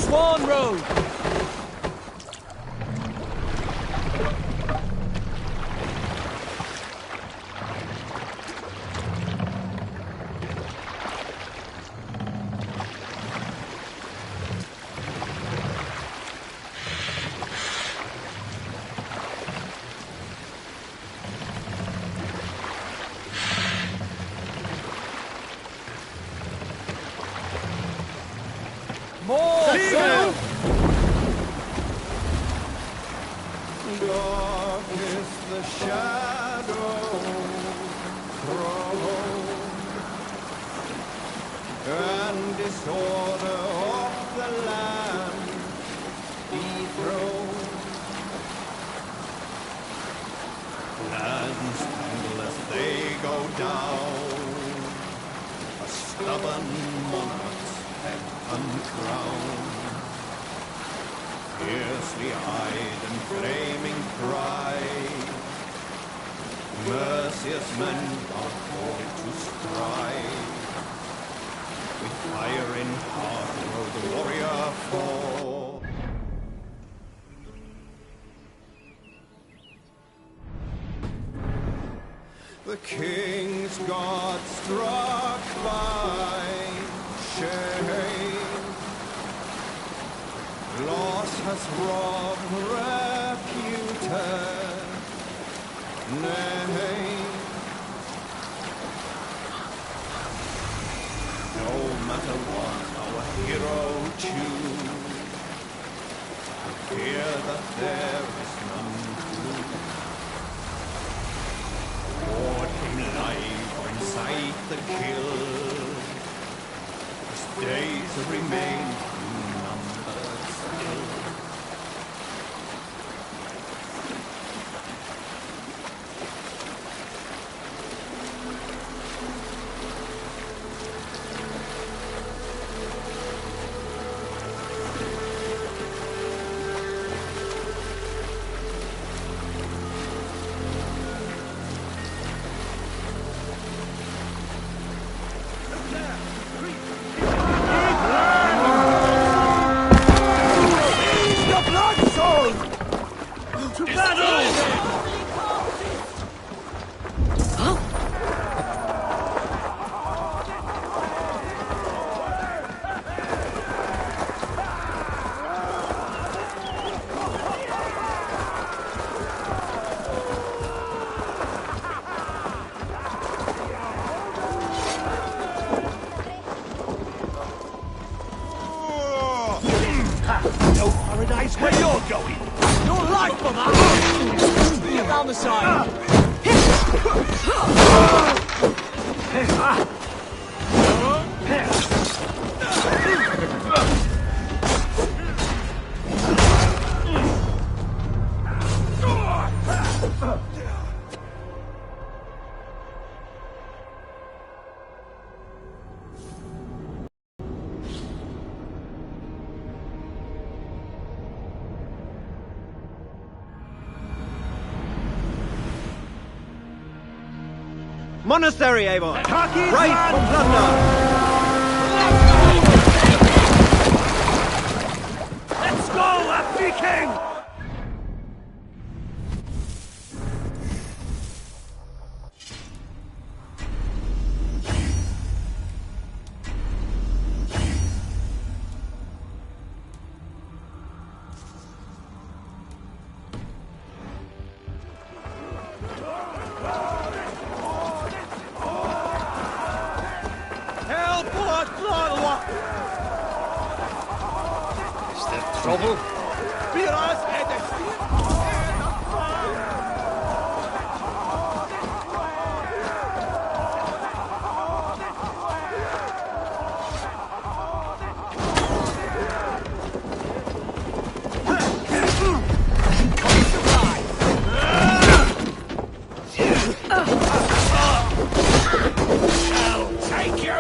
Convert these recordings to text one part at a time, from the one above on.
Swan Road! The king's God struck by shame. Loss has robbed reputed name. No matter what our hero choose, fear that there is none true. Ward him live or incite the kill. His days remain numbered still. No paradise where you're going. Your life for that! Get down the side! Monastery, Avon! Right from plunder! Let's go, Happy King! Is there trouble? Take you!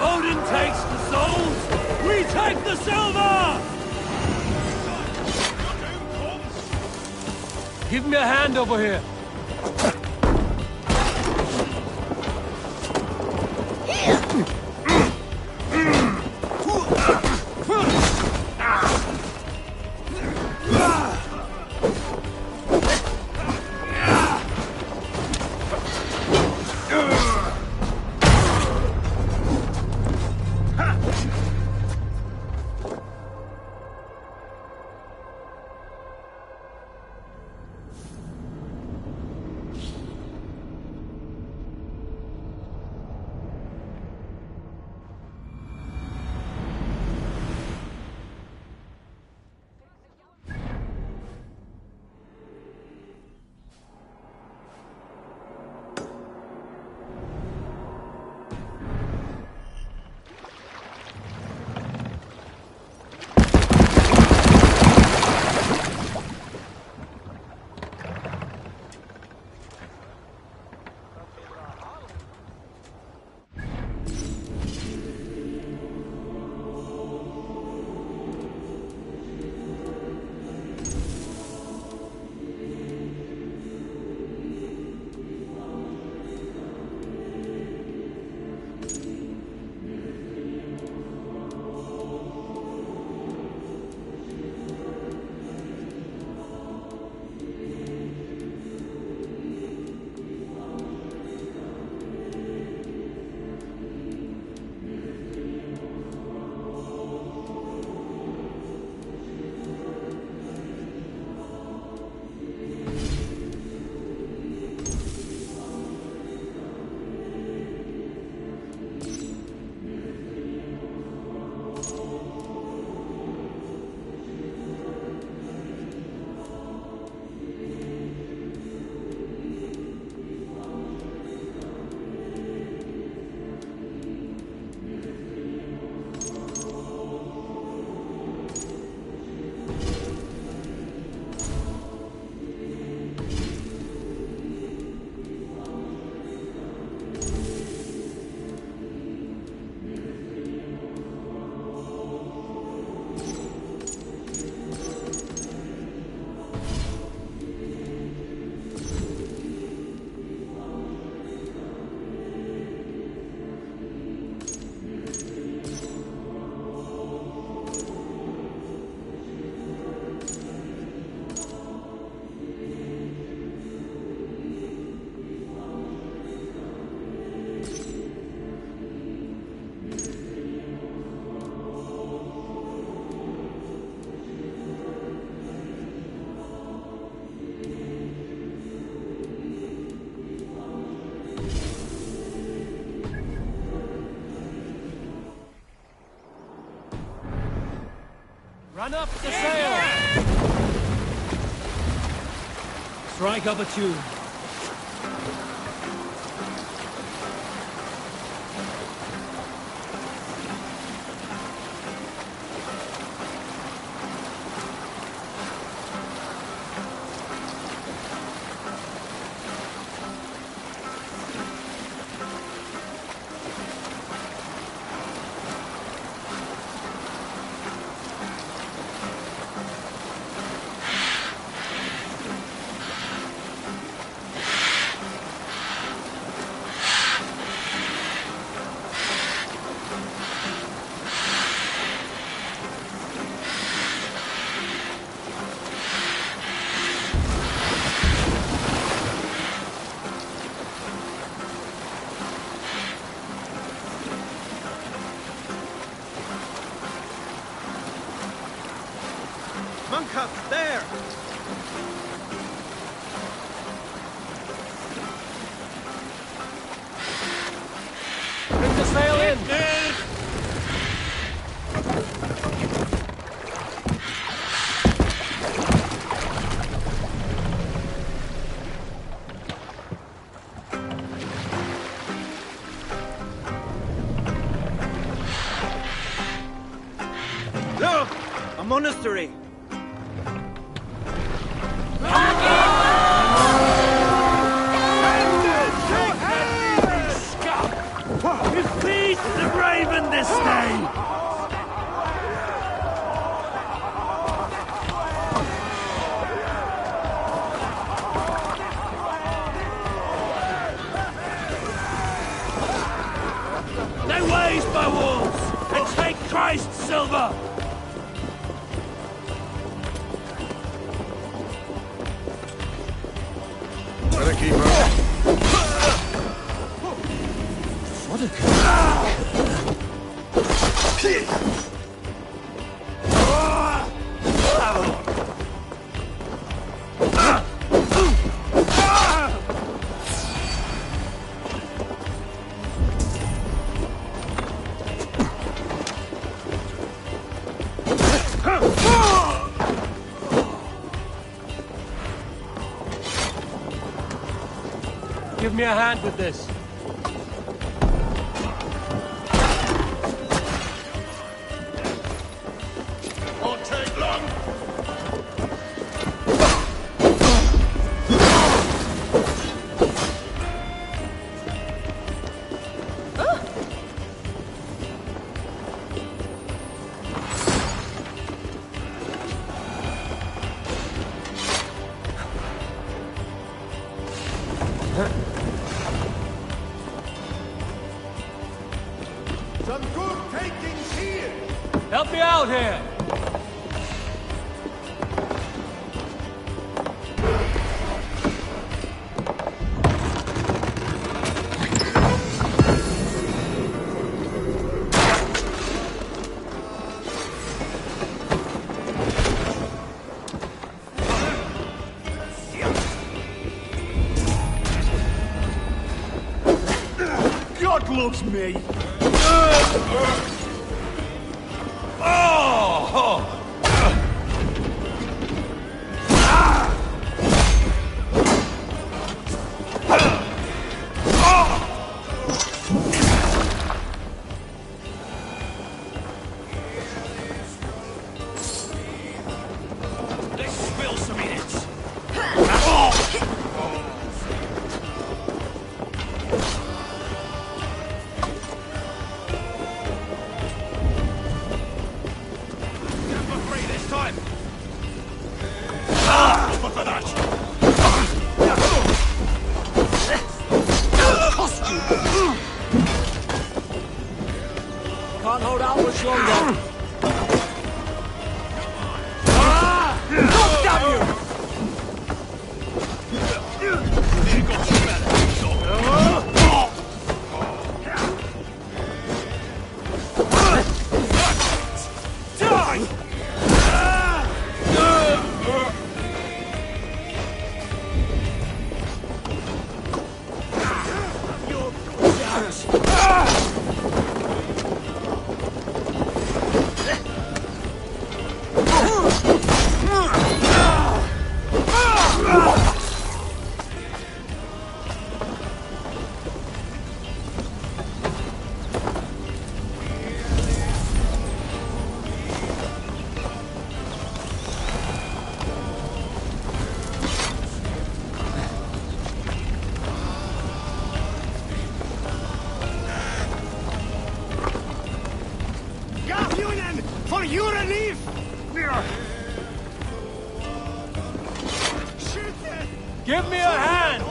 Odin takes the souls! We take the silver! Give me a hand over here. Man up the sail! Strike up a tune. Monk up there! Bring the sail in! Look! A monastery! The raven this day! They ways by wolves and take Christ's silver! Better keep up. What a... Give me a hand with this. Won't take long. Some good takings here. Help me out here! God loves me. Let's spill some minutes. Can't hold out much longer. God damn you! hand!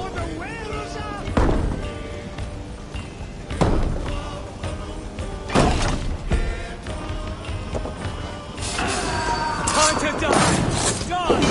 Time to die! Die now!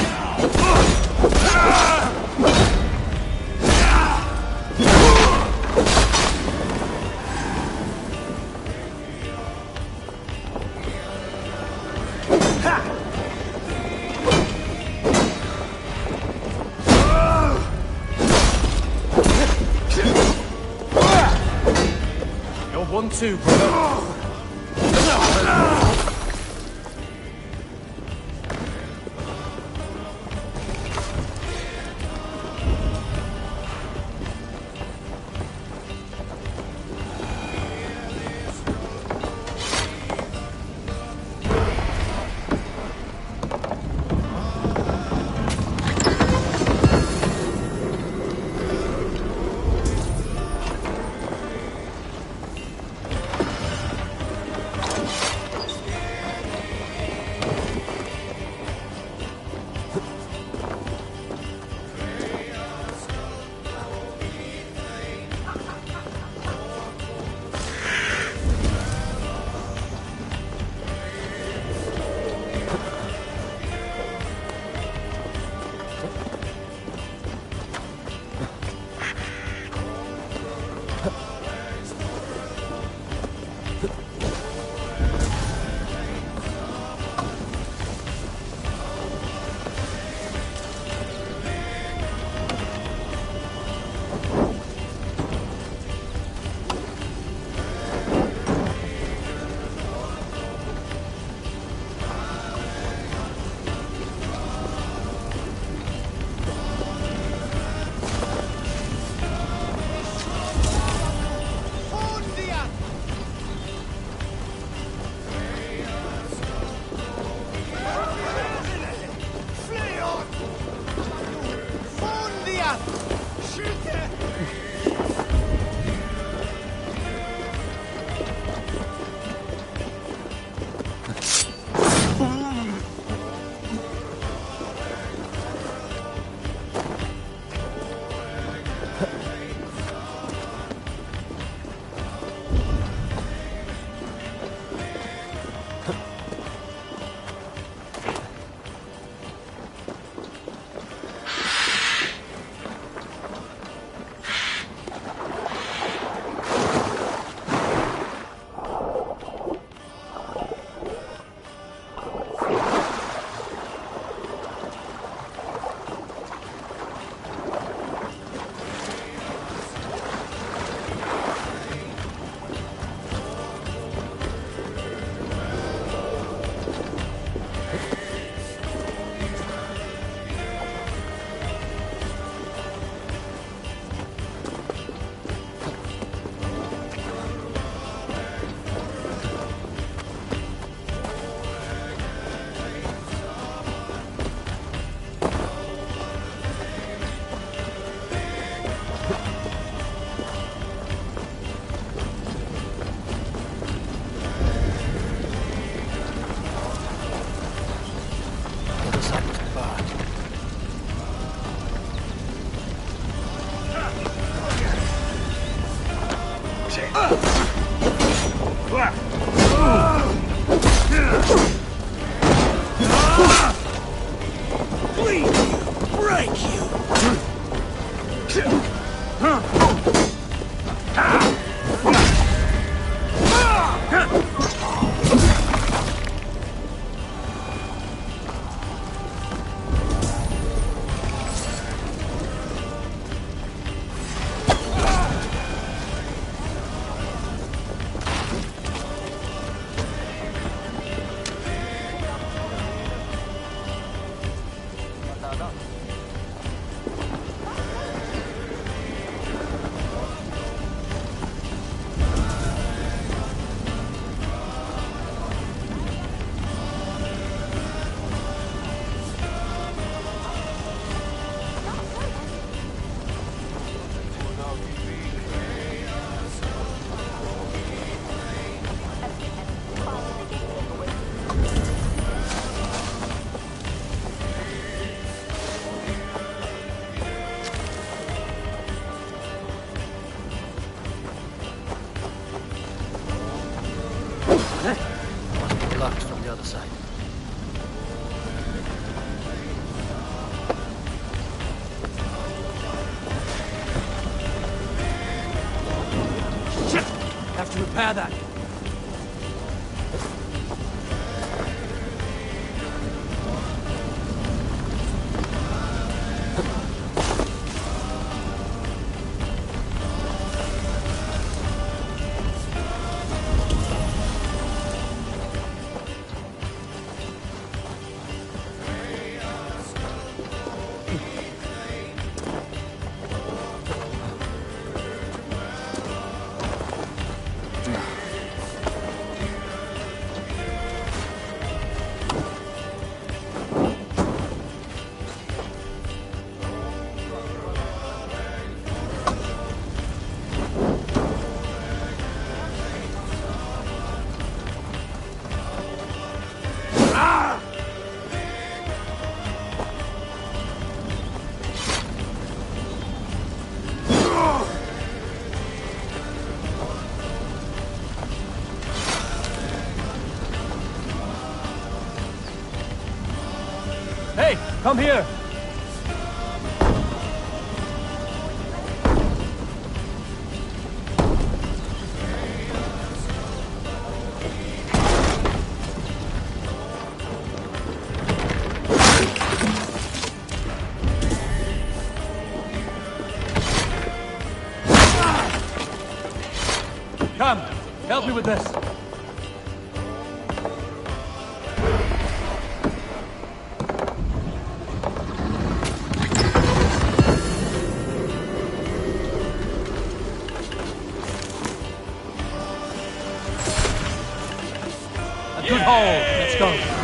You're 1-2, brother. Bleed you! Break you! to repair that. Hey, come here! Come, help me with this. Good hole. Let's go.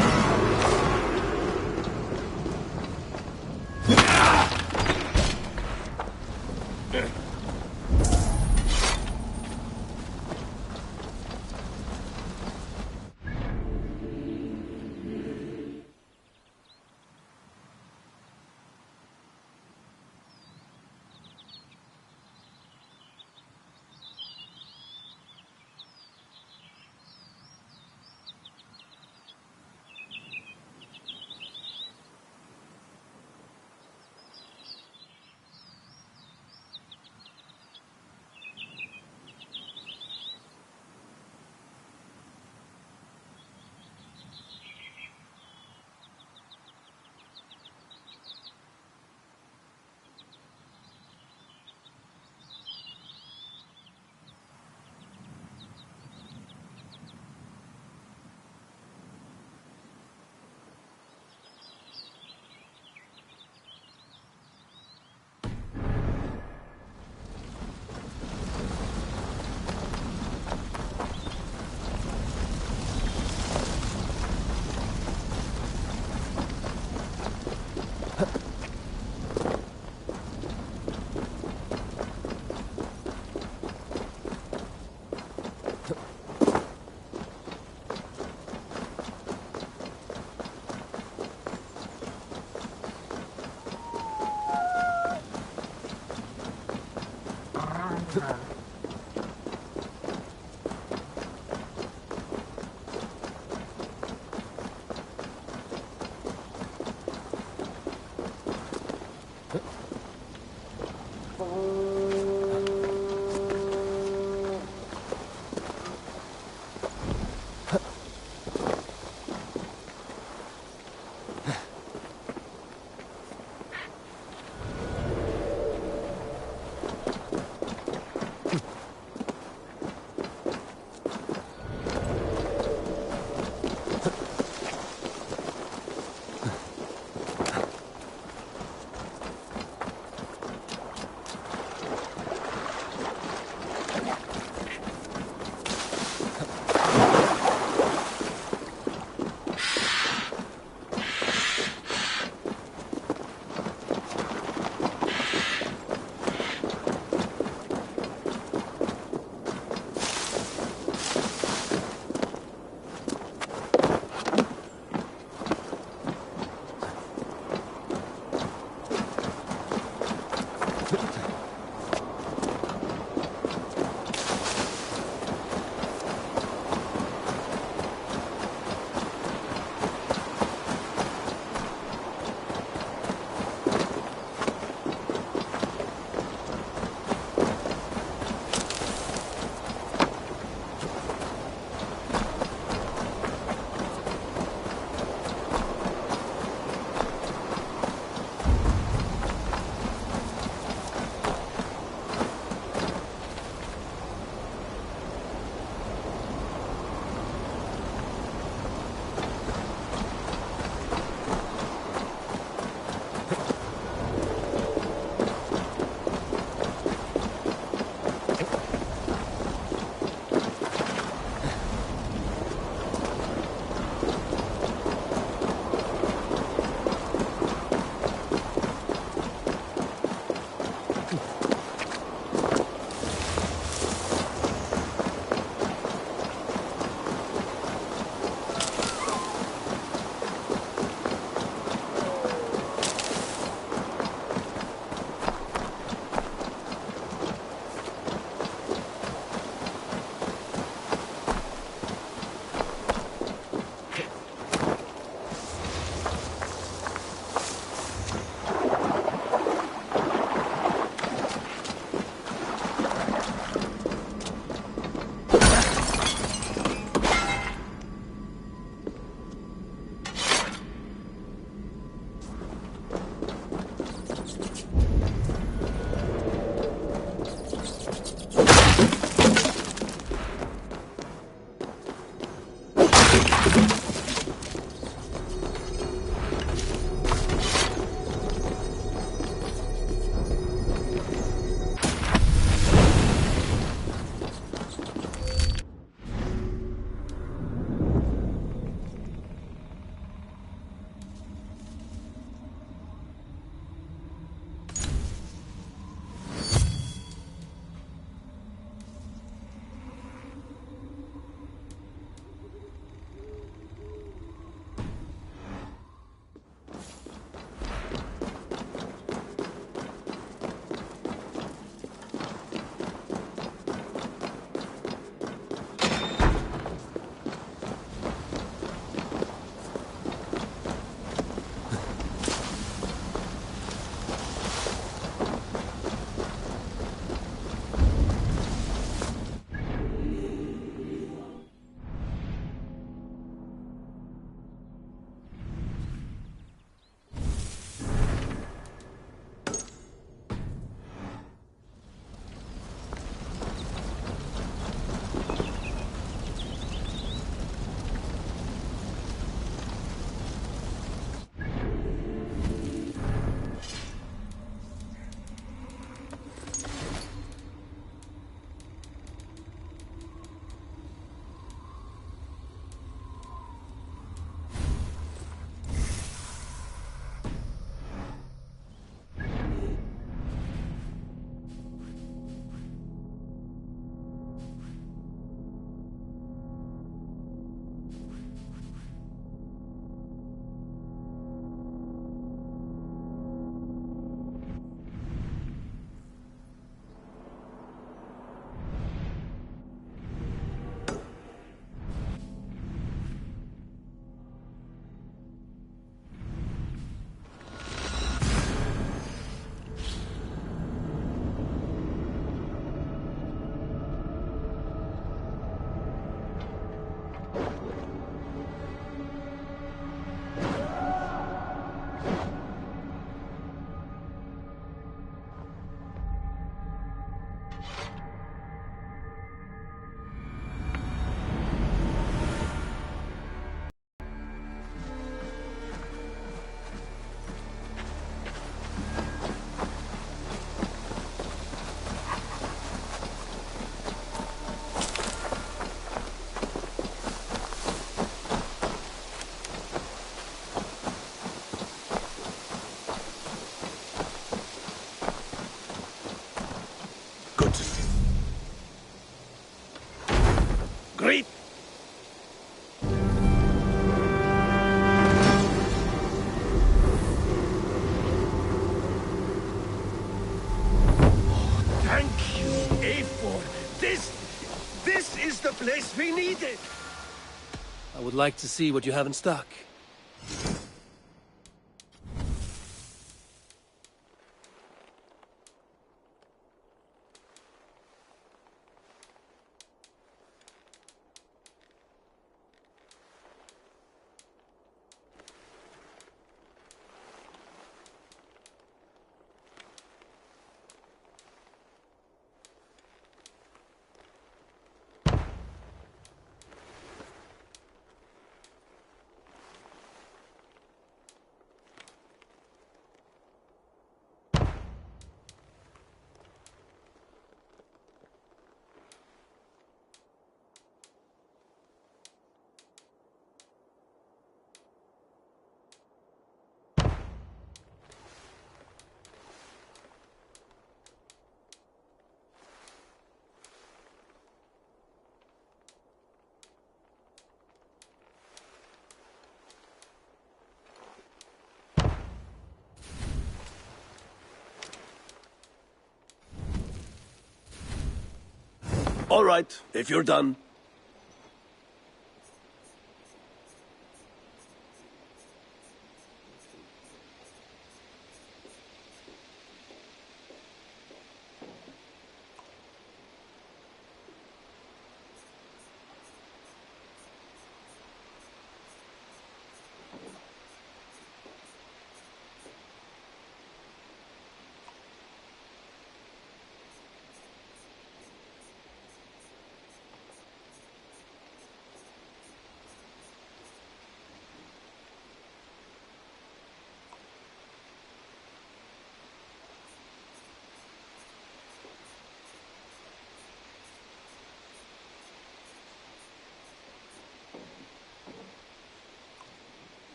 Good to see. Great. Thank you, A4. This is the place we needed. I would like to see what you have in stock. All right, if you're done.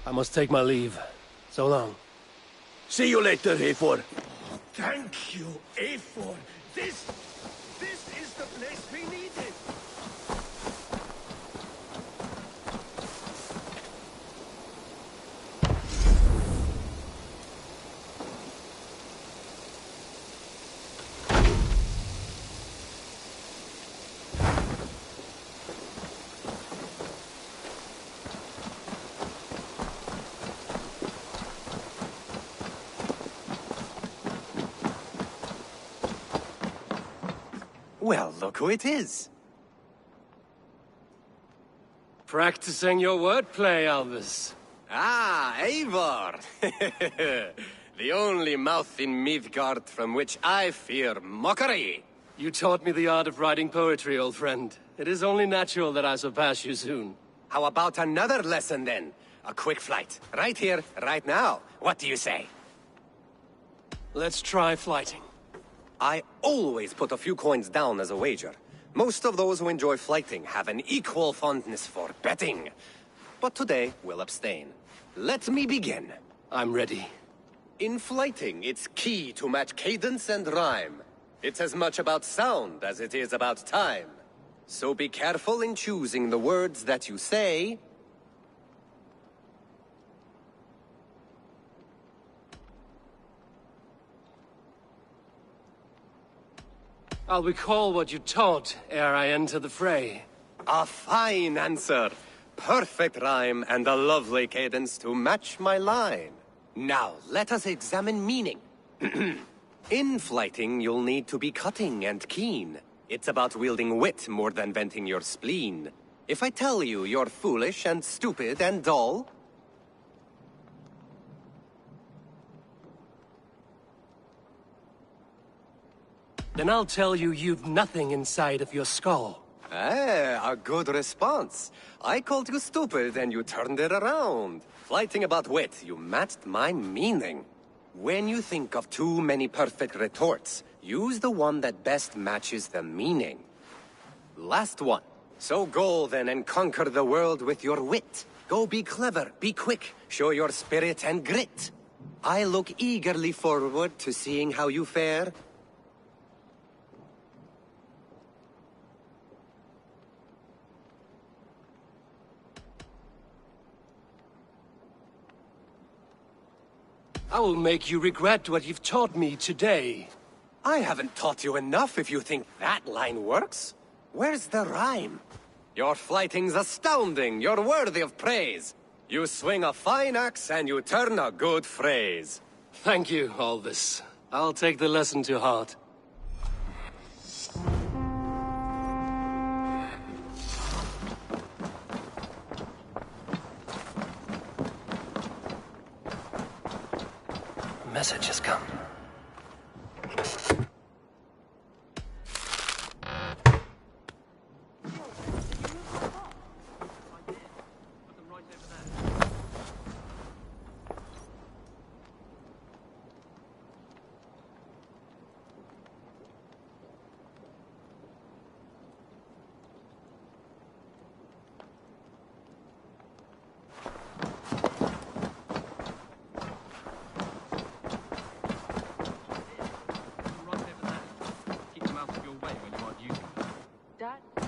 I must take my leave. So long. See you later, A4. Thank you, A4. This is the place we needed. Well, look who it is. Practicing your wordplay, Elvis. Ah, Eivor! The only mouth in Midgard from which I fear mockery. You taught me the art of writing poetry, old friend. It is only natural that I surpass you soon. How about another lesson then? A quick flight. Right here, right now. What do you say? Let's try flighting. I always put a few coins down as a wager. Most of those who enjoy flighting have an equal fondness for betting. but today we'll abstain. Let me begin. I'm ready. In flighting, it's key to match cadence and rhyme. It's as much about sound as it is about time. So be careful in choosing the words that you say. I'll recall what you taught ere I enter the fray. A fine answer. Perfect rhyme and a lovely cadence to match my line. Now, let us examine meaning. In flighting, you'll need to be cutting and keen. It's about wielding wit more than venting your spleen. If I tell you you're foolish and stupid and dull, then I'll tell you you've nothing inside of your skull. a good response. I called you stupid and you turned it around. Flighting about wit, you matched my meaning. When you think of too many perfect retorts, use the one that best matches the meaning. Last one. So go then and conquer the world with your wit. Go be clever, be quick, show your spirit and grit. I look eagerly forward to seeing how you fare. I will make you regret what you've taught me today. I haven't taught you enough if you think that line works. Where's the rhyme? Your flighting's astounding, you're worthy of praise. You swing a fine axe and you turn a good phrase. Thank you, Alvis. I'll take the lesson to heart. A message has come.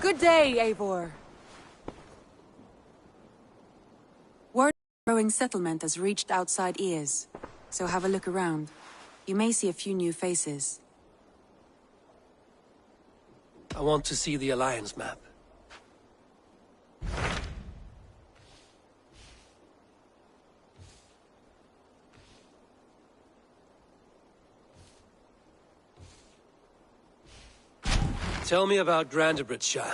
Good day, Eivor. Word of the growing settlement has reached outside ears, so have a look around. You may see a few new faces. I want to see the Alliance map. Tell me about Grantebridgeshire.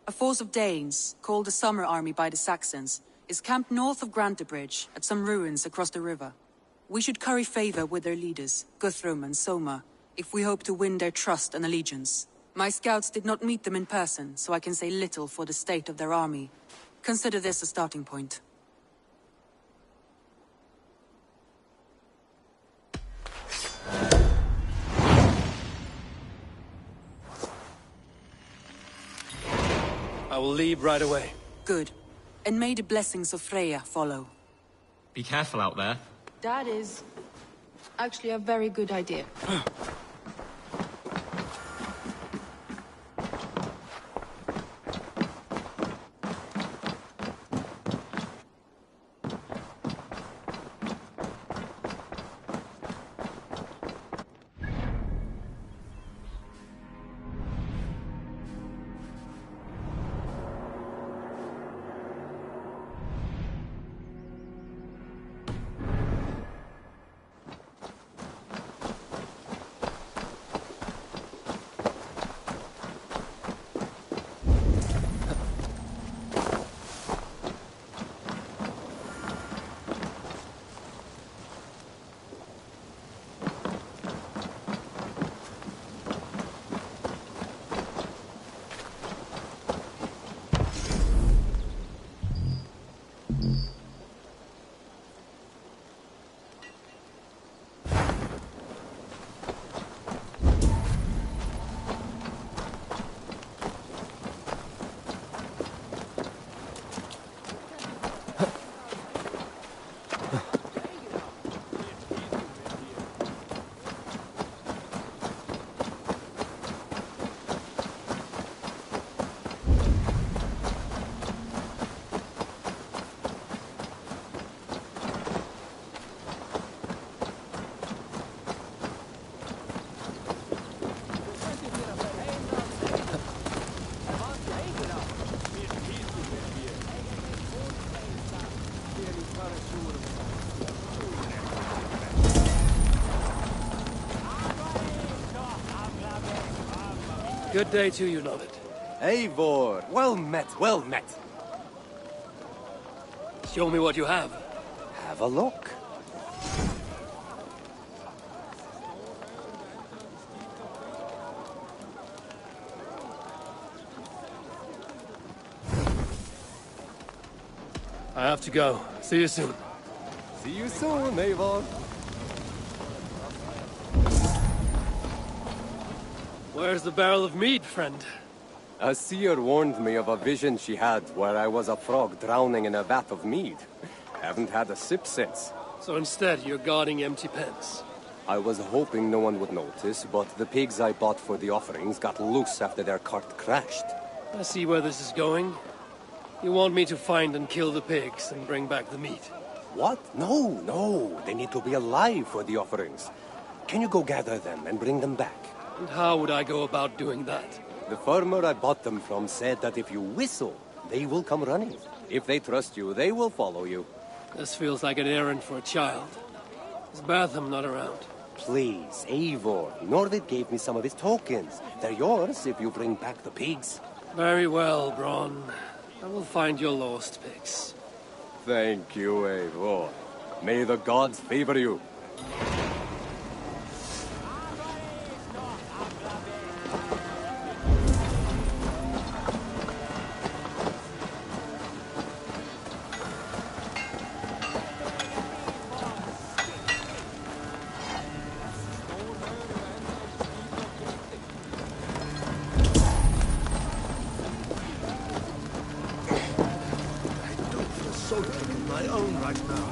A force of Danes, called the Summer Army by the Saxons, is camped north of Grantebridge at some ruins across the river. We should curry favor with their leaders, Guthrum and Soma, if we hope to win their trust and allegiance. My scouts did not meet them in person, so I can say little for the state of their army. Consider this a starting point. I will leave right away. Good. And may the blessings of Freya follow. Be careful out there. That is actually a very good idea. Good day to you, Lovett. Eivor, well met, well met. Show me what you have. Have a look. I have to go. See you soon. See you soon, Eivor. Where's the barrel of mead, friend? A seer warned me of a vision she had where I was a frog drowning in a vat of mead. Haven't had a sip since. So instead, you're guarding empty pens. I was hoping no one would notice, but the pigs I bought for the offerings got loose after their cart crashed. I see where this is going. You want me to find and kill the pigs and bring back the meat. What? No, no. They need to be alive for the offerings. Can you go gather them and bring them back? And how would I go about doing that? The farmer I bought them from said that if you whistle, they will come running. If they trust you, they will follow you. This feels like an errand for a child. Is Batham not around? Please, Eivor. Norvid gave me some of his tokens. They're yours if you bring back the pigs. Very well, Bron. I will find your lost pigs. Thank you, Eivor. May the gods favor you. Soldier in my own right now.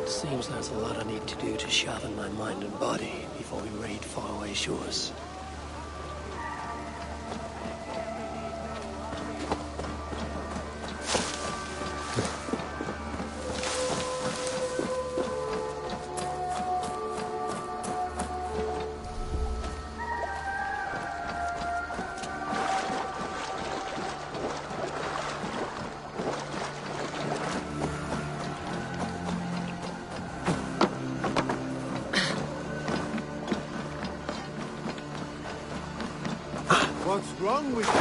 Seems there's a lot I need to do to sharpen my mind and body before we raid faraway shores. What's wrong with you?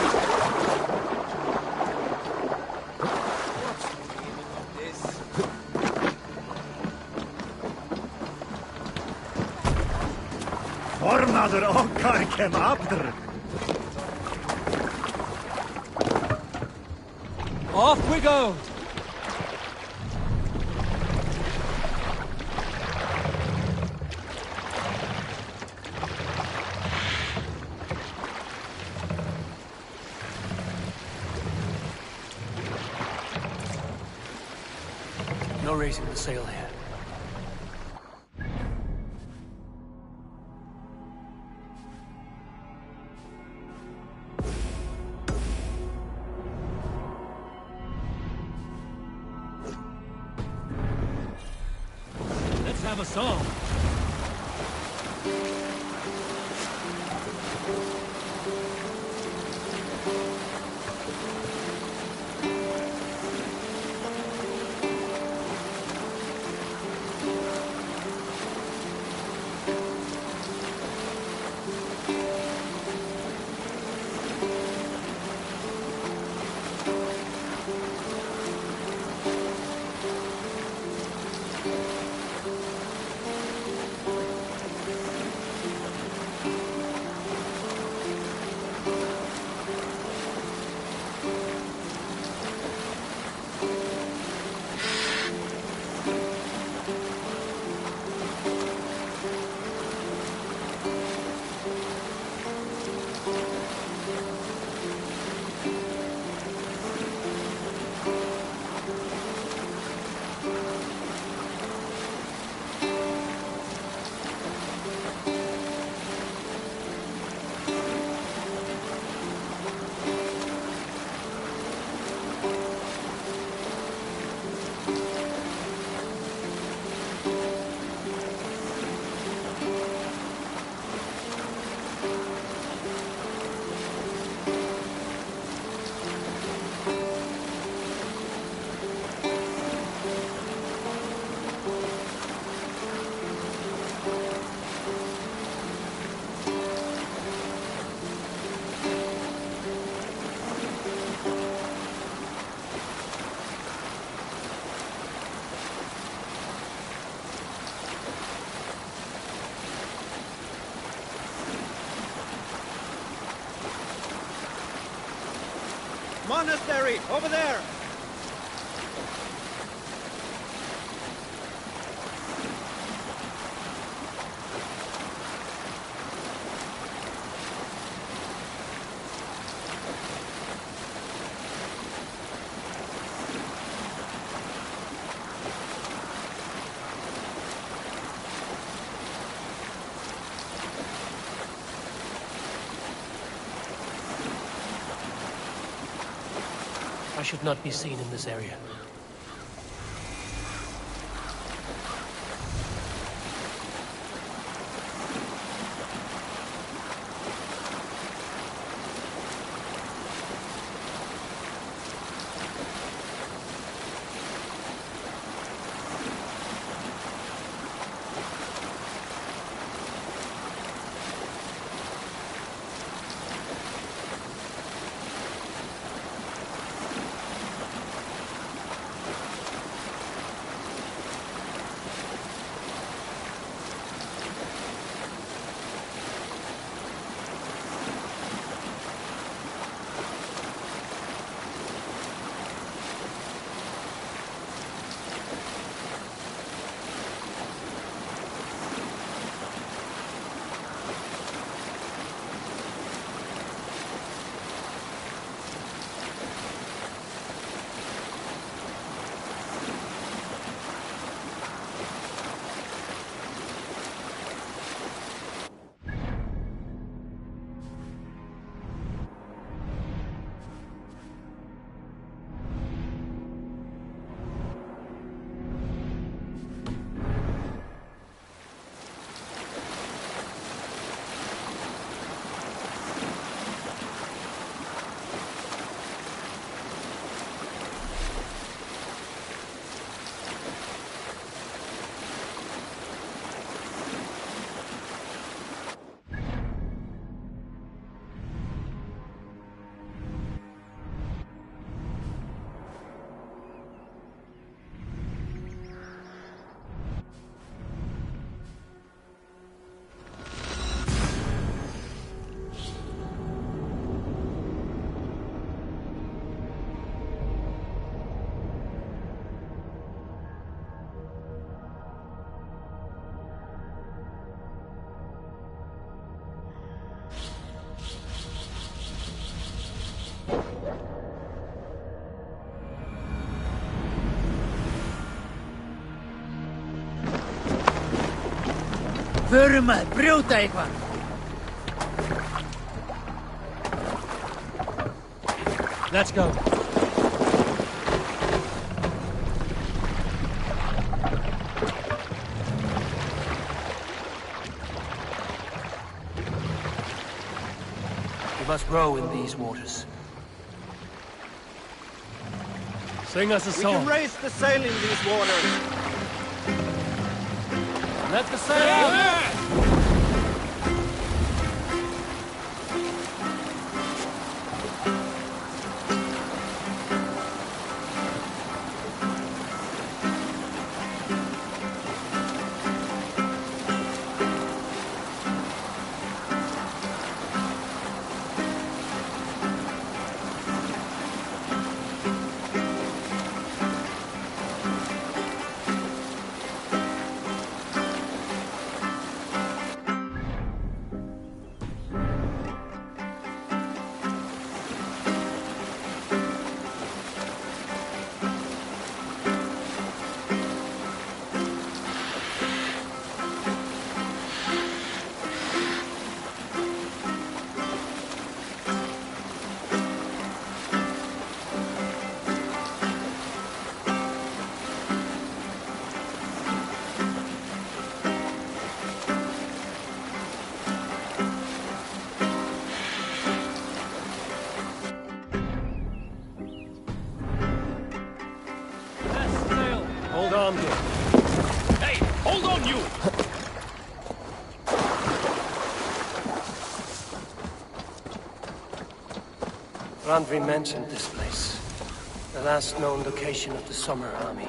Formaður okkar kem aftur. Off we go! No raising the sail here. Let's have a song. Monastery, over there! I should not be seen in this area. Förum að brjóta eitthvað. Let's go. We must row in these waters. Sing us a We song. can raise the sail in these waters. Let the sail. Hold on here. Hey, hold on you! Randvi mentioned this place. The last known location of the Summer Army.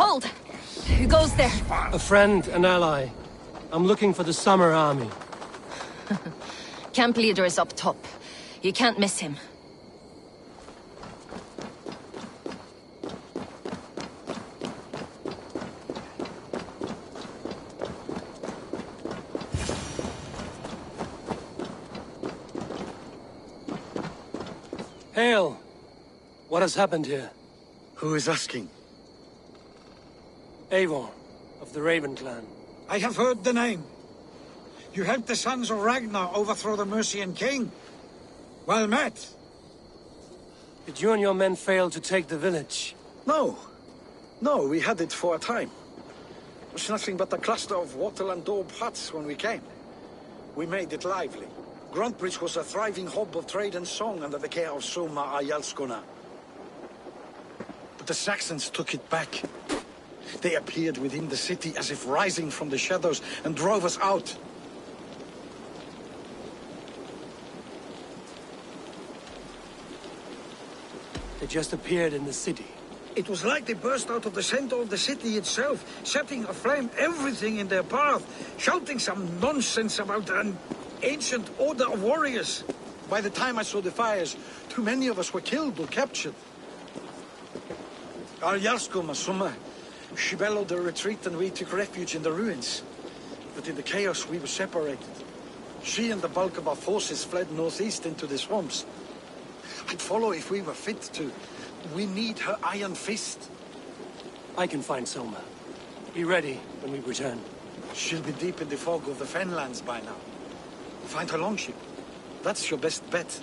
Hold! Who goes there? A friend, an ally. I'm looking for the Summer Army. Camp leader is up top. You can't miss him. Hail! What has happened here? Who is asking? Eivor, of the Raven clan. I have heard the name. You helped the sons of Ragnar overthrow the Mercian king. Well met. Did you and your men fail to take the village? No. No, we had it for a time. It was nothing but a cluster of wattle and daub huts when we came. We made it lively. Grantebridge was a thriving hub of trade and song under the care of Soma Ayalskona. But the Saxons took it back. They appeared within the city as if rising from the shadows and drove us out. They just appeared in the city. It was like they burst out of the center of the city itself, setting aflame everything in their path, shouting some nonsense about an ancient order of warriors. By the time I saw the fires, too many of us were killed or captured. Ayalskona, Soma, she bellowed a retreat and we took refuge in the ruins. But in the chaos we were separated. She and the bulk of our forces fled northeast into the swamps. I'd follow if we were fit to. We need her iron fist. I can find Soma. Be ready when we return. She'll be deep in the fog of the Fenlands by now. Find her longship. That's your best bet.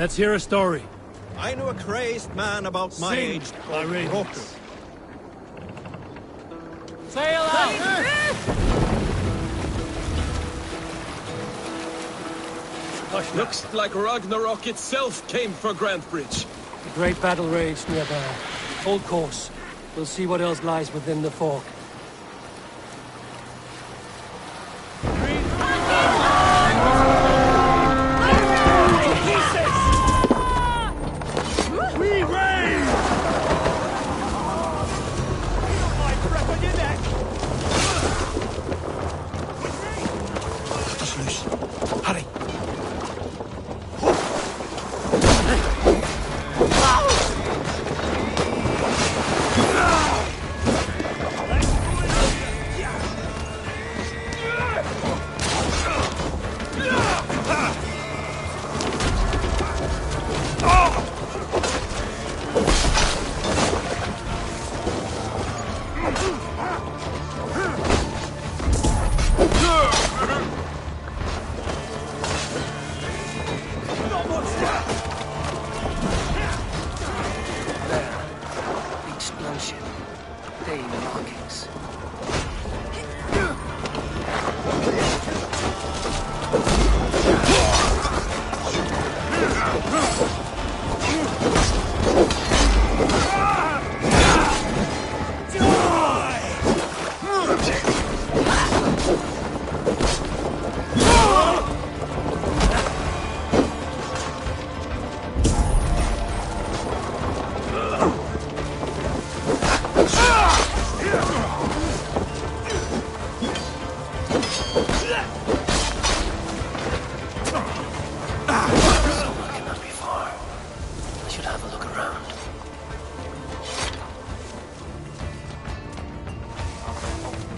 Let's hear a story. I knew a crazed man about my age by called Ravens. Roku. Sail out! Looks like Ragnarok itself came for Grantebridge. The great battle raged nearby. Hold course. We'll see what else lies within the fork.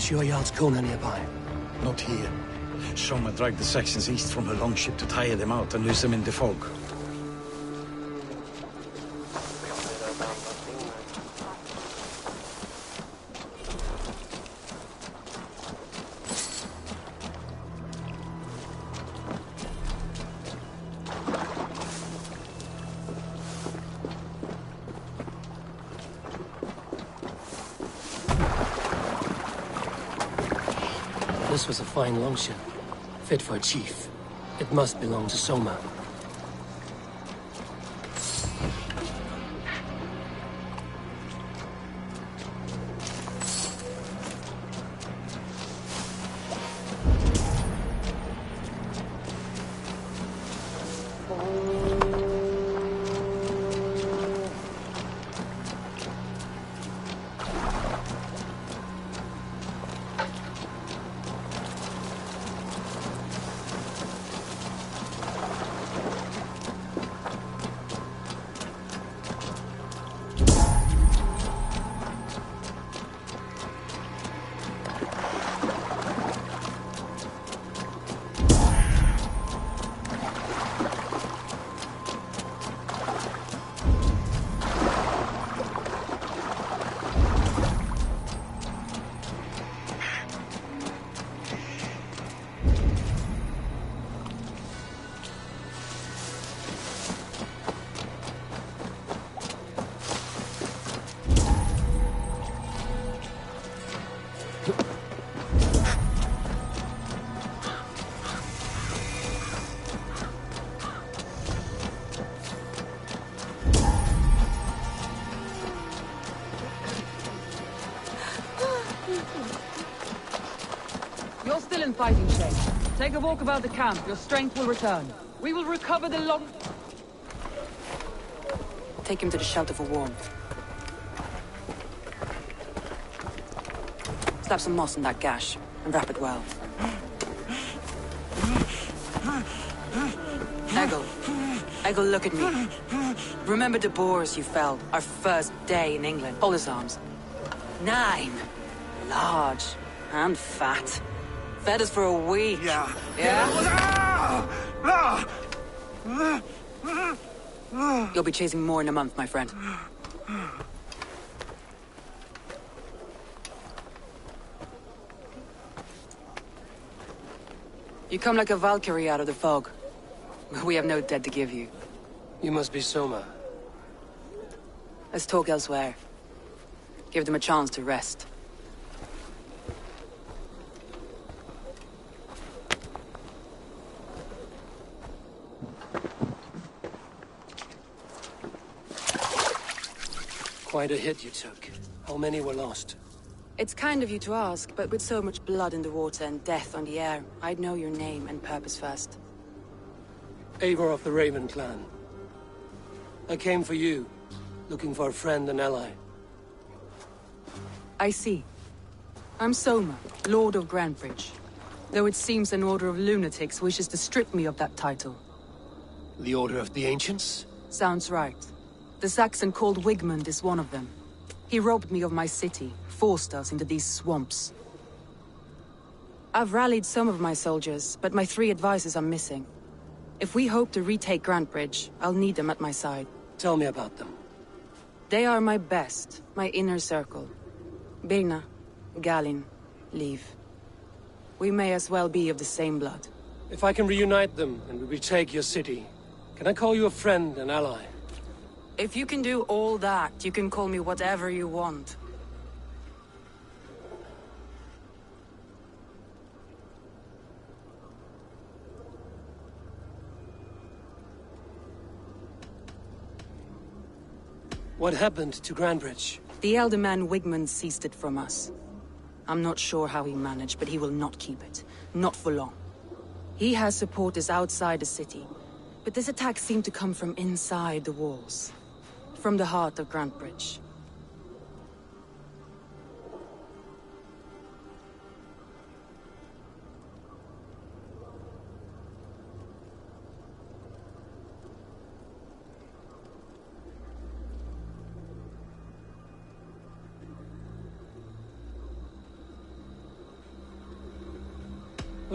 sure Jarl's Kona nearby? Not here. Soma dragged the Saxons east from her longship to tire them out and lose them in the fog. This was a fine longship, fit for a chief. It must belong to Soma. You're still in fighting shape. Take a walk about the camp. Your strength will return. We will recover the long... Take him to the shelter for warmth. Slap some moss in that gash, and wrap it well. Eggle, look at me. Remember the boars you felled, our first day in England? Hold his arms. 9. Large and fat. Fed us for a week. Yeah. Yeah? You'll be chasing more in a month, my friend. You come like a Valkyrie out of the fog. We have no dead to give you. You must be Soma. Let's talk elsewhere. Give them a chance to rest. Quite a hit you took. How many were lost? It's kind of you to ask, but with so much blood in the water and death on the air, I'd know your name and purpose first. Eivor of the Raven clan. I came for you, looking for a friend and ally. I see. I'm Soma, Lord of Grantebridge. Though it seems an order of lunatics wishes to strip me of that title. The Order of the Ancients? Sounds right. The Saxon called Wigmund is one of them. He robbed me of my city, forced us into these swamps. I've rallied some of my soldiers, but my 3 advisors are missing. If we hope to retake Grantebridge, I'll need them at my side. Tell me about them. They are my best, my inner circle. Birna, Galin, Liv. We may as well be of the same blood. If I can reunite them and we retake your city, can I call you a friend and ally? If you can do all that, you can call me whatever you want. What happened to Grantebridge? The elder man Wigmund seized it from us. I'm not sure how he managed, but he will not keep it. Not for long. He has supporters outside the city, but this attack seemed to come from inside the walls. From the heart of Grantebridge.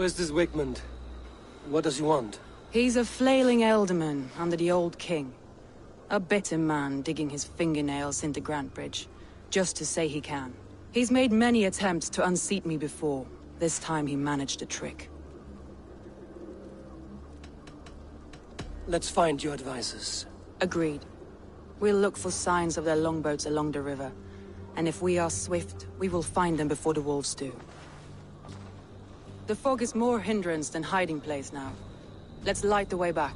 Where's this Wickman? What does he want? He's a flailing elderman under the old king. A bitter man digging his fingernails into Grantebridge, just to say he can. He's made many attempts to unseat me before. This time he managed a trick. Let's find your advisors. Agreed. We'll look for signs of their longboats along the river. And if we are swift, we will find them before the wolves do. The fog is more hindrance than hiding place now. Let's light the way back.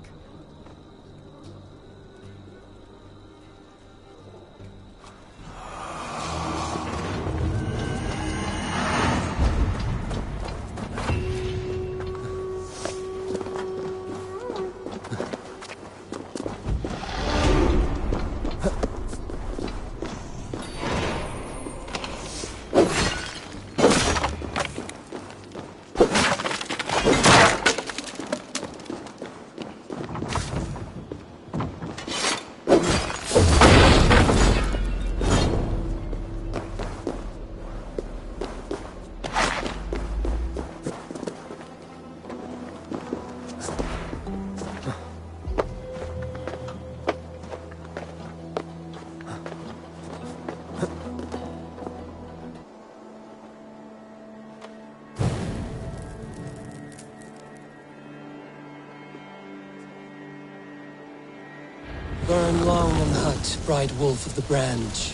Burn long and hot, bright wolf of the branch,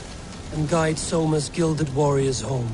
and guide Soma's gilded warriors home.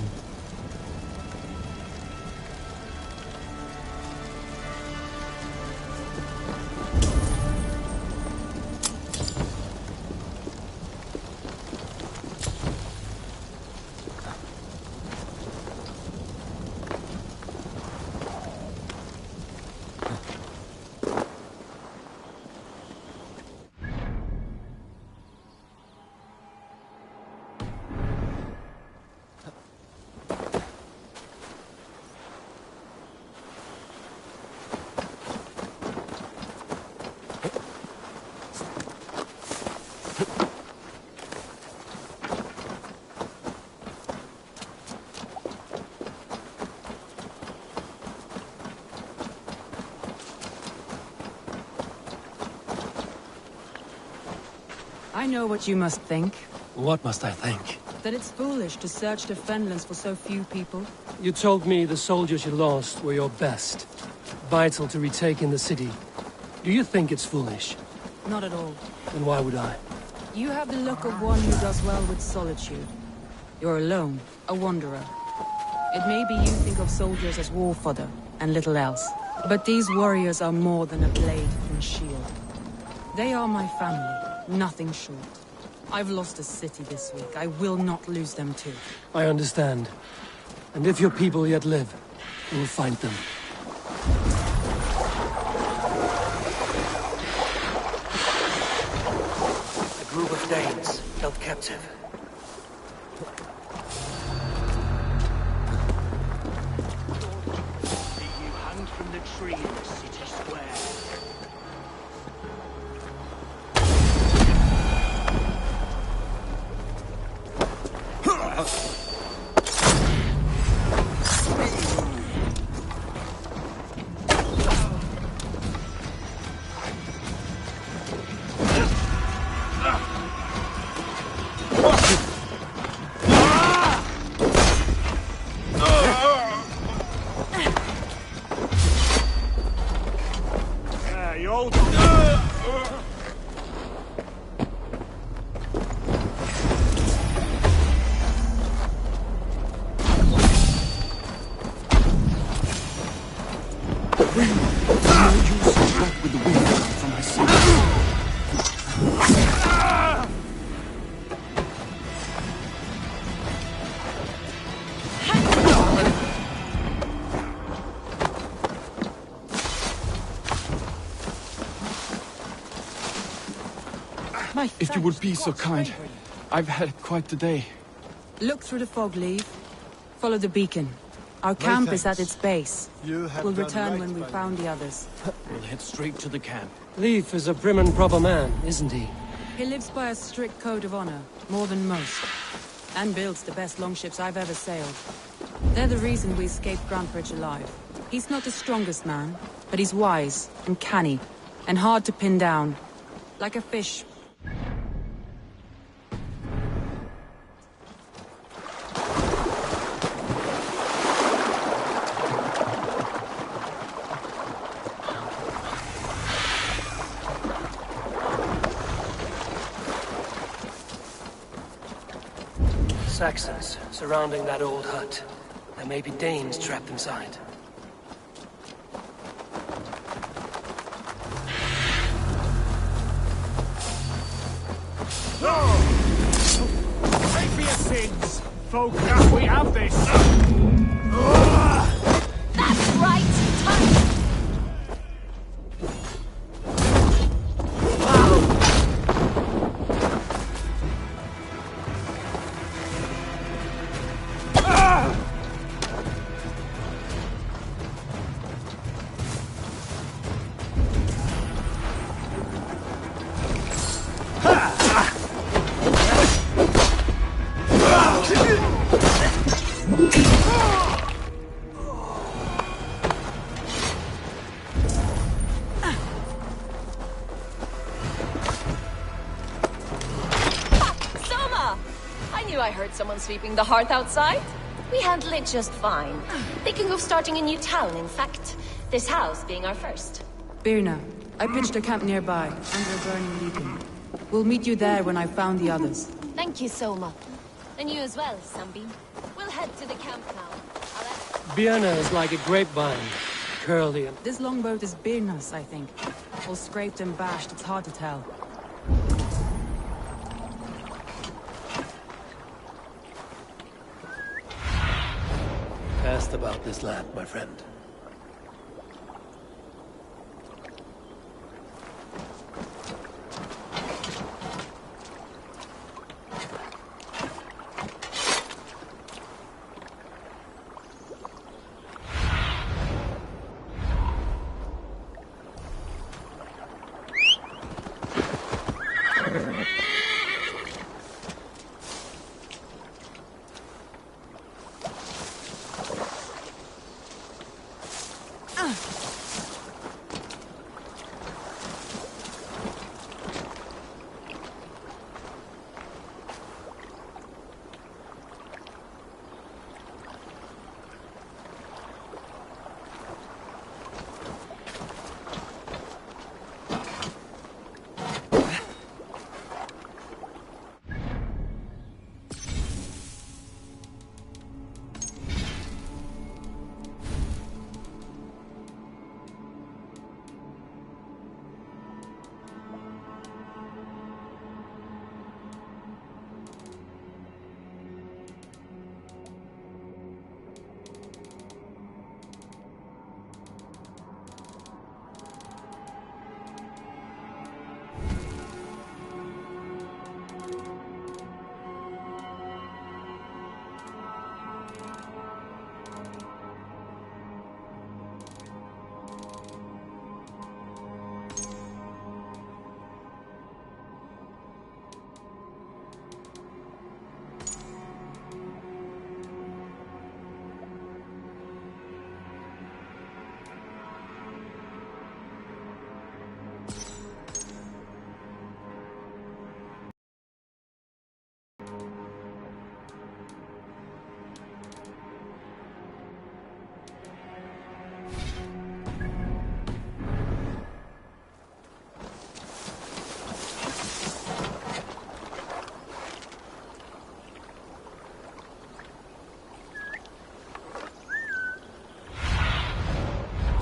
I know what you must think. What must I think? That it's foolish to search the Fenlands for so few people. You told me the soldiers you lost were your best. Vital to retaking the city. Do you think it's foolish? Not at all. Then why would I? You have the look of one who does well with solitude. You're alone, a wanderer. It may be you think of soldiers as war fodder, and little else. But these warriors are more than a blade and a shield. They are my family, nothing short. I've lost a city this week. I will not lose them too. I understand. And if your people yet live, we will find them. A group of Danes held captive. You hung from the tree in the city square. If you would be so kind. I've had quite the day. Look through the fog, Leave. Follow the beacon. Our camp is at its base. We'll return when we've found the others. We'll head straight to the camp. Leif is a prim and proper man, isn't he? He lives by a strict code of honor, more than most. And builds the best longships I've ever sailed. They're the reason we escaped Grantebridge alive. He's not the strongest man, but he's wise and canny, and hard to pin down. Like a fish. Saxons surrounding that old hut. There may be Danes trapped inside. Pray for your sins, folk. We have this. That's right. I heard someone sweeping the hearth outside. We handle it just fine. Thinking of starting a new town, in fact. This house being our first. Birna, I pitched a camp nearby, under a burning beacon. We'll meet you there when I've found the others. Thank you, Soma. And you as well, Sunbeam. We'll head to the camp now. Birna is like a grapevine. Curly and... This longboat is Birna's, I think. All scraped and bashed, it's hard to tell. Asked about this land, my friend.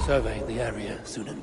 Survey the area, Sunan.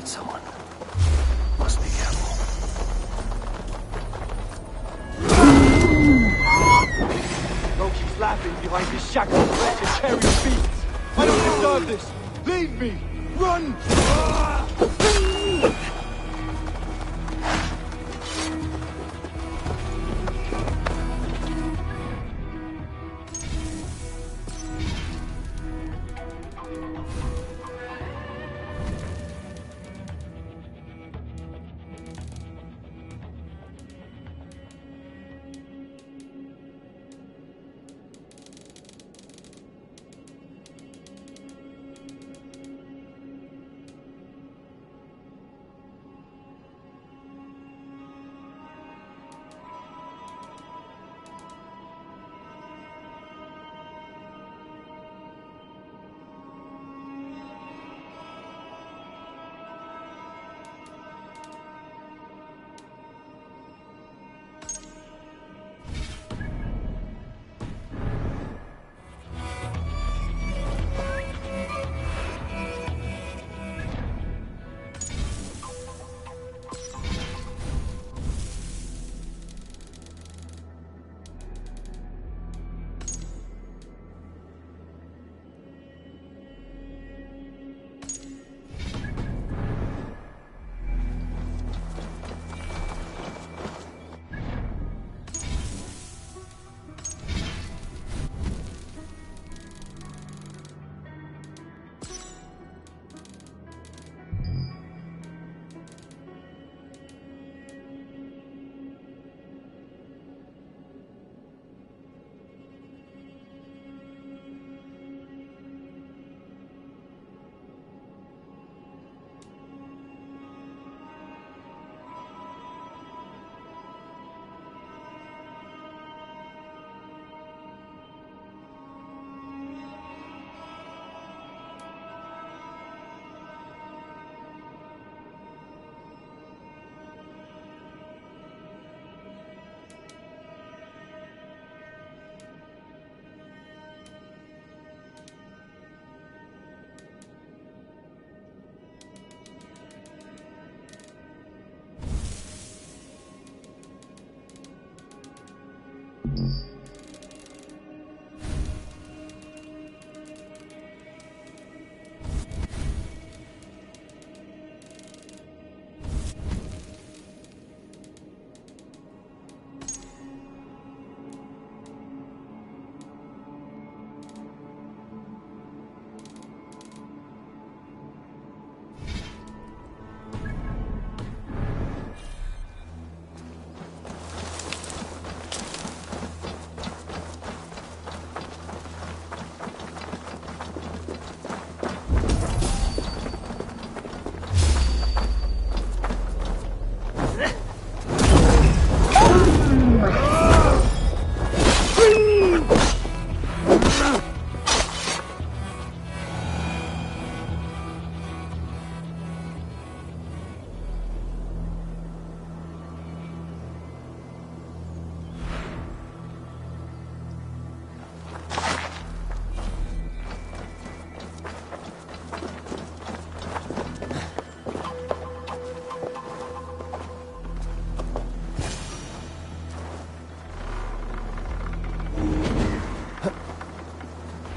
hurt someone. Must be careful. Loki's laughing behind his shackled wretched chariot beasts. I don't deserve this. Leave me. Run!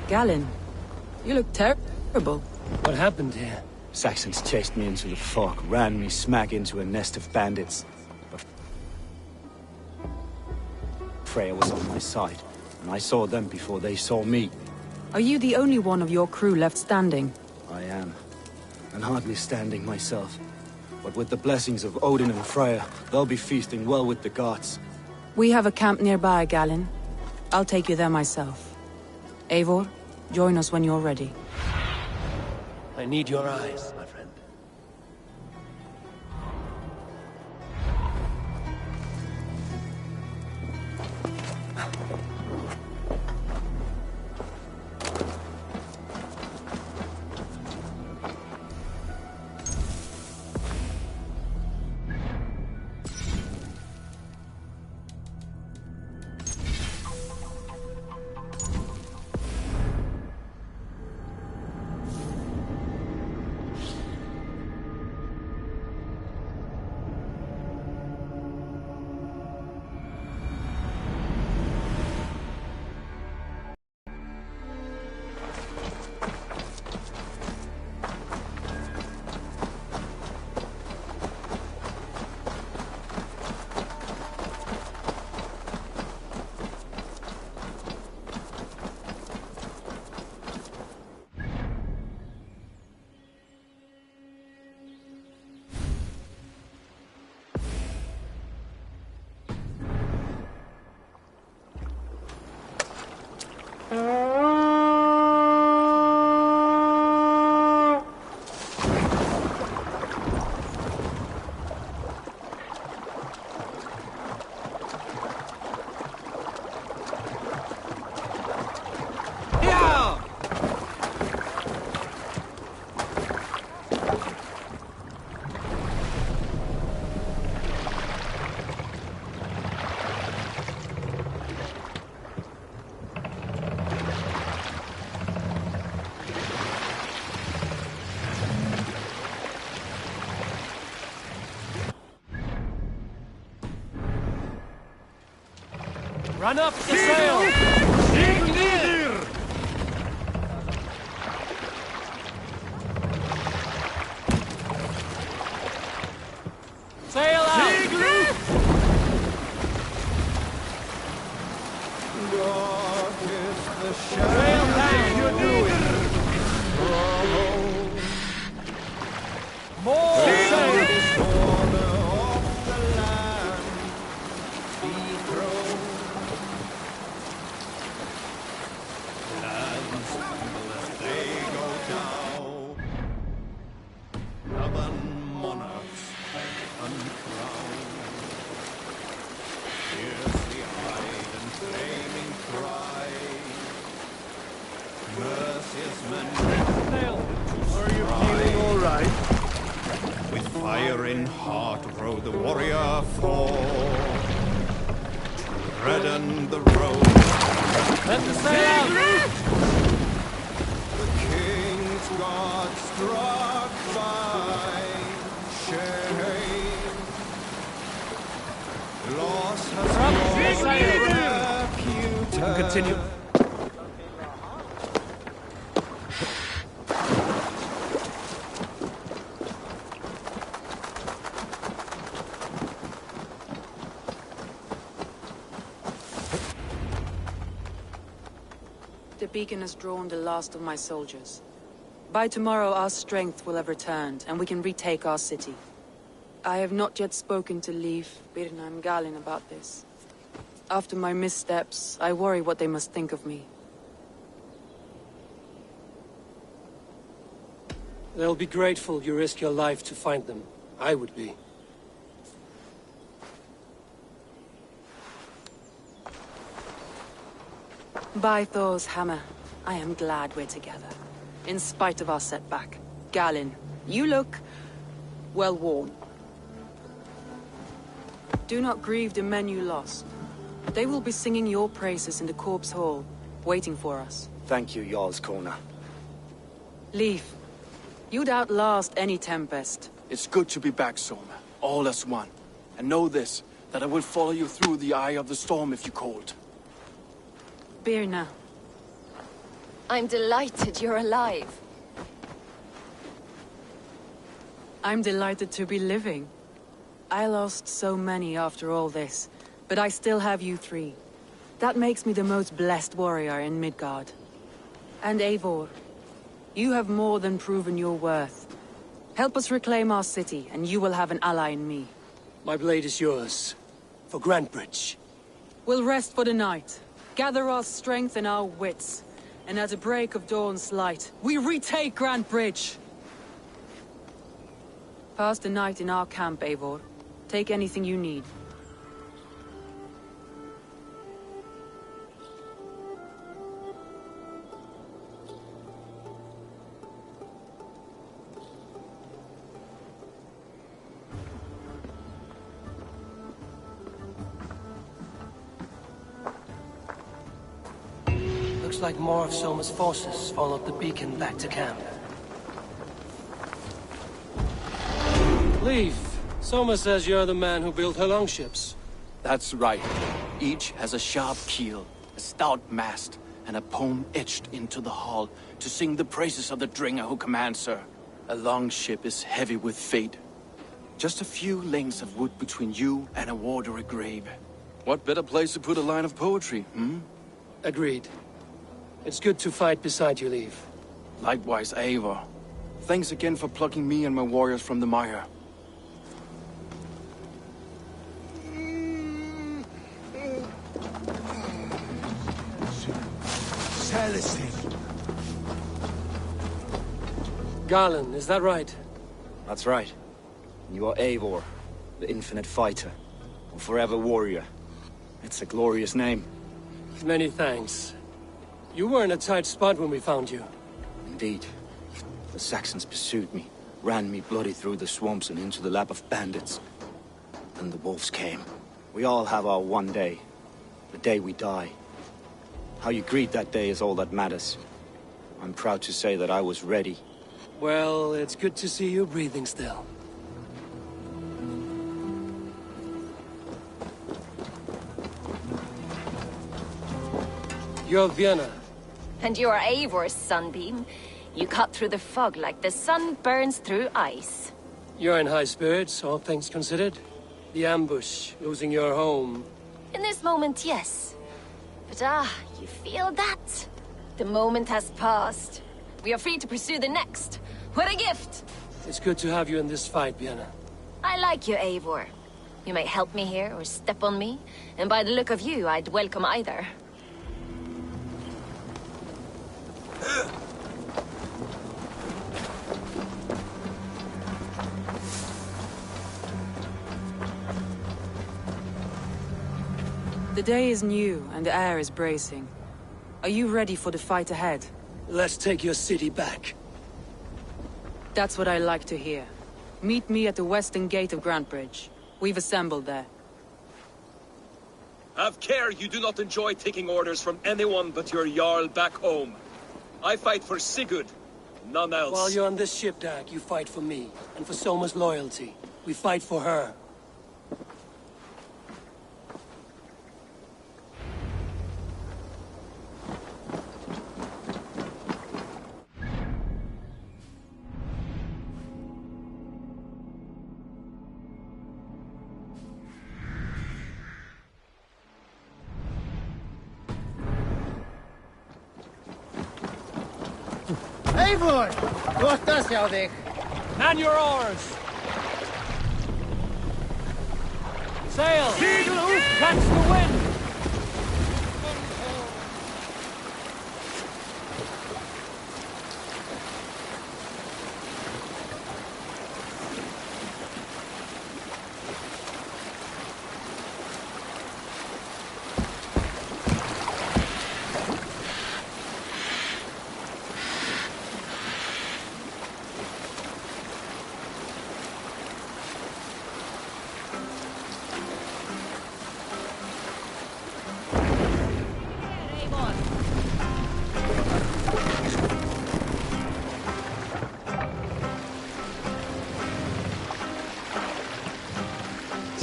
Galen, you look terrible. What happened here? Saxons chased me into the fog, ran me smack into a nest of bandits. But Freya was on my side, and I saw them before they saw me. Are you the only one of your crew left standing? I am, and hardly standing myself. But with the blessings of Odin and Freya, they'll be feasting well with the gods. We have a camp nearby, Galen. I'll take you there myself. Eivor, join us when you're ready. I need your eyes, my friend. Run up the sail! Sail out! Sail down! You're doing more sail! Fire in heart rode the warrior forth to redden the road. Let the sail out! The king's God struck by shame. Loss has no repute. We can continue. The beacon has drawn the last of my soldiers. By tomorrow our strength will have returned, and we can retake our city. I have not yet spoken to Leif, Birna and Galin about this. After my missteps, I worry what they must think of me. They'll be grateful you risk your life to find them. I would be. By Thor's hammer, I am glad we're together. In spite of our setback. Galin, you look well worn. Do not grieve the men you lost. They will be singing your praises in the Corpse Hall, waiting for us. Thank you, Jarl's Corner. Leif, you'd outlast any tempest. It's good to be back, Soma. All as one. And know this, that I will follow you through the eye of the storm if you called. Birna. I'm delighted you're alive. I'm delighted to be living. I lost so many after all this, but I still have you three. That makes me the most blessed warrior in Midgard. And Eivor, you have more than proven your worth. Help us reclaim our city, and you will have an ally in me. My blade is yours. For Grantebridge. We'll rest for the night. Gather our strength and our wits. And at the break of dawn's light, we retake Grantebridge! Pass the night in our camp, Eivor. Take anything you need. Looks like more of Soma's forces followed the beacon back to camp. Leif, Soma says you're the man who built her longships. That's right. Each has a sharp keel, a stout mast, and a poem etched into the hull to sing the praises of the Dringer who commands her. A longship is heavy with fate. Just a few lengths of wood between you and a watery grave. What better place to put a line of poetry, hmm? Agreed. It's good to fight beside you, Leif. Likewise, Eivor. Thanks again for plucking me and my warriors from the mire. fallacy. Garland, is that right? That's right. You are Eivor, the infinite fighter, or forever warrior. It's a glorious name. Many thanks. You were in a tight spot when we found you. Indeed. The Saxons pursued me, ran me bloody through the swamps and into the lap of bandits. Then the wolves came. We all have our one day. The day we die. How you greet that day is all that matters. I'm proud to say that I was ready. Well, it's good to see you breathing still. You're Vienna. And you're Eivor's sunbeam. You cut through the fog like the sun burns through ice. You're in high spirits, all things considered. The ambush, losing your home. In this moment, yes. But you feel that? The moment has passed. We are free to pursue the next. What a gift! It's good to have you in this fight, Vienna. I like you, Eivor. You may help me here or step on me, and by the look of you, I'd welcome either. The day is new, and the air is bracing. Are you ready for the fight ahead? Let's take your city back. That's what I like to hear. Meet me at the western gate of Grantebridge. We've assembled there. Have care you do not enjoy taking orders from anyone but your Jarl back home. I fight for Sigurd, none else. While you're on this ship, Dag, you fight for me, and for Soma's loyalty. We fight for her. Eivor! Gott hjá þig! Man your oars! Sail! Catch the wind!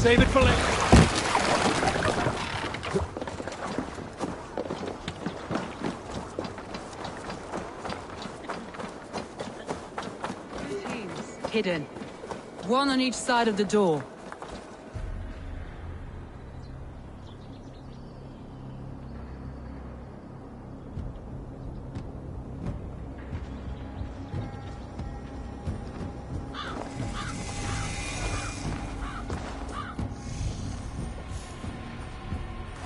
Save it for later. Hidden. One on each side of the door.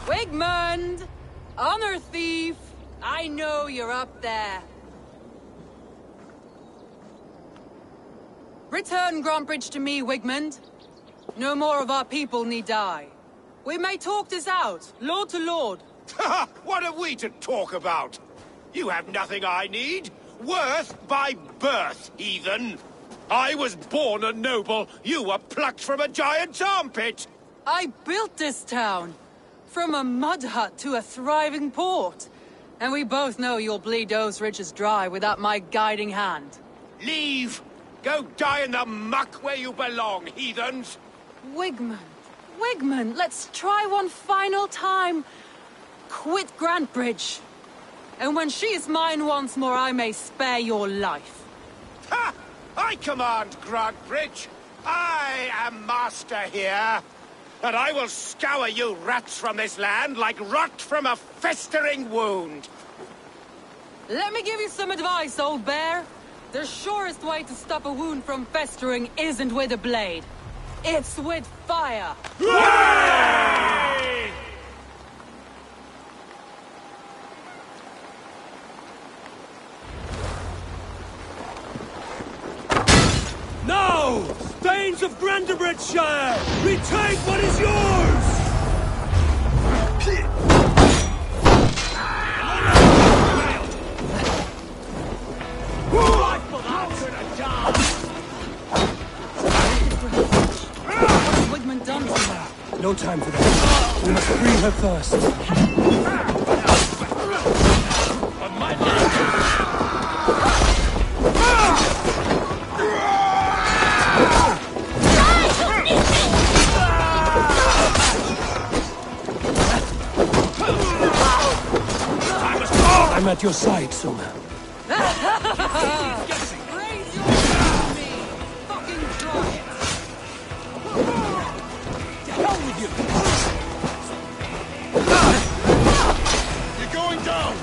Wigmund! Honor thief! I know you're up there. Return Grantebridge to me, Wigmund. No more of our people need die. We may talk this out, lord to lord. What have we to talk about? You have nothing I need. Worth by birth, heathen. I was born a noble. You were plucked from a giant's armpit. I built this town. From a mud hut to a thriving port. And we both know you'll bleed those riches dry without my guiding hand. Leave! Go die in the muck where you belong, heathens! Wigmund, Wigmund, let's try one final time. Quit Grantebridge. And when she is mine once more, I may spare your life. Ha! I command Grantebridge. I am master here. And I will scour you rats from this land like rot from a festering wound. Let me give you some advice, old bear. The surest way to stop a wound from festering isn't with a blade. It's with fire. Sons of Grandibridgeshire! Retake what is yours! Wigman done to her? No time for that. We must free her first. I'm at your side, Soma. Raise your hand to me! Fucking try it! To hell with you! You're going down!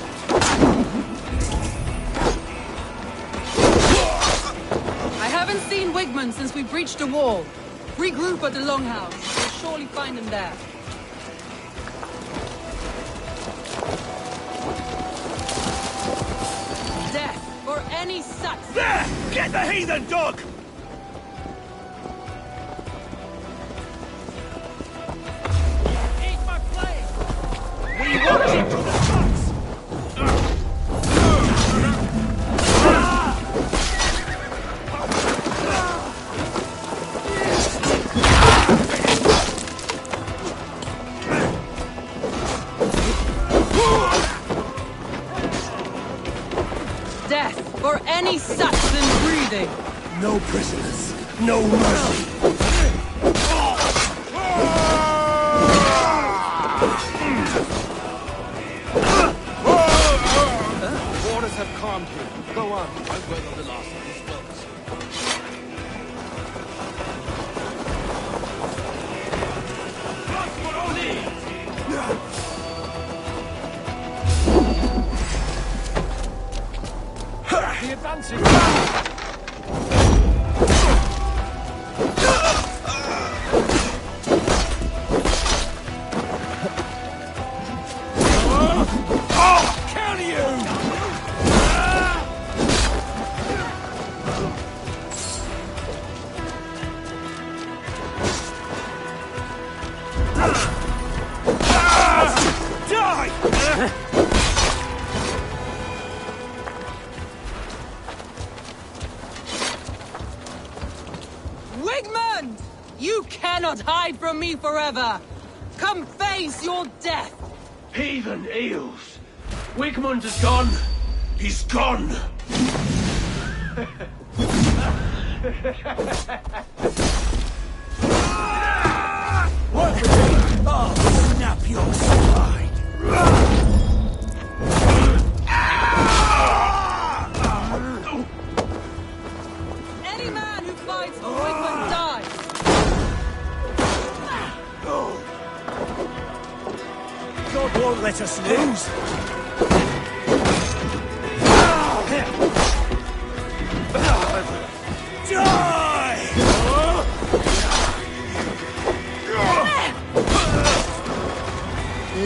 I haven't seen Wigman since we breached the wall. Regroup at the Longhouse. We'll surely find him there. Death for any such. There! Get the heathen dog! Eat my flame! We want you to the trucks! Death for any such than breathing. No prisoners. No mercy. Waters have calmed you. Go on. I've wait on the last of these folks. The advancing! Oh, kill you! Die! Wigmund! You cannot hide from me forever! Come face your death! Heathen eels! Wigmund is gone! He's gone! Work with me! I'll snap your spine! Any man who fights for Wigmund dies! God won't let us lose! Die!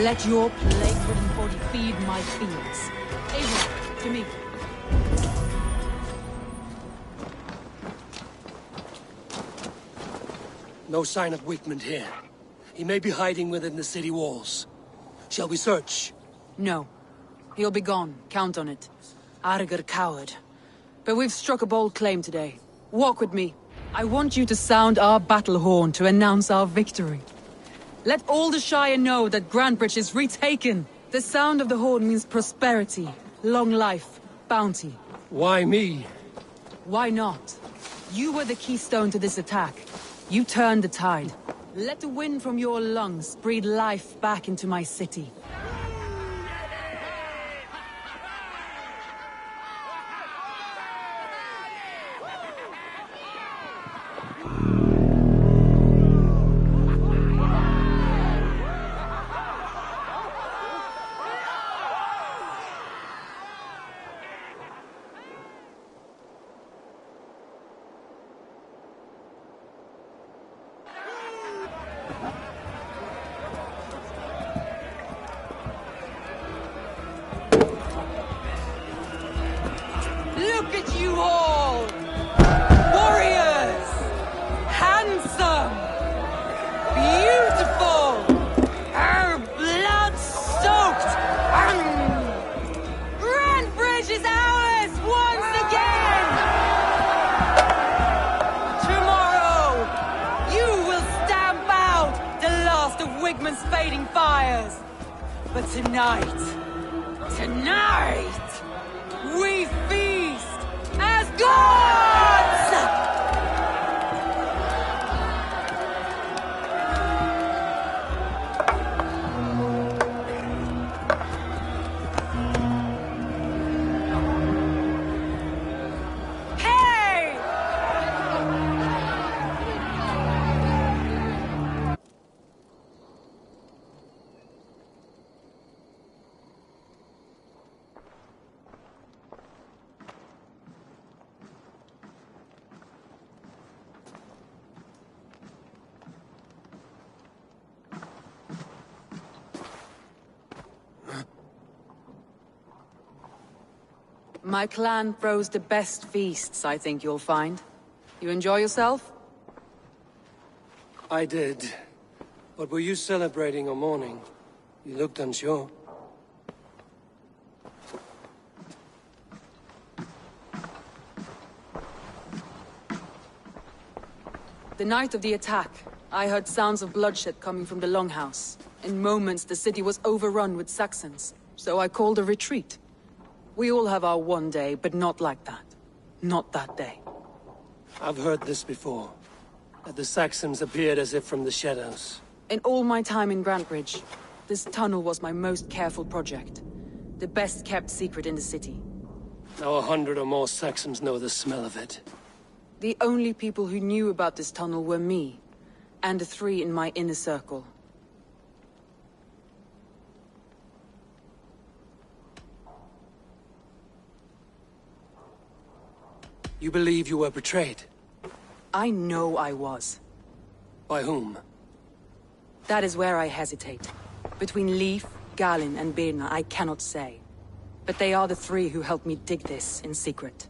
Let your plague-ridden body feed my fields. Ava, to me. No sign of Wigmund here. He may be hiding within the city walls. Shall we search? No. He'll be gone. Count on it. Arger coward. But we've struck a bold claim today. Walk with me. I want you to sound our battle horn to announce our victory. Let all the Shire know that Grandbridge is retaken. The sound of the horn means prosperity, long life, bounty. Why me? Why not? You were the keystone to this attack. You turned the tide. Let the wind from your lungs breathe life back into my city. Look at you all! Warriors! Hand But tonight, we feast as gods! My clan throws the best feasts, I think you'll find. You enjoy yourself? I did. But were you celebrating or mourning? You looked unsure. The night of the attack, I heard sounds of bloodshed coming from the Longhouse. In moments, the city was overrun with Saxons, so I called a retreat. We all have our one day, but not like that. Not that day. I've heard this before. That the Saxons appeared as if from the shadows. In all my time in Grantebridge, this tunnel was my most careful project. The best kept secret in the city. Now 100 or more Saxons know the smell of it. The only people who knew about this tunnel were me, and the 3 in my inner circle. You believe you were betrayed? I know I was. By whom? That is where I hesitate. Between Leif, Galin, and Birna, I cannot say. But they are the 3 who helped me dig this in secret.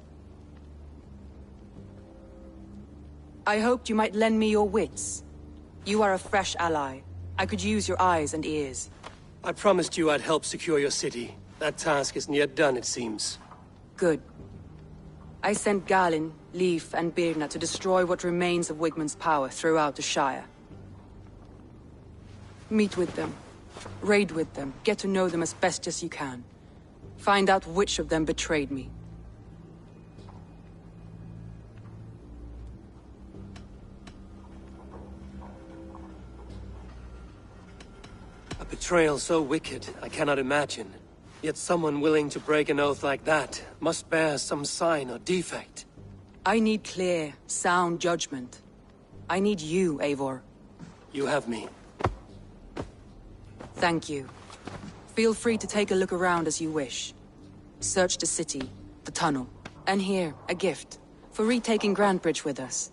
I hoped you might lend me your wits. You are a fresh ally. I could use your eyes and ears. I promised you I'd help secure your city. That task isn't yet done, it seems. Good. I sent Galin, Leif, and Birna to destroy what remains of Wigmund's power throughout the Shire. Meet with them. Raid with them. Get to know them as best as you can. Find out which of them betrayed me. A betrayal so wicked, I cannot imagine. Yet someone willing to break an oath like that must bear some sign or defect. I need clear, sound judgment. I need you, Eivor. You have me. Thank you. Feel free to take a look around as you wish. Search the city, the tunnel, and here, a gift, for retaking Grantebridge with us.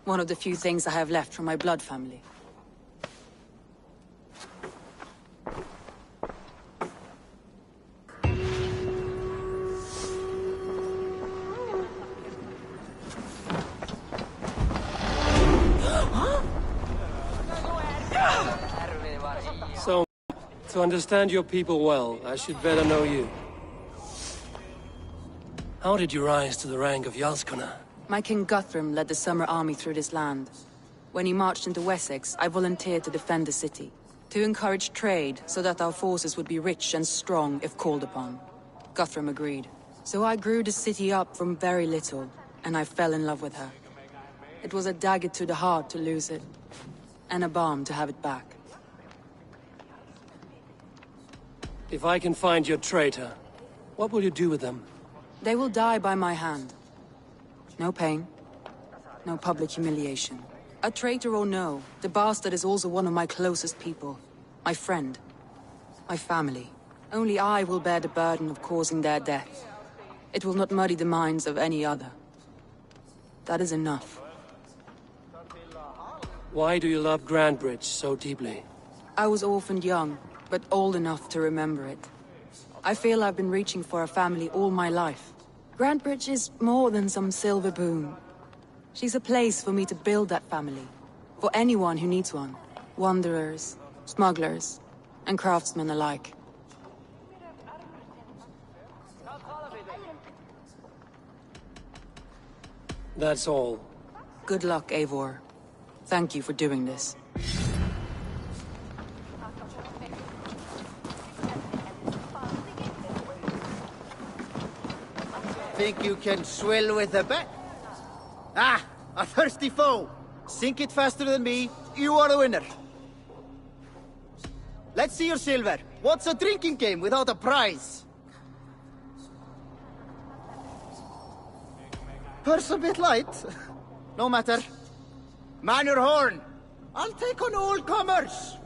One of the few things I have left from my blood family. So, to understand your people well, I should better know you. How did you rise to the rank of Jarlskona? My King Guthrum led the Summer Army through this land. When he marched into Wessex, I volunteered to defend the city. To encourage trade, so that our forces would be rich and strong if called upon. Guthrum agreed. So I grew the city up from very little, and I fell in love with her. It was a dagger to the heart to lose it, and a balm to have it back. If I can find your traitor, what will you do with them? They will die by my hand. No pain. No public humiliation. A traitor or no, the bastard is also one of my closest people. My friend. My family. Only I will bear the burden of causing their death. It will not muddy the minds of any other. That is enough. Why do you love Grantebridge so deeply? I was orphaned young, but old enough to remember it. I feel I've been reaching for a family all my life. Grantebridge is more than some silver boon. She's a place for me to build that family. For anyone who needs one. Wanderers, smugglers, and craftsmen alike. That's all. Good luck, Eivor. Thank you for doing this. Think you can swill with a bet? Ah, a thirsty foe. Sink it faster than me. You are the winner. Let's see your silver. What's a drinking game without a prize? Purse a bit light. No matter. Man your horn. I'll take on all comers.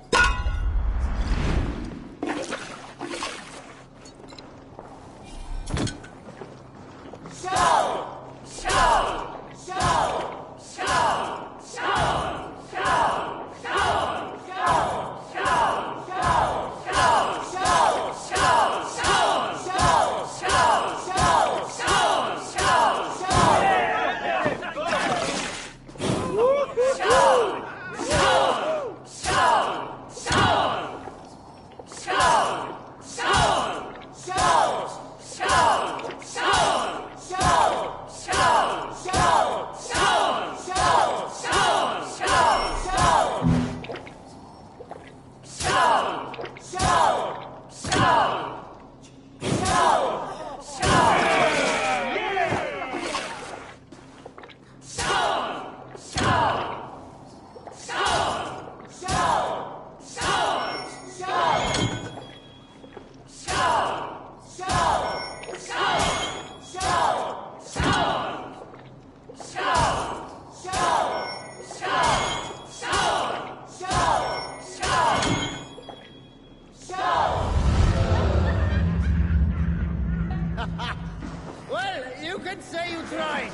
Well, you can say you tried.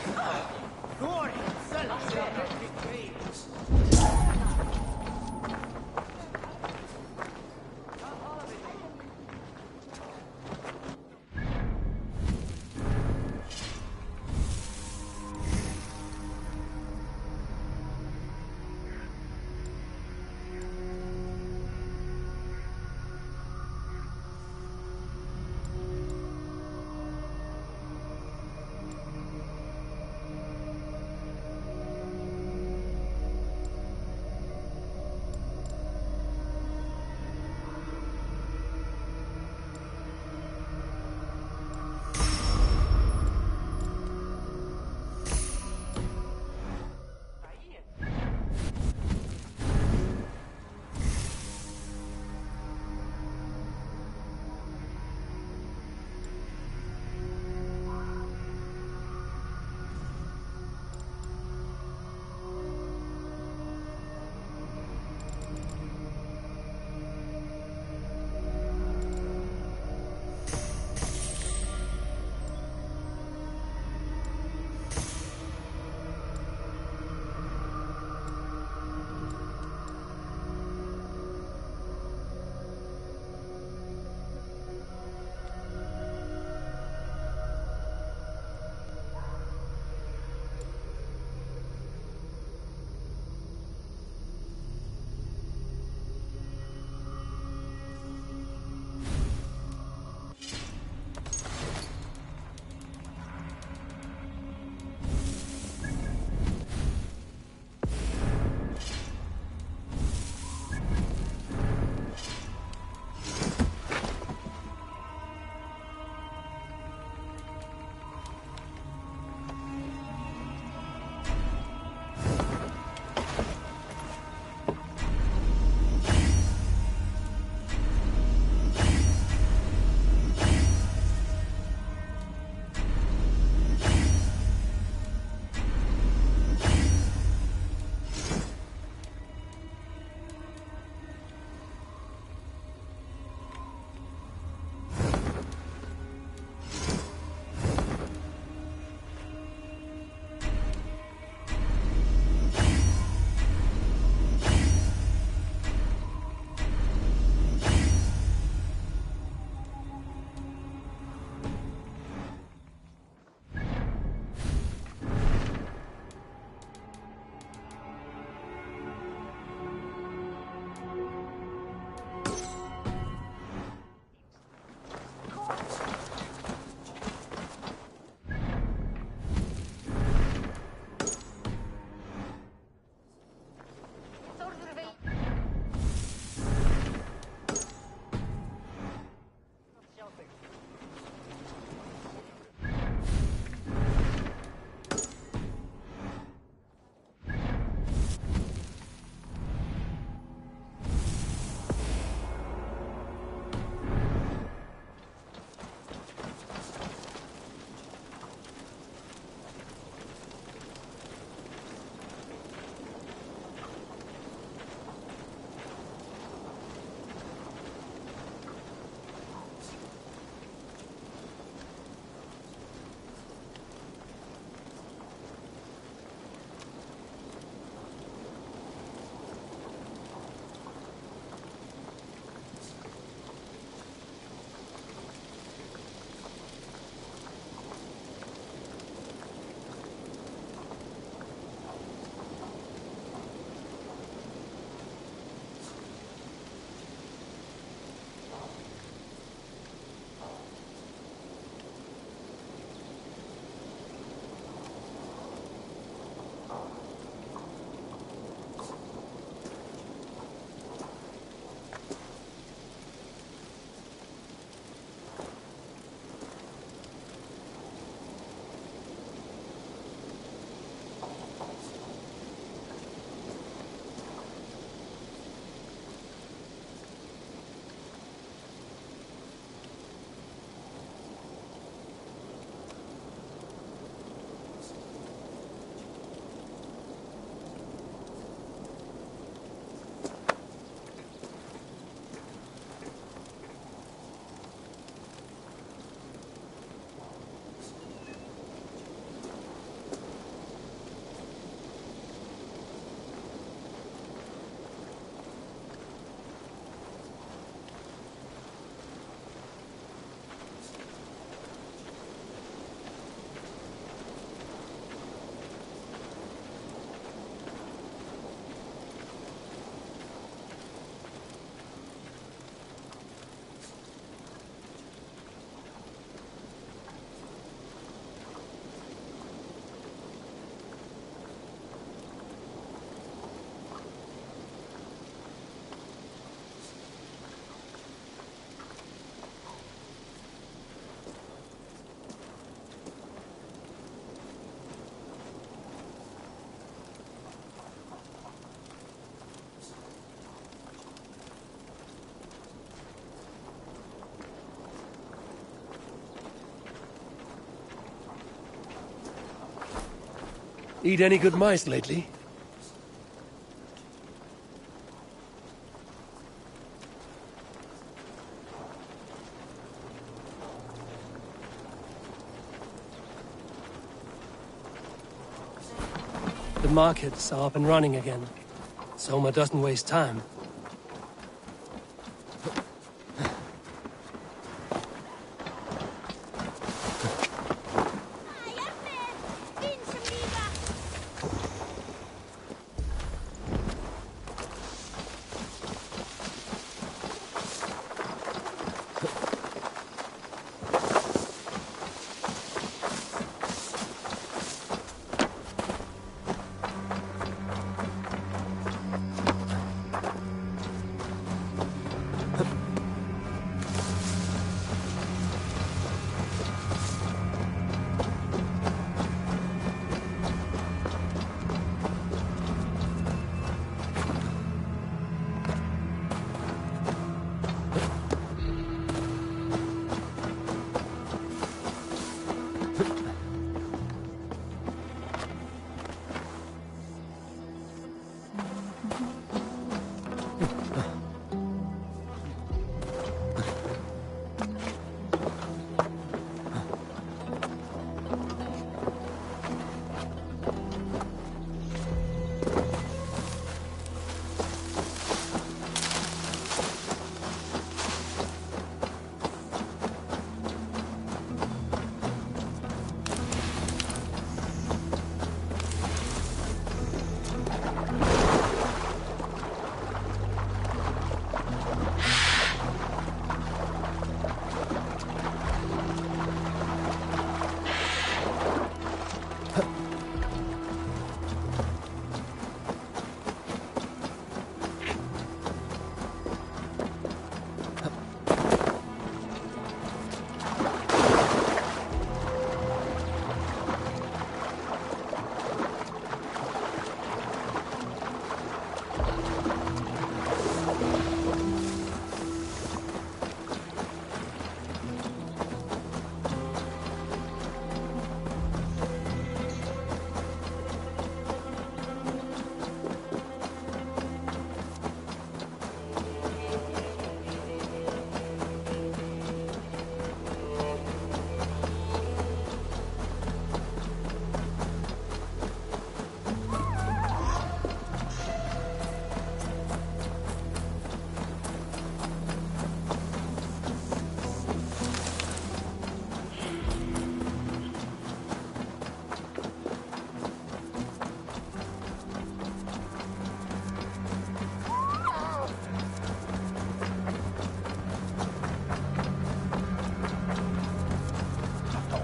Thor himself said victory. Eat any good mice lately? The markets are up and running again. Soma doesn't waste time.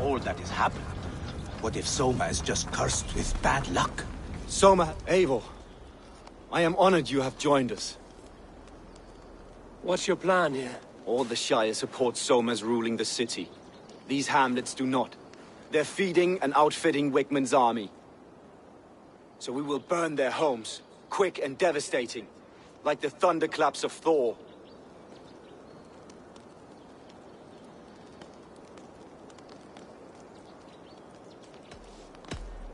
All that is happening. What if Soma is just cursed with bad luck? Soma, Eivor, I am honored you have joined us. What's your plan here? All the Shire support Soma's ruling the city. These hamlets do not. They're feeding and outfitting Wickman's army. So we will burn their homes, quick and devastating, like the thunderclaps of Thor.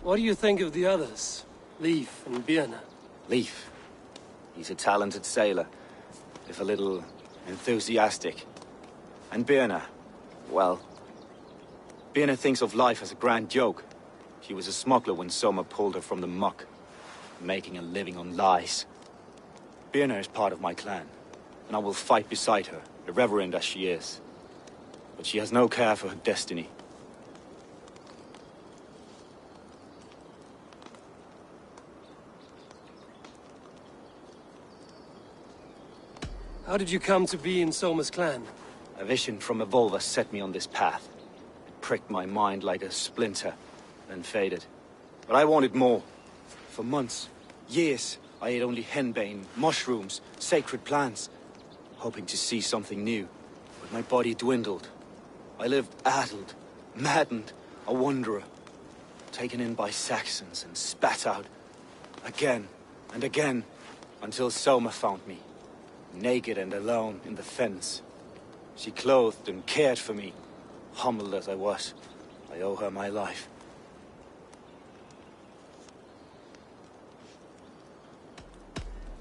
What do you think of the others? Leif and Birna? Leif. He's a talented sailor, if a little enthusiastic. And Birna, well... Birna thinks of life as a grand joke. She was a smuggler when Soma pulled her from the muck, making a living on lies. Birna is part of my clan, and I will fight beside her, irreverent as she is. But she has no care for her destiny. How did you come to be in Soma's clan? A vision from Evolva set me on this path. It pricked my mind like a splinter, then faded. But I wanted more. For months, years, I ate only henbane, mushrooms, sacred plants, hoping to see something new. But my body dwindled. I lived addled, maddened, a wanderer, taken in by Saxons and spat out again and again, until Soma found me. Naked and alone in the fens. She clothed and cared for me. Humbled as I was, I owe her my life.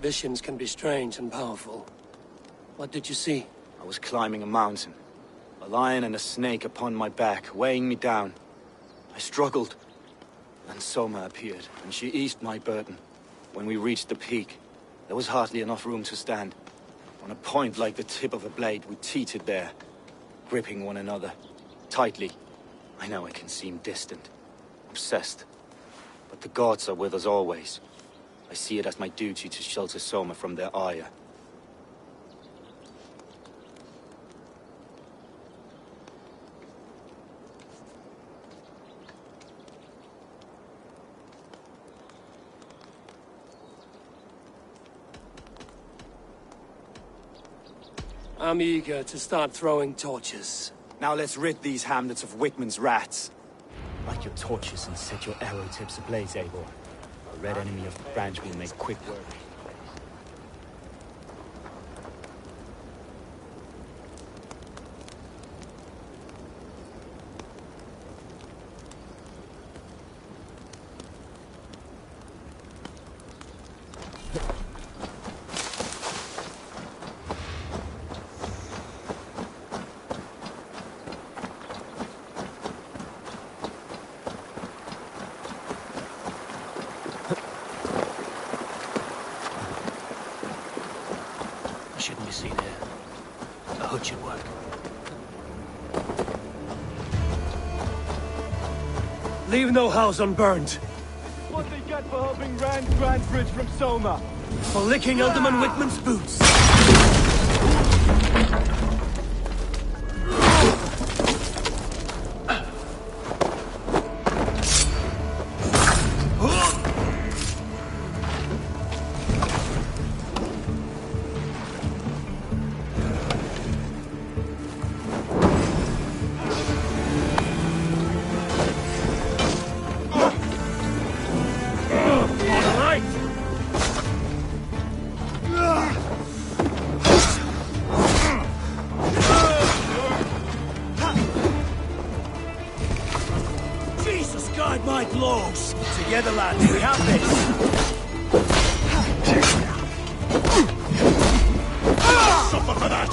visions can be strange and powerful. What did you see? I was climbing a mountain. A lion and a snake upon my back, weighing me down. I struggled. And Soma appeared, and she eased my burden. When we reached the peak, there was hardly enough room to stand. On a point like the tip of a blade, we teetered there, gripping one another, tightly. I know it can seem distant, obsessed. But the gods are with us always. I see it as my duty to shelter Soma from their ire. I'm eager to start throwing torches. Now let's rid these hamlets of Wickman's rats. Light your torches and set your arrow tips ablaze, Eivor. A red enemy of the branch will make quick work. Shouldn't be seen here. A hood should work. Leave no house unburned. What they get for helping Rand Grantbridge from Soma? For licking Alderman Whitman's boots. Guide my blows! Together, lads, we have this! Suffer for that!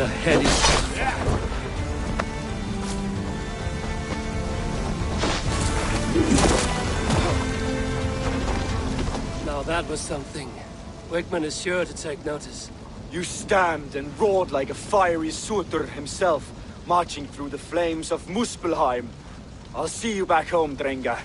the heady stuff. Now that was something. Wickman is sure to take notice. You stamped and roared like a fiery Surtur himself, marching through the flames of Muspelheim. I'll see you back home, Drenga.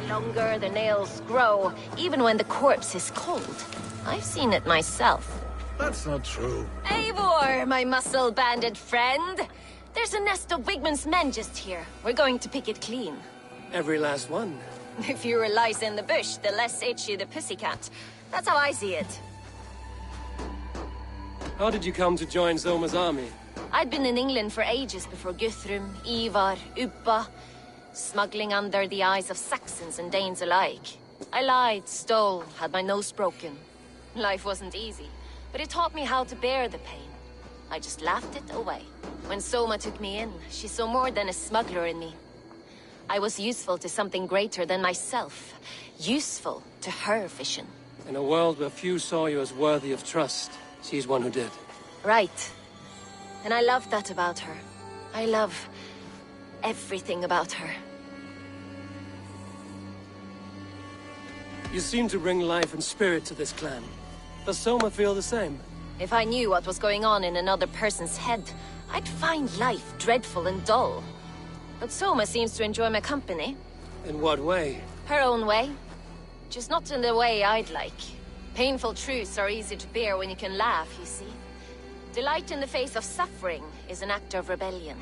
Longer, the nails grow, even when the corpse is cold. I've seen it myself. That's not true. Eivor, my muscle-banded friend! There's a nest of Wigman's men just here. We're going to pick it clean. Every last one. The fewer lice in the bush, the less itchy the pussycat. That's how I see it. How did you come to join Zoma's army? I'd been in England for ages before Guthrum, Ivar, Uppa. smuggling under the eyes of Saxons and Danes alike. I lied, stole, had my nose broken. Life wasn't easy, but it taught me how to bear the pain. I just laughed it away. When Soma took me in, she saw more than a smuggler in me. I was useful to something greater than myself. Useful to her vision. In a world where few saw you as worthy of trust, she's one who did. Right. And I love that about her. I love everything about her. You seem to bring life and spirit to this clan. Does Soma feel the same? If I knew what was going on in another person's head, I'd find life dreadful and dull. But Soma seems to enjoy my company. In what way? Her own way. Just not in the way I'd like. Painful truths are easy to bear when you can laugh, you see. Delight in the face of suffering is an act of rebellion.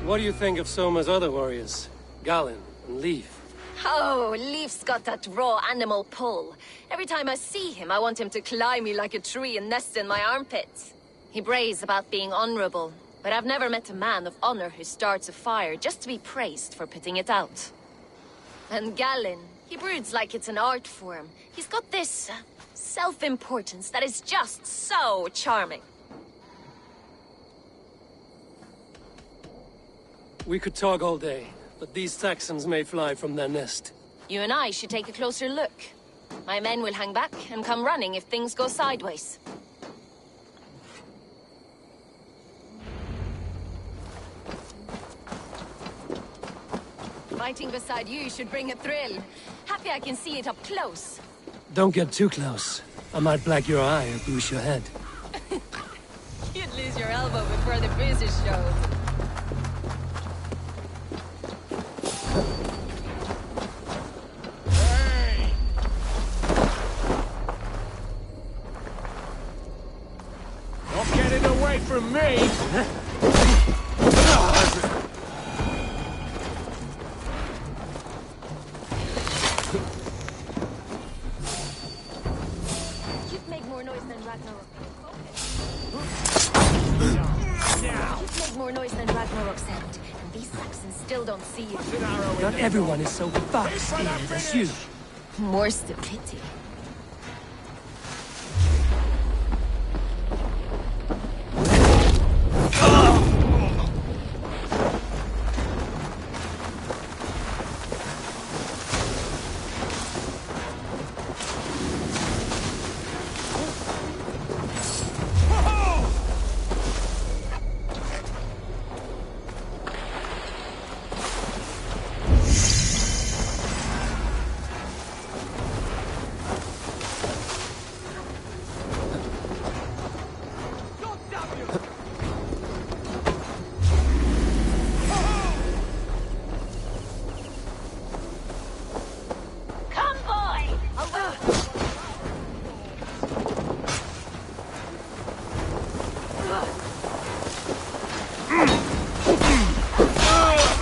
What do you think of Soma's other warriors? Galen and Leaf? Oh, Leaf's got that raw animal pull. Every time I see him, I want him to climb me like a tree and nest in my armpits. He brays about being honorable, but I've never met a man of honor who starts a fire just to be praised for putting it out. And Galen, he broods like it's an art form. He's got this self-importance that is just so charming. We could talk all day, but these Saxons may fly from their nest. You and I should take a closer look. My men will hang back and come running if things go sideways. Fighting beside you should bring a thrill. Happy I can see it up close. Don't get too close. I might black your eye or boost your head. You'd lose your elbow before the bruises showed. Not getting away from me! You'd make more noise than Ragnarok. You'd make more noise than Ragnarok sound, and these Saxons still don't see you. Not everyone is so fox-eared as you. More's the pity.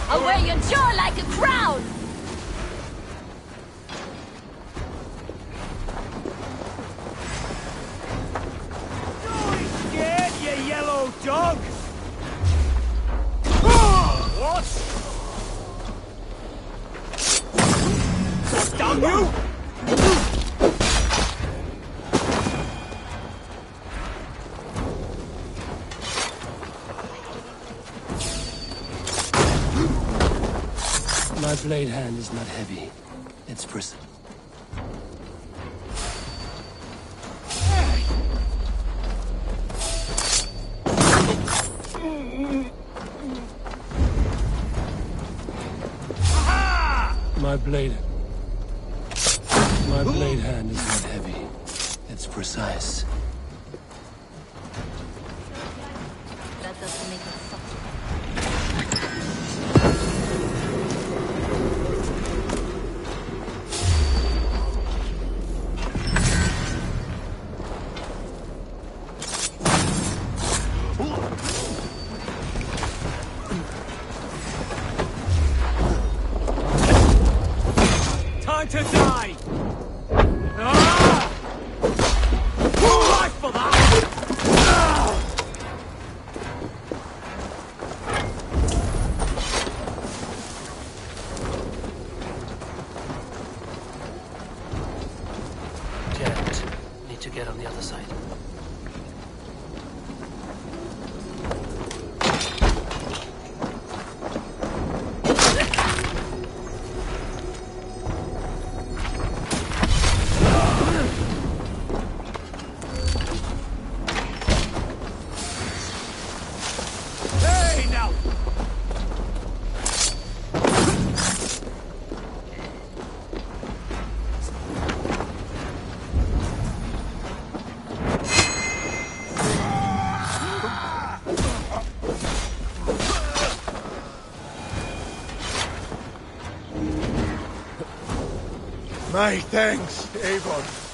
I'll wear your jaw like a crown! Don't scared, you yellow dog! What? Stung you? My blade hand is not heavy. It's bristle. My blade hand is not heavy. It's precise. That doesn't make it subtle. Time to die! Ah! to get on the other side. My thanks, Avon.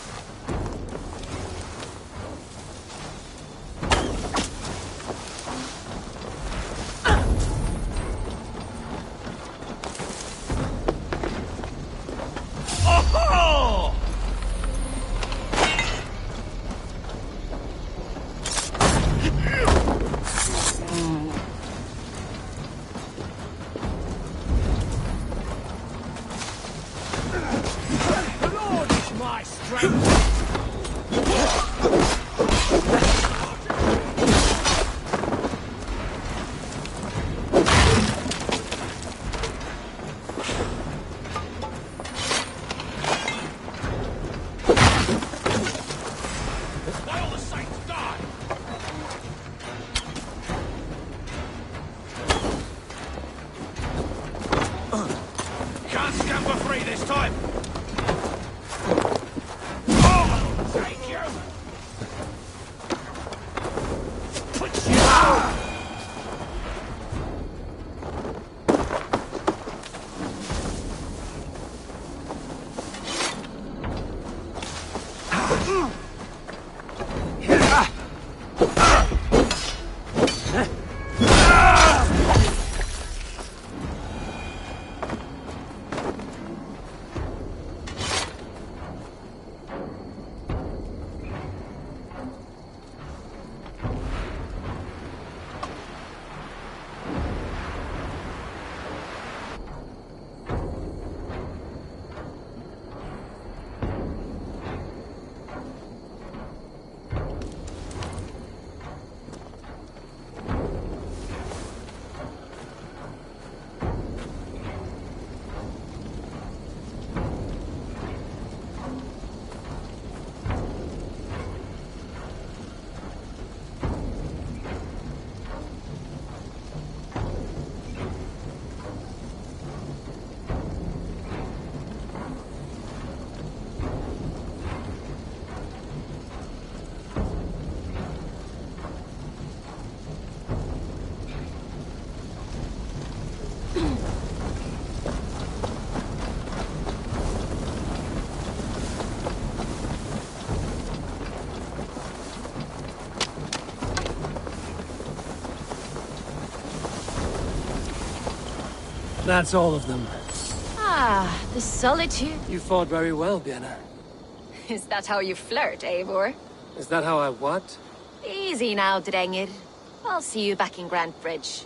That's all of them. Ah, the solitude. You fought very well, Bianna. Is that how you flirt, Eivor? Is that how I what? Easy now, Drengir. I'll see you back in Grand Bridge.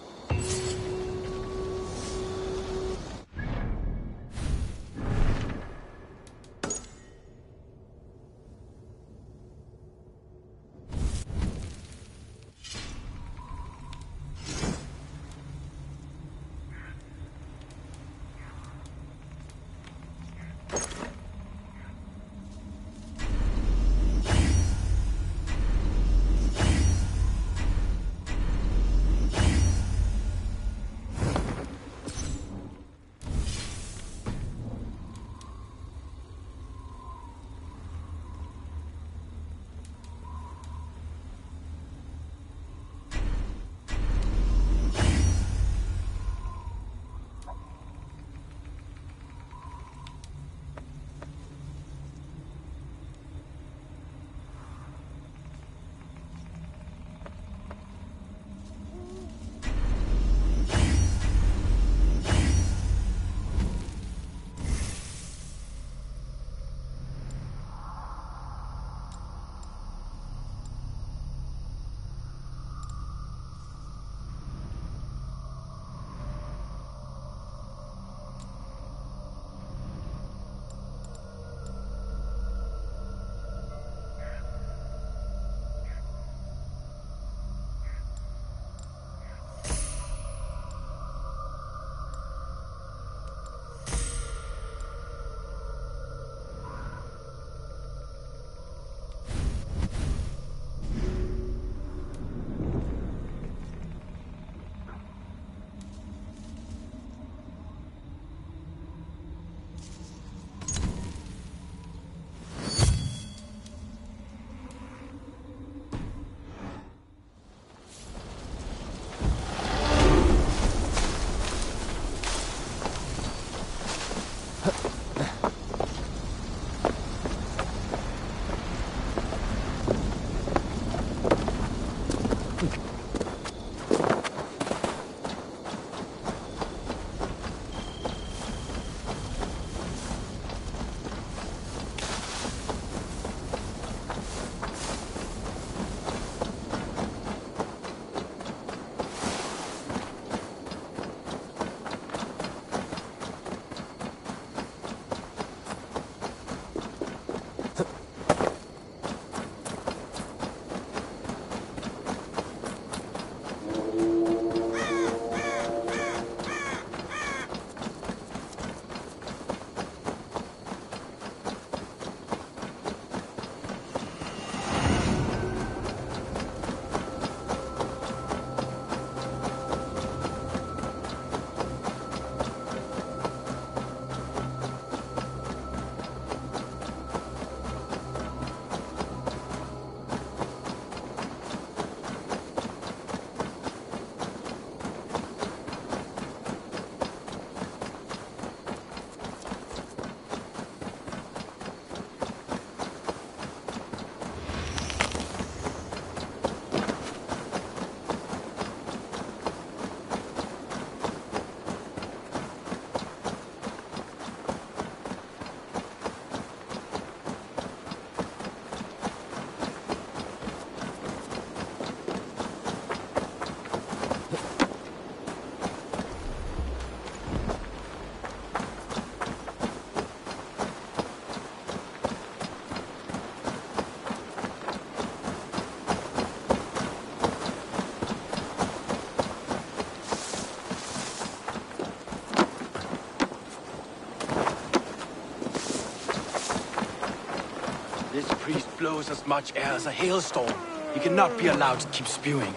This priest blows as much air as a hailstorm. He cannot be allowed to keep spewing.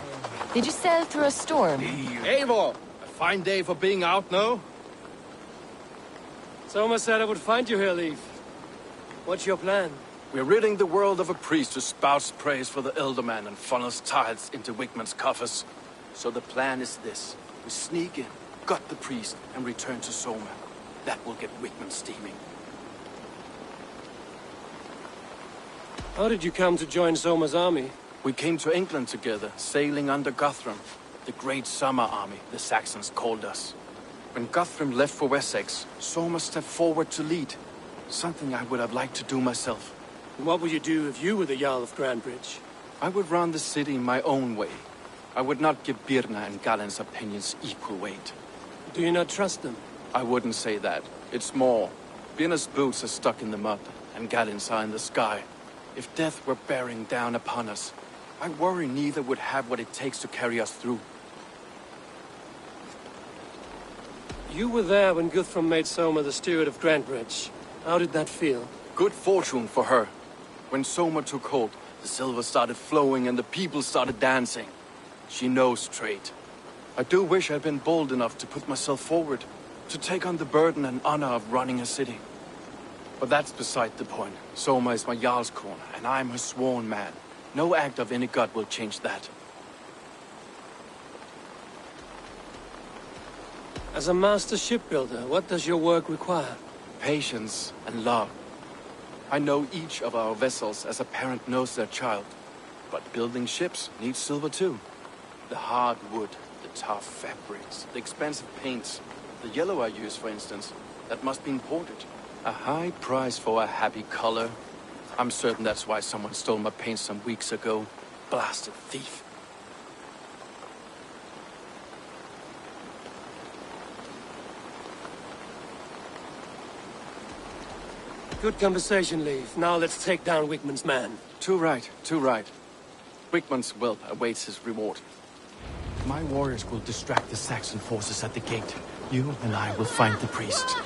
Did you sail through a storm? Eivor! A fine day for being out, no? Soma said I would find you here, Leaf. What's your plan? We're ridding the world of a priest who spouts praise for the Elderman and funnels tithes into Wickman's coffers. So the plan is this. We sneak in, gut the priest, and return to Soma. That will get Wickman steaming. How did you come to join Soma's army? We came to England together, sailing under Guthrum. The Great Summer Army, the Saxons called us. When Guthrum left for Wessex, Soma stepped forward to lead. Something I would have liked to do myself. And what would you do if you were the Jarl of Grandbridge? I would run the city my own way. I would not give Birna and Galen's opinions equal weight. Do you not trust them? I wouldn't say that. It's more. Birna's boots are stuck in the mud, and Galen's are in the sky. If death were bearing down upon us, I worry neither would have what it takes to carry us through. You were there when Guthrum made Soma the steward of Grandbridge. How did that feel? Good fortune for her. When Soma took hold, the silver started flowing and the people started dancing. She knows trade. I do wish I'd been bold enough to put myself forward, to take on the burden and honor of running a city. But that's beside the point. Soma is my Jarl's corner, and I'm her sworn man. No act of any god will change that. As a master shipbuilder, what does your work require? Patience and love. I know each of our vessels as a parent knows their child. But building ships needs silver too. The hard wood, the tough fabrics, the expensive paints. The yellow I use, for instance, that must be imported. A high price for a happy color. I'm certain that's why someone stole my paint some weeks ago. Blasted thief. Good conversation, Leif. Now let's take down Wickman's man. Too right, too right. Wickman's whelp awaits his reward. My warriors will distract the Saxon forces at the gate. You and I will find the priest.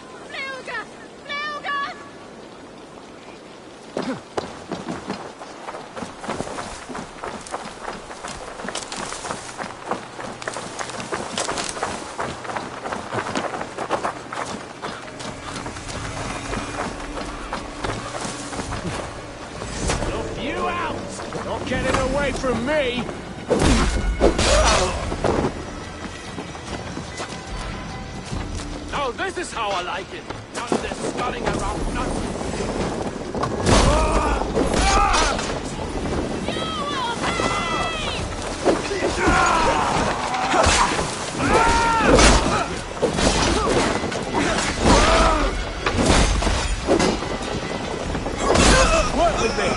From me! Now this is how I like it! None of this scudding around nothing! What with me?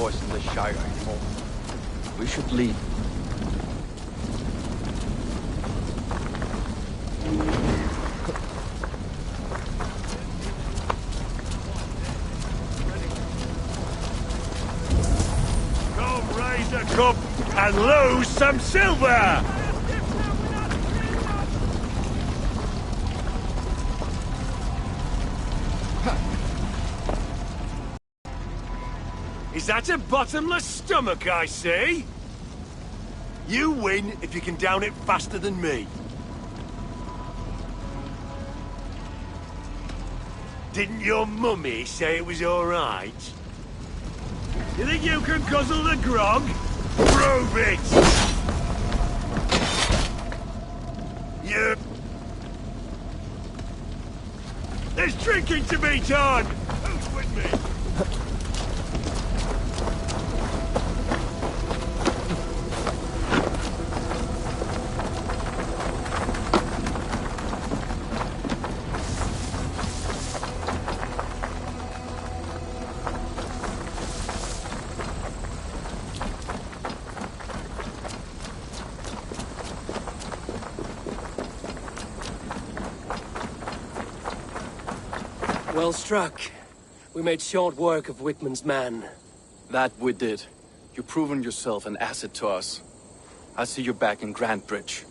voice in the Shire anymore. We should leave. Come raise a cup and lose some silver! Is that a bottomless stomach I see? You win if you can down it faster than me. Didn't your mummy say it was all right? You think you can guzzle the grog? Prove it! You... There's drinking to be done! Who's with me? Well struck. We made short work of Wickman's man. That we did. You've proven yourself an asset to us. I'll see you back in Grantebridge.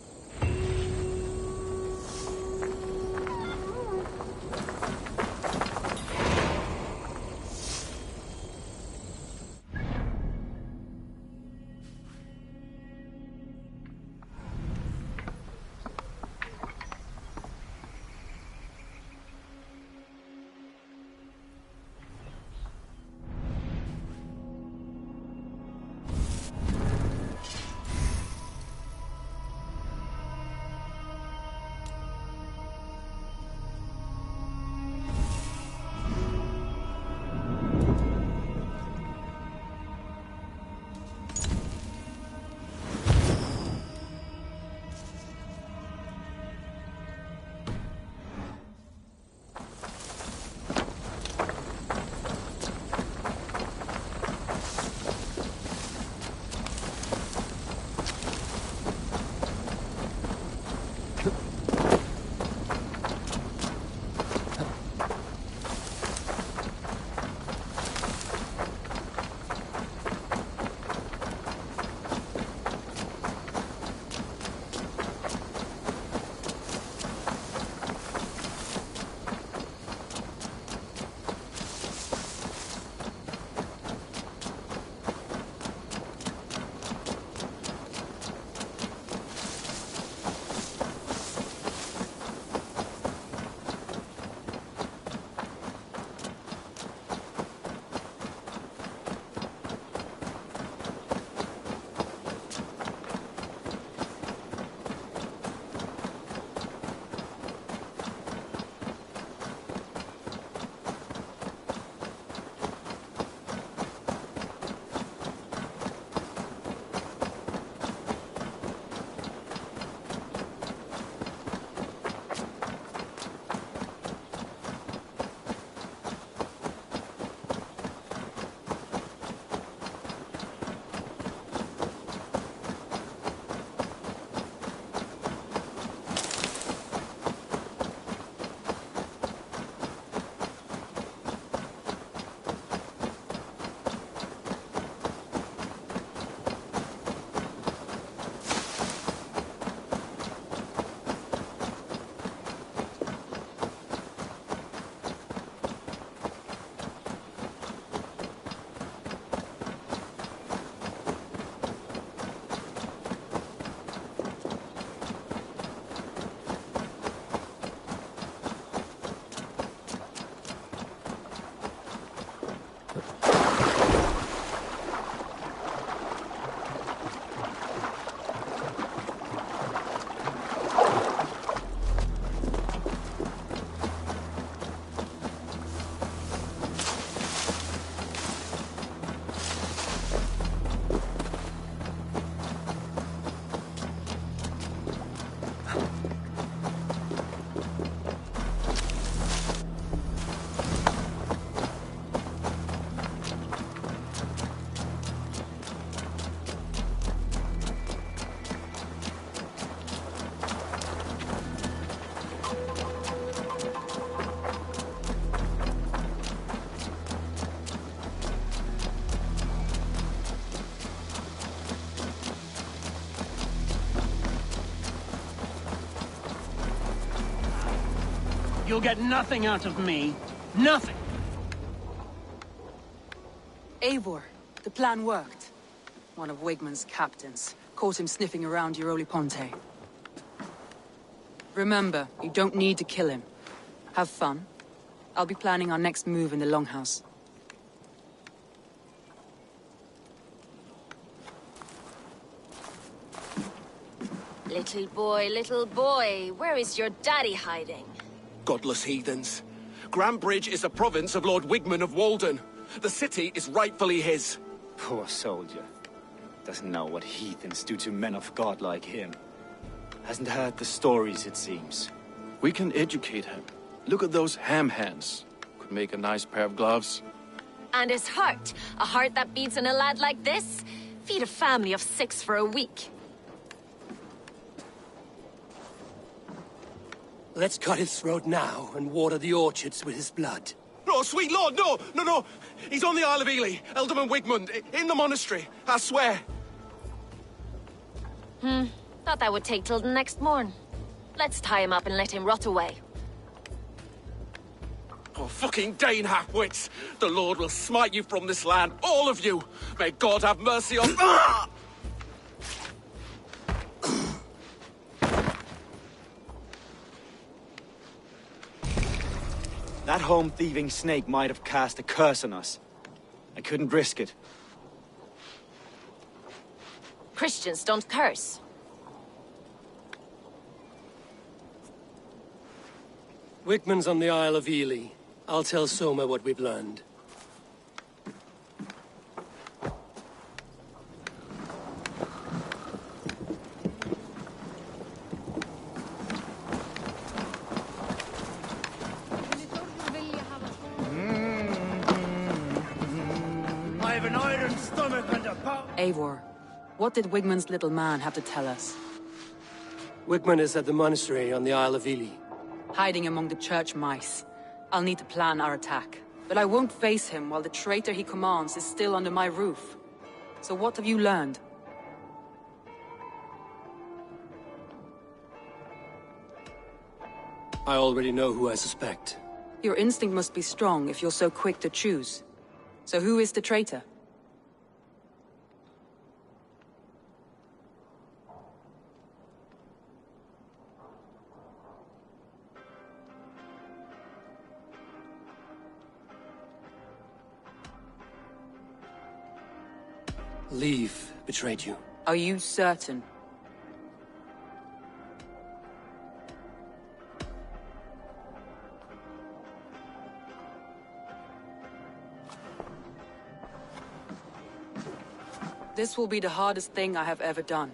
You'll get nothing out of me. Nothing! Eivor, the plan worked. One of Wigmund's captains caught him sniffing around Euroli Ponte. Remember, you don't need to kill him. Have fun. I'll be planning our next move in the Longhouse. Little boy, where is your daddy hiding? Godless heathens. Grambridge is a province of Lord Wigmund of Walden. The city is rightfully his. Poor soldier. Doesn't know what heathens do to men of God like him. Hasn't heard the stories, it seems. We can educate him. Look at those ham hands. Could make a nice pair of gloves. And his heart. A heart that beats in a lad like this? Feed a family of 6 for a week. Let's cut his throat now and water the orchards with his blood. No, sweet lord, no! He's on the Isle of Ely, Ealdorman Wigmund, in the monastery, I swear. Thought that would take till the next morn. Let's tie him up and let him rot away. Oh, fucking Dane half-wits! The Lord will smite you from this land, all of you! May God have mercy on... Ah! That home-thieving snake might have cast a curse on us. I couldn't risk it. Christians don't curse. Wigmund's on the Isle of Ely. I'll tell Soma what we've learned. I have an iron stomach and a Eivor, what did Wigmund's little man have to tell us? Wigmund is at the monastery on the Isle of Ely. Hiding among the church mice. I'll need to plan our attack. But I won't face him while the traitor he commands is still under my roof. So what have you learned? I already know who I suspect. Your instinct must be strong if you're so quick to choose. So who is the traitor? Leave betrayed you. Are you certain? This will be the hardest thing I have ever done.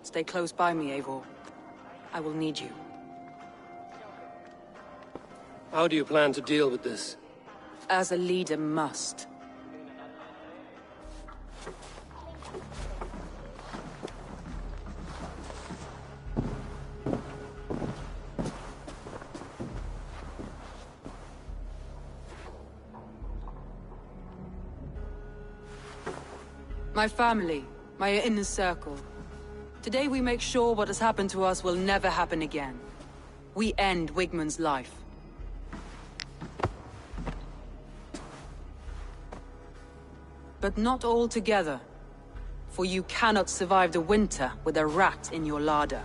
Stay close by me, Eivor. I will need you. How do you plan to deal with this? As a leader must. My family, my inner circle. Today we make sure what has happened to us will never happen again. We end Wigmund's life. But not all together. For you cannot survive the winter with a rat in your larder.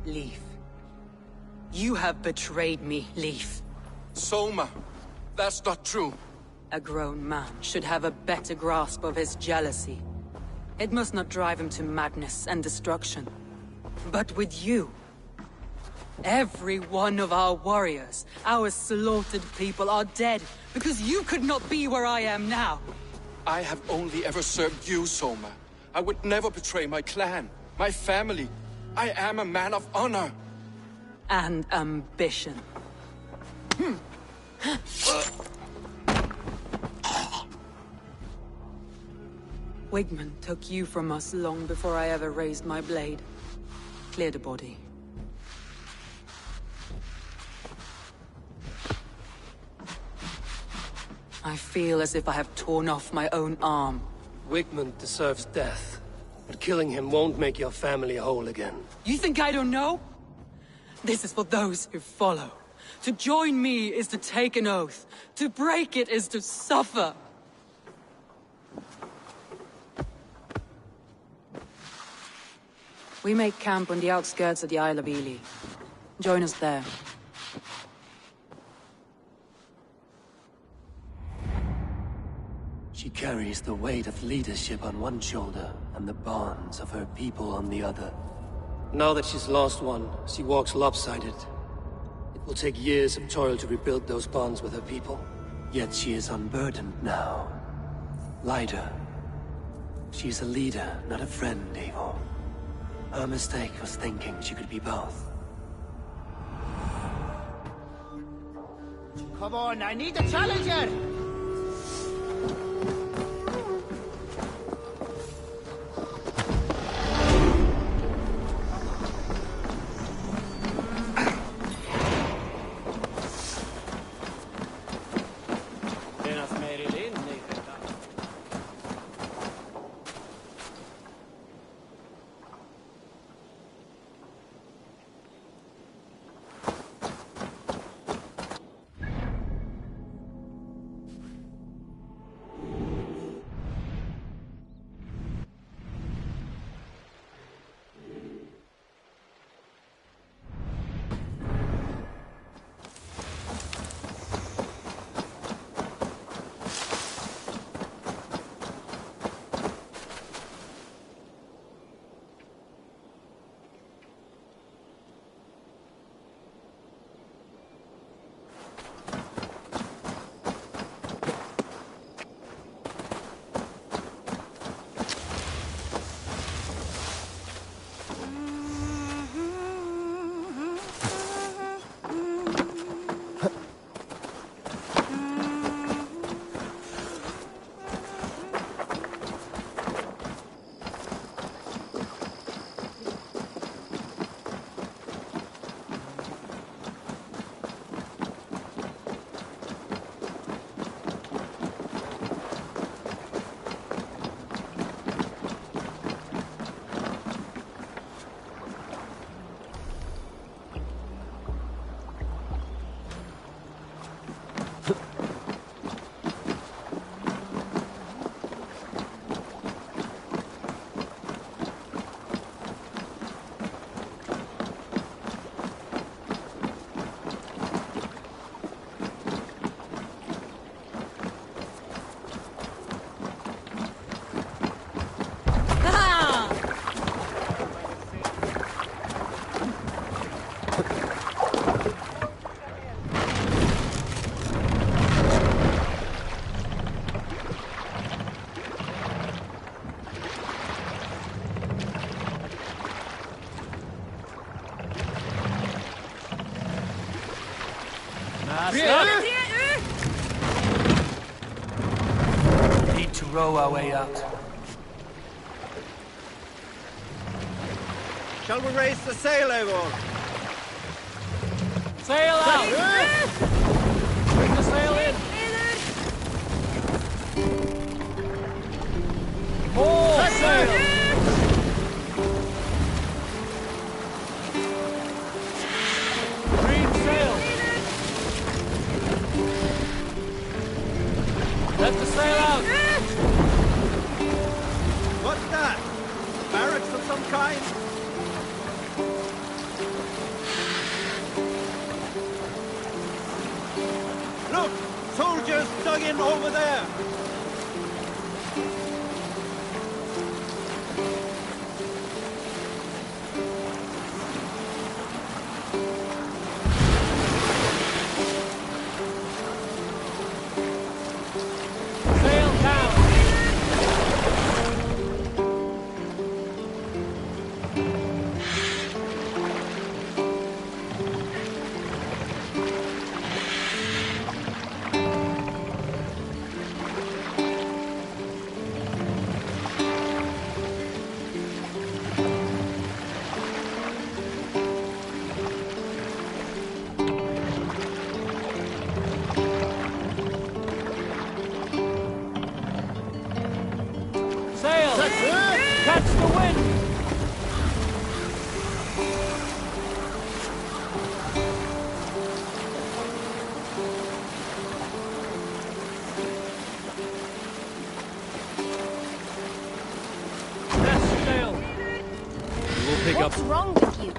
Leaf. You have betrayed me, Leaf. Soma, that's not true. A grown man should have a better grasp of his jealousy. It must not drive him to madness and destruction. But with you, every one of our warriors, our slaughtered people are dead because you could not be where I am now. I have only ever served you, Soma. I would never betray my clan, my family. I am a man of honor. And ambition. Wigmund took you from us long before I ever raised my blade. Clear the body. I feel as if I have torn off my own arm. Wigmund deserves death, but killing him won't make your family whole again. You think I don't know? This is for those who follow. To join me is to take an oath. To break it is to suffer. We make camp on the outskirts of the Isle of Ely. Join us there. She carries the weight of leadership on one shoulder and the bonds of her people on the other. Now that she's lost one, she walks lopsided. It will take years of toil to rebuild those bonds with her people. Yet she is unburdened now. Lighter. She's a leader, not a friend, Eivor. Her mistake was thinking she could be both. Come on, I need a challenger! Need to row our way out. Shall we raise the sail, Eivor? Sail out! Bring the sail in! Full sail! Green sail! Let the sail out! What's that? Barracks of some kind? Look! Soldiers dug in over there! pick up. What's wrong with you?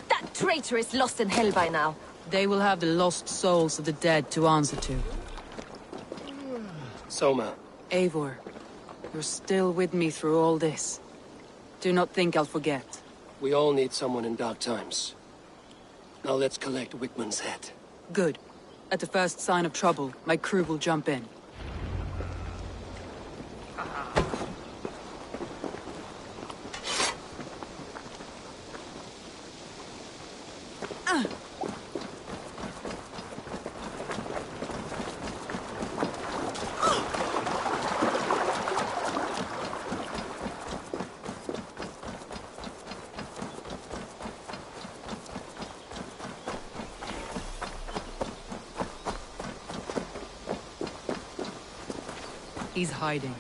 That traitor is lost in hell by now. They will have the lost souls of the dead to answer to. Soma. Eivor, you're still with me through all this. Do not think I'll forget. We all need someone in dark times. Now let's collect Wickman's head. Good. At the first sign of trouble, my crew will jump in. He's hiding.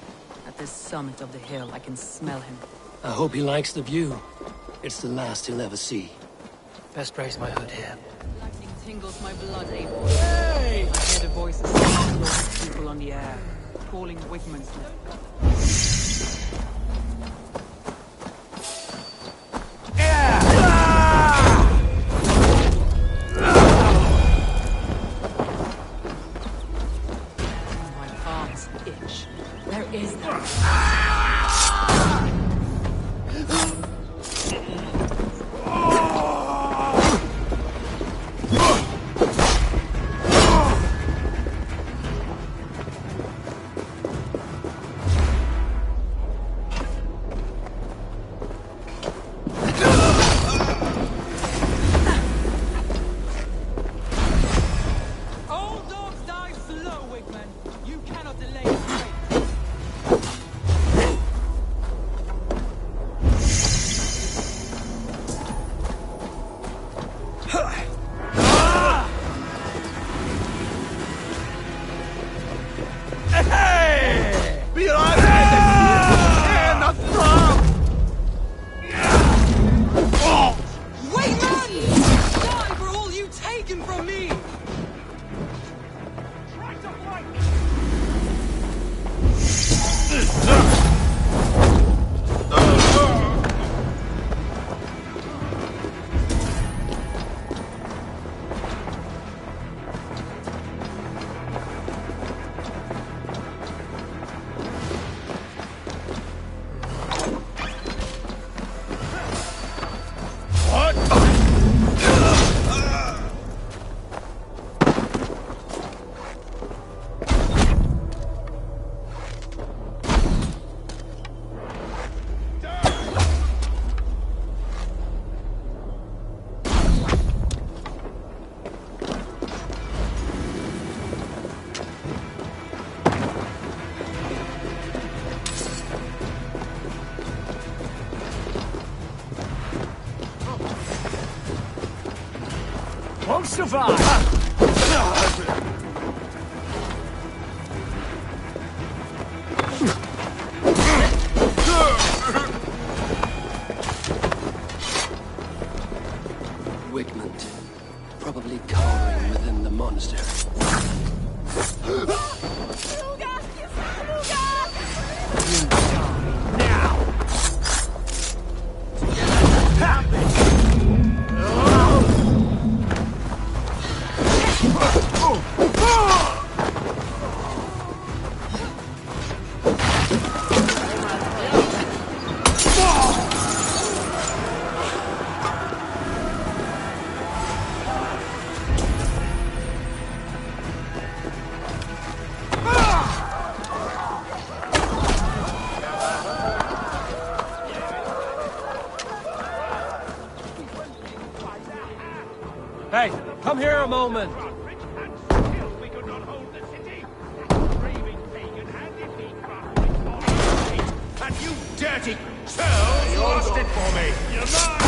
At the summit of the hill, I can smell him. I hope he likes the view. It's the last he'll ever see. Best raise my hood here. Lightning tingles my blood, Eivor. Hey! I hear the voices of lost people on the air, calling Wickman's name. My arms itch. Where is that? All dogs die slow, Wickman. You cannot delay his fate. Be alive! And the thumb! Wickman! Die for all you've taken from me! Won't survive! Wickman. Probably cowering within the monastery. Hey, come here a moment. And you dirty churls lost it for me! You're mine!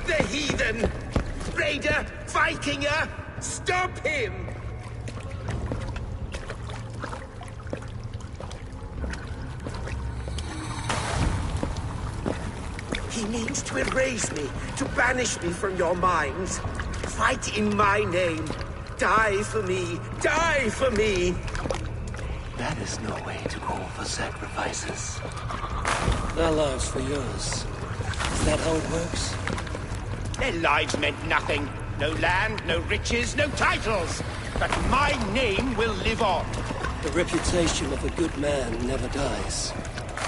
The heathen! Raider! Vikinger! Stop him! He means to erase me, to banish me from your minds. Fight in my name. Die for me. Die for me. That is no way to call for sacrifices. Their lives for yours. Is that how it works? Their lives meant nothing. No land, no riches, no titles. But my name will live on. The reputation of a good man never dies.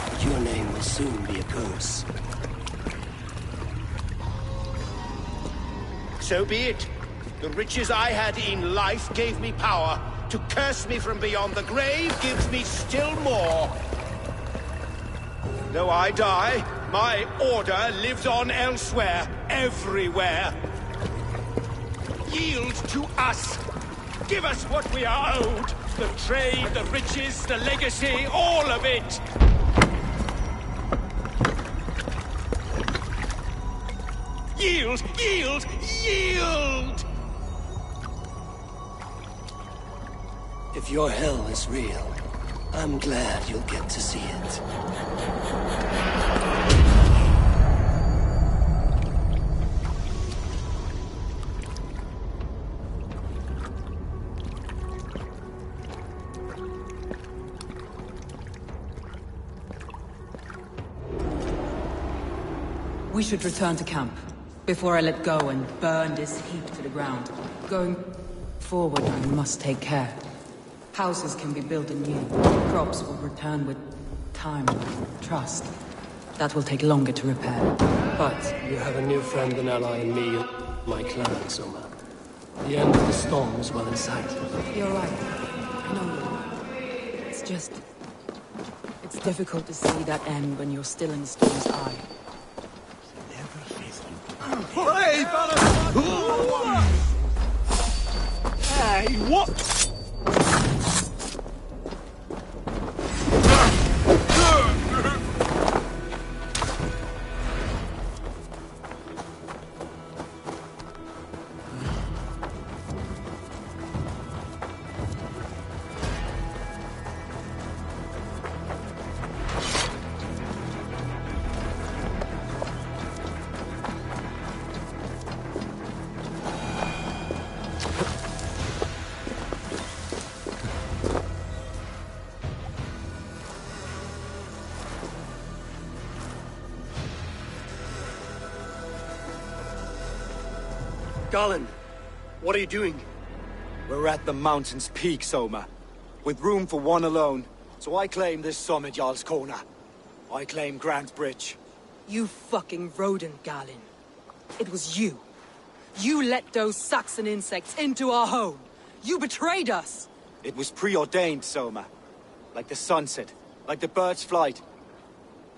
But your name will soon be a curse. So be it. The riches I had in life gave me power. To curse me from beyond the grave gives me still more. Though I die, my order lives on elsewhere, everywhere. Yield to us. Give us what we are owed. The trade, the riches, the legacy, all of it. Yield! Yield! Yield! If your hell is real, I'm glad you'll get to see it. We should return to camp, before I let go and burn this heap to the ground. Going forward, I must take care. Houses can be built anew. Crops will return with time, trust. That will take longer to repair. But you have a new friend and ally in me and my clan, Soma. The end of the storm is well in sight. You're right. I know you are. It's just... it's difficult to see that end when you're still in the storm's eye. Hey, fella! Hey, what? Garland, what are you doing? We're at the mountain's peak, Soma. With room for one alone. So I claim this summit, Jarl's Corner. I claim Grant Bridge. You fucking rodent, Galen. It was you. You let those Saxon insects into our home. You betrayed us. It was preordained, Soma. Like the sunset. Like the bird's flight.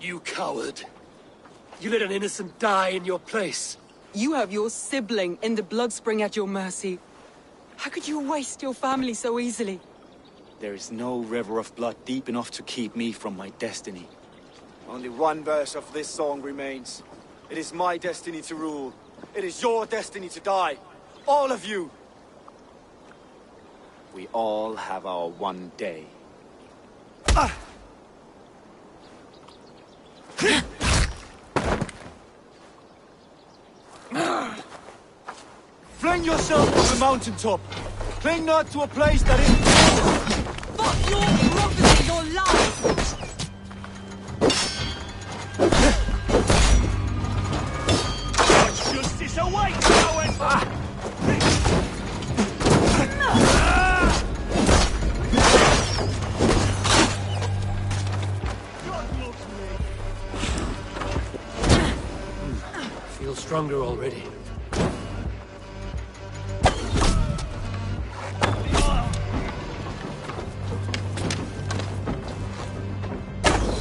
You coward. You let an innocent die in your place. You have your sibling in the blood spring at your mercy. How could you waste your family so easily? There is no river of blood deep enough to keep me from my destiny. Only one verse of this song remains. It is my destiny to rule. It is your destiny to die. All of you. We all have our one day. Fling yourself to the mountaintop. Cling not to a place that is... Fuck your prophecy, your lies! Justice awaits, however! Feel stronger already.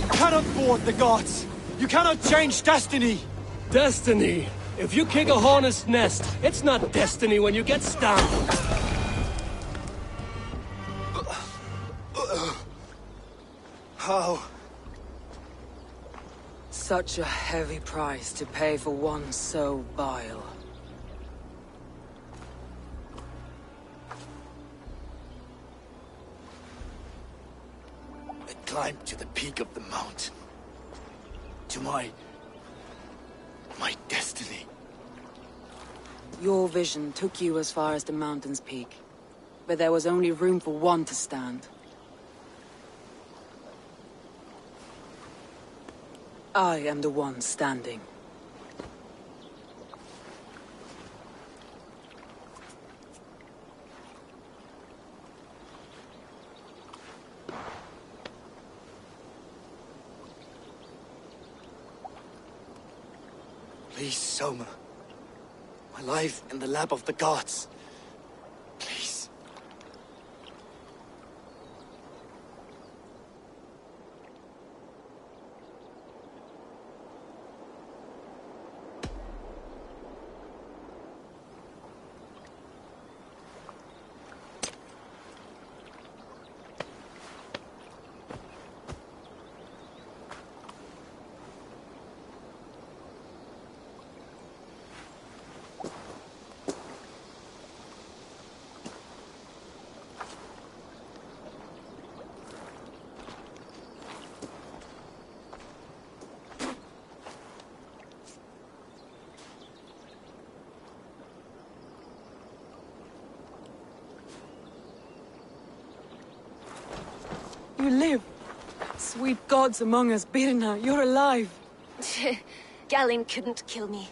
You cannot thwart the gods! You cannot change destiny! Destiny? If you kick a hornet's nest, it's not destiny when you get stung. How? Such a heavy price to pay for one so vile. I climbed to the peak of the mountain. To my destiny. Your vision took you as far as the mountain's peak. But there was only room for one to stand. I am the one standing. Please, Soma. My life in the lap of the gods. Please. You live! Sweet gods among us, Birna, you're alive! Galinn couldn't kill me.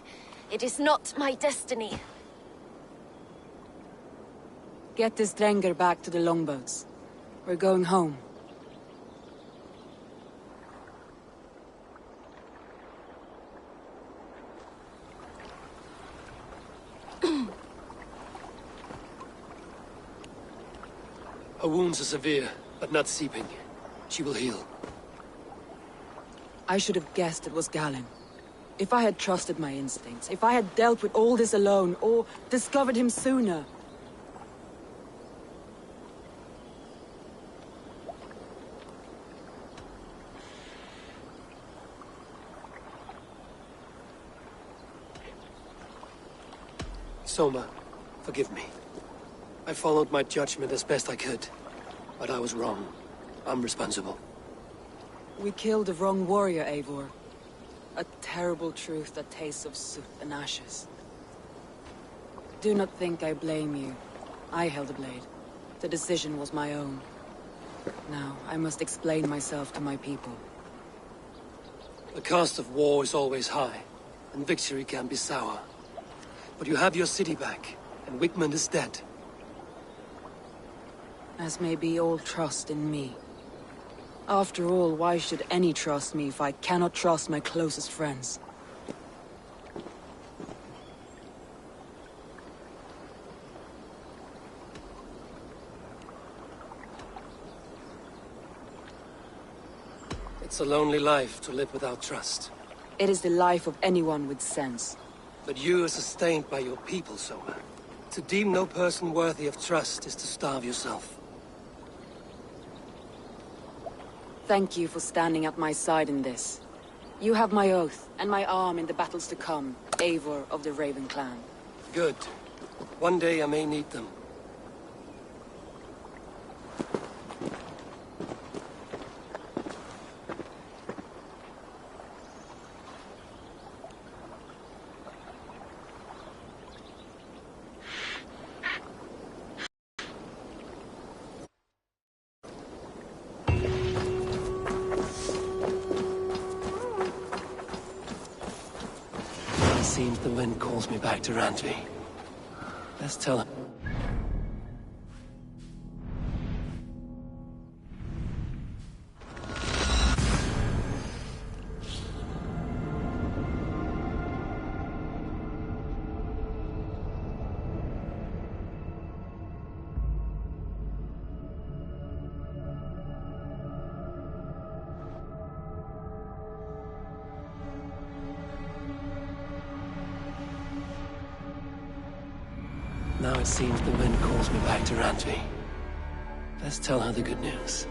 It is not my destiny. Get this Drenger back to the longboats. We're going home. Her wounds are severe, but not seeping. She will heal. I should have guessed it was Galinn. If I had trusted my instincts, if I had dealt with all this alone, or discovered him sooner. Soma, forgive me. I followed my judgment as best I could, but I was wrong. I'm responsible. We killed the wrong warrior, Eivor. A terrible truth that tastes of soot and ashes. Do not think I blame you. I held the blade. The decision was my own. Now, I must explain myself to my people. The cost of war is always high, and victory can be sour. But you have your city back, and Wigmund is dead. As may be all trust in me. After all, why should any trust me if I cannot trust my closest friends? It's a lonely life to live without trust. It is the life of anyone with sense. But you are sustained by your people, Soma. To deem no person worthy of trust is to starve yourself. Thank you for standing at my side in this. You have my oath, and my arm in the battles to come, Eivor of the Raven clan. Good. One day I may need them. Seems the wind calls me back to Randvi. Let's tell him. Now it seems the wind calls me back to Randvi. Let's tell her the good news.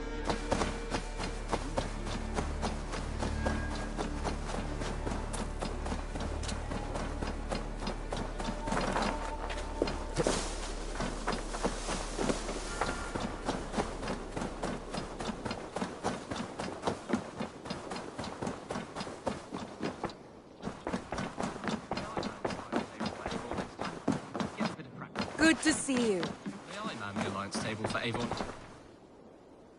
Good to see you. May I man the alliance table for Avon?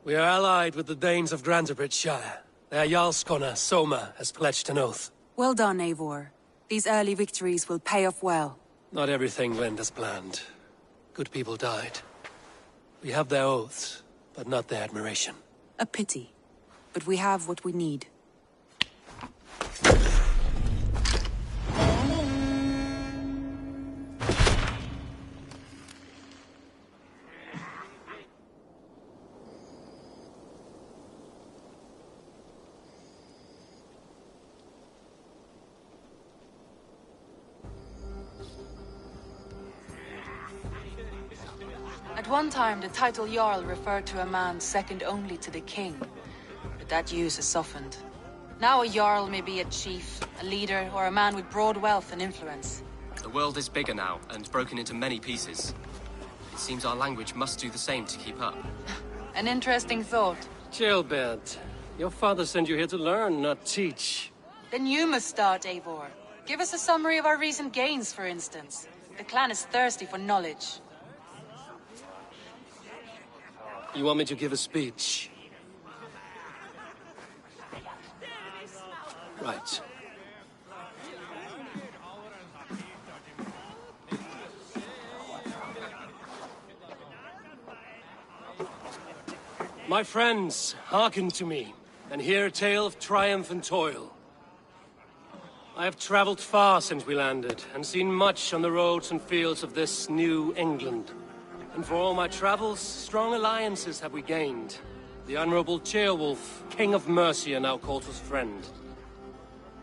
We are allied with the Danes of Grantebridge Shire. Their Jarlskona, Soma, has pledged an oath. Well done, Eivor. These early victories will pay off well. Not everything went as planned. Good people died. We have their oaths, but not their admiration. A pity. But we have what we need. At one time, the title Jarl referred to a man second only to the king. But that use has softened. Now a Jarl may be a chief, a leader, or a man with broad wealth and influence. The world is bigger now, and broken into many pieces. It seems our language must do the same to keep up. An interesting thought. Chill, Bert. Your father sent you here to learn, not teach. Then you must start, Eivor. Give us a summary of our recent gains, for instance. The clan is thirsty for knowledge. You want me to give a speech? Right. My friends, hearken to me, and hear a tale of triumph and toil. I have traveled far since we landed, and seen much on the roads and fields of this new England. And for all my travels, strong alliances have we gained. The Honorable Ceolwulf, King of Mercia, now calls us friend.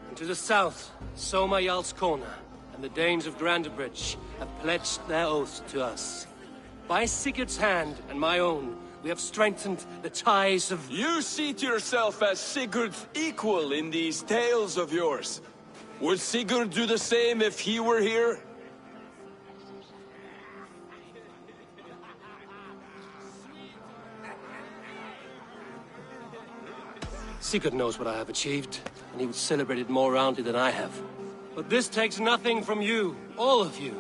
And to the south, Soma Jarlskona and the Danes of Grantebridge have pledged their oath to us. By Sigurd's hand and my own, we have strengthened the ties of... You see to yourself as Sigurd's equal in these tales of yours. Would Sigurd do the same if he were here? Sigurd knows what I have achieved, and he would celebrate it more roundly than I have. But this takes nothing from you, all of you.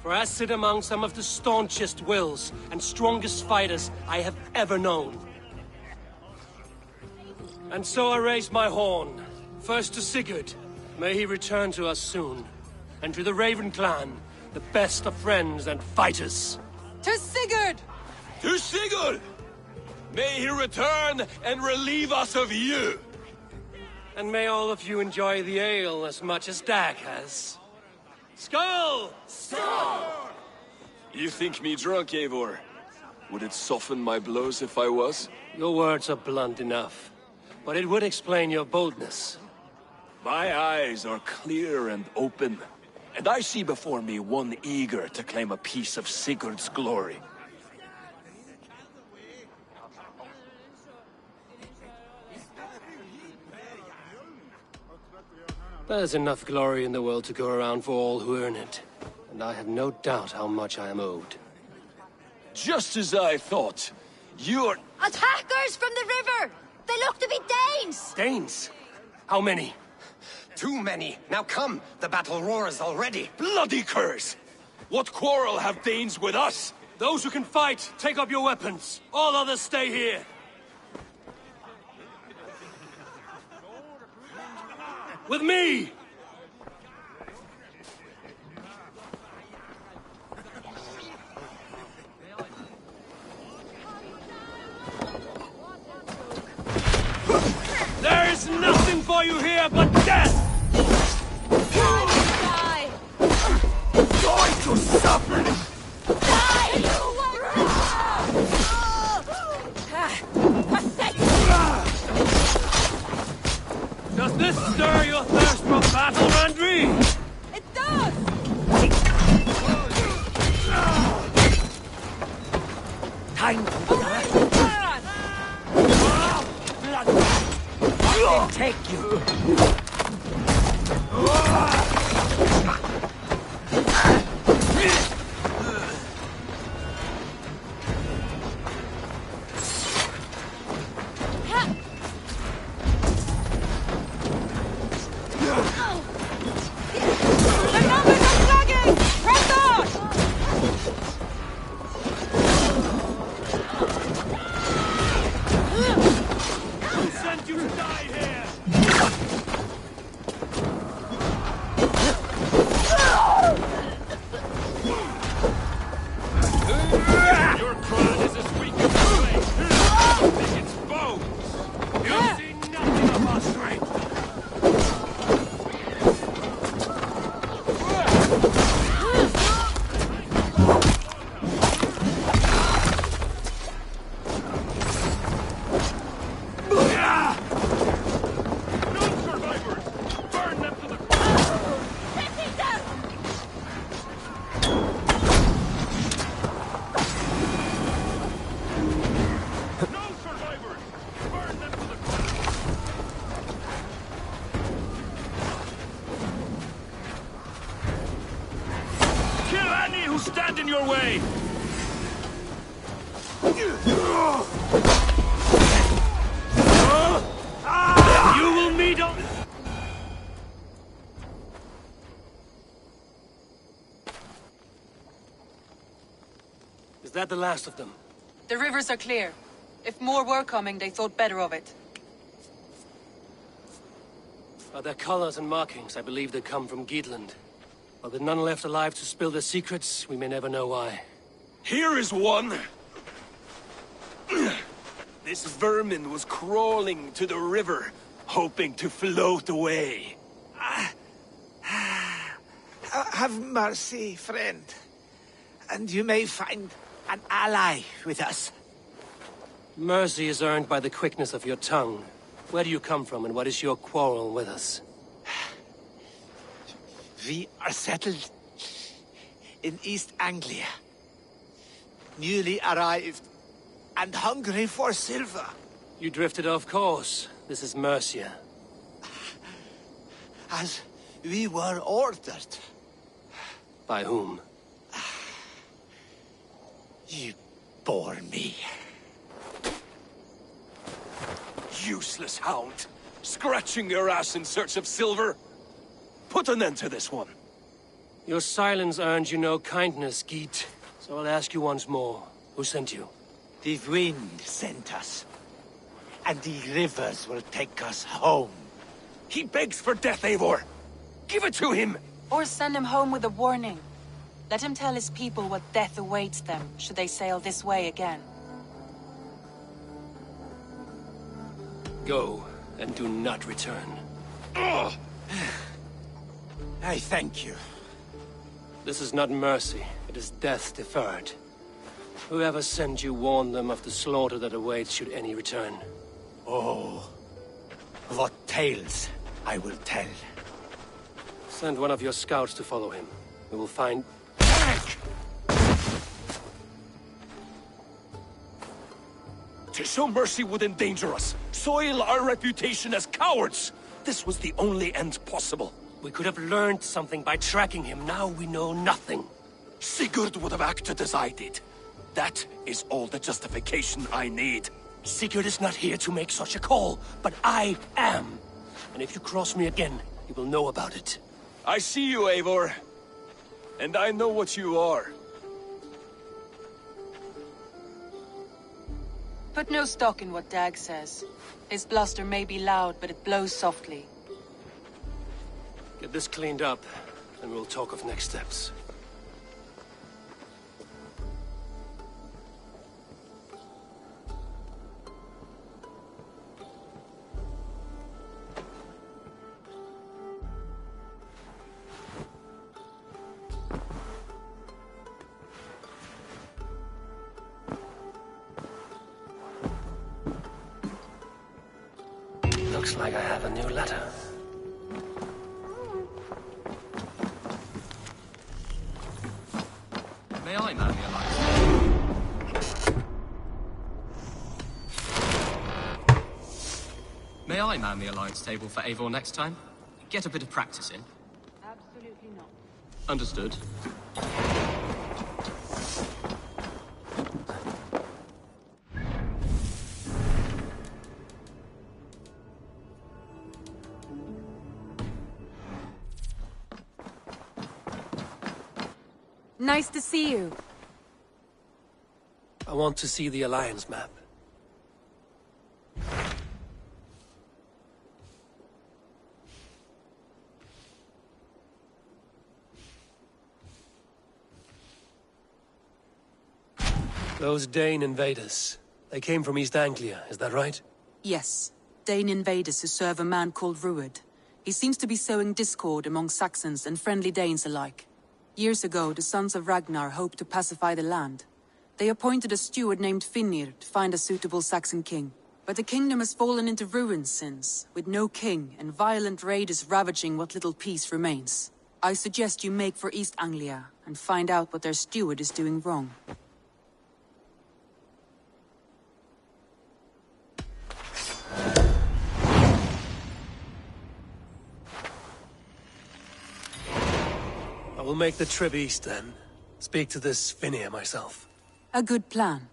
For I sit among some of the staunchest wills and strongest fighters I have ever known. And so I raise my horn, first to Sigurd. May he return to us soon. And to the Raven clan, the best of friends and fighters. To Sigurd! To Sigurd! May he return and relieve us of you! And may all of you enjoy the ale as much as Dag has. Skull! Skull! You think me drunk, Eivor? Would it soften my blows if I was? Your words are blunt enough, but it would explain your boldness. My eyes are clear and open, and I see before me one eager to claim a piece of Sigurd's glory. There's enough glory in the world to go around for all who earn it, and I have no doubt how much I am owed. Just as I thought. You're... Attackers from the river! They look to be Danes! Danes? How many? Too many. Now come, the battle roars already. Bloody curse! What quarrel have Danes with us? Those who can fight, take up your weapons. All others stay here. With me! There is nothing for you here but death! Die! Going to suffer! Die! Does this stir your thirst for battle, Randri? It does! Time to die. I'll take you. any who stand in your way! You will meet on... Is that the last of them? The rivers are clear. If more were coming, they thought better of it. By their colors and markings, I believe they come from Geatland. But with none left alive to spill their secrets, we may never know why. Here is one! This vermin was crawling to the river, hoping to float away. Have mercy, friend. And you may find an ally with us. Mercy is earned by the quickness of your tongue. Where do you come from, and what is your quarrel with us? We are settled in East Anglia. Newly arrived and hungry for silver. You drifted off course. This is Mercia. As we were ordered. By whom? You bore me. Useless hound! Scratching your ass in search of silver! Put an end to this one! Your silence earned you no kindness, Geet. So I'll ask you once more. Who sent you? The wind sent us. And the rivers will take us home. He begs for death, Eivor! Give it to him! Or send him home with a warning. Let him tell his people what death awaits them, should they sail this way again. Go, and do not return. Ugh. I thank you. This is not mercy, it is death deferred. Whoever sent you warned them of the slaughter that awaits should any return. Oh, what tales I will tell. Send one of your scouts to follow him. We will find... To show mercy would endanger us, soil our reputation as cowards. This was the only end possible. We could have learned something by tracking him. Now we know nothing. Sigurd would have acted as I did. That is all the justification I need. Sigurd is not here to make such a call, but I am. And if you cross me again, you will know about it. I see you, Eivor. And I know what you are. Put no stock in what Dag says. His bluster may be loud, but it blows softly. Get this cleaned up, and we'll talk of next steps. Looks like I have a new letter. May I man the alliance? May I man the alliance table for Eivor next time? Get a bit of practice in. Absolutely not. Understood. Nice to see you. I want to see the Alliance map. Those Dane invaders, they came from East Anglia, is that right? Yes. Dane invaders who serve a man called Ruud. He seems to be sowing discord among Saxons and friendly Danes alike. Years ago, the sons of Ragnar hoped to pacify the land. They appointed a steward named Finnir to find a suitable Saxon king. But the kingdom has fallen into ruins since, with no king and violent raiders ravaging what little peace remains. I suggest you make for East Anglia and find out what their steward is doing wrong. I will make the trip east then. speak to this Finnear myself. A good plan.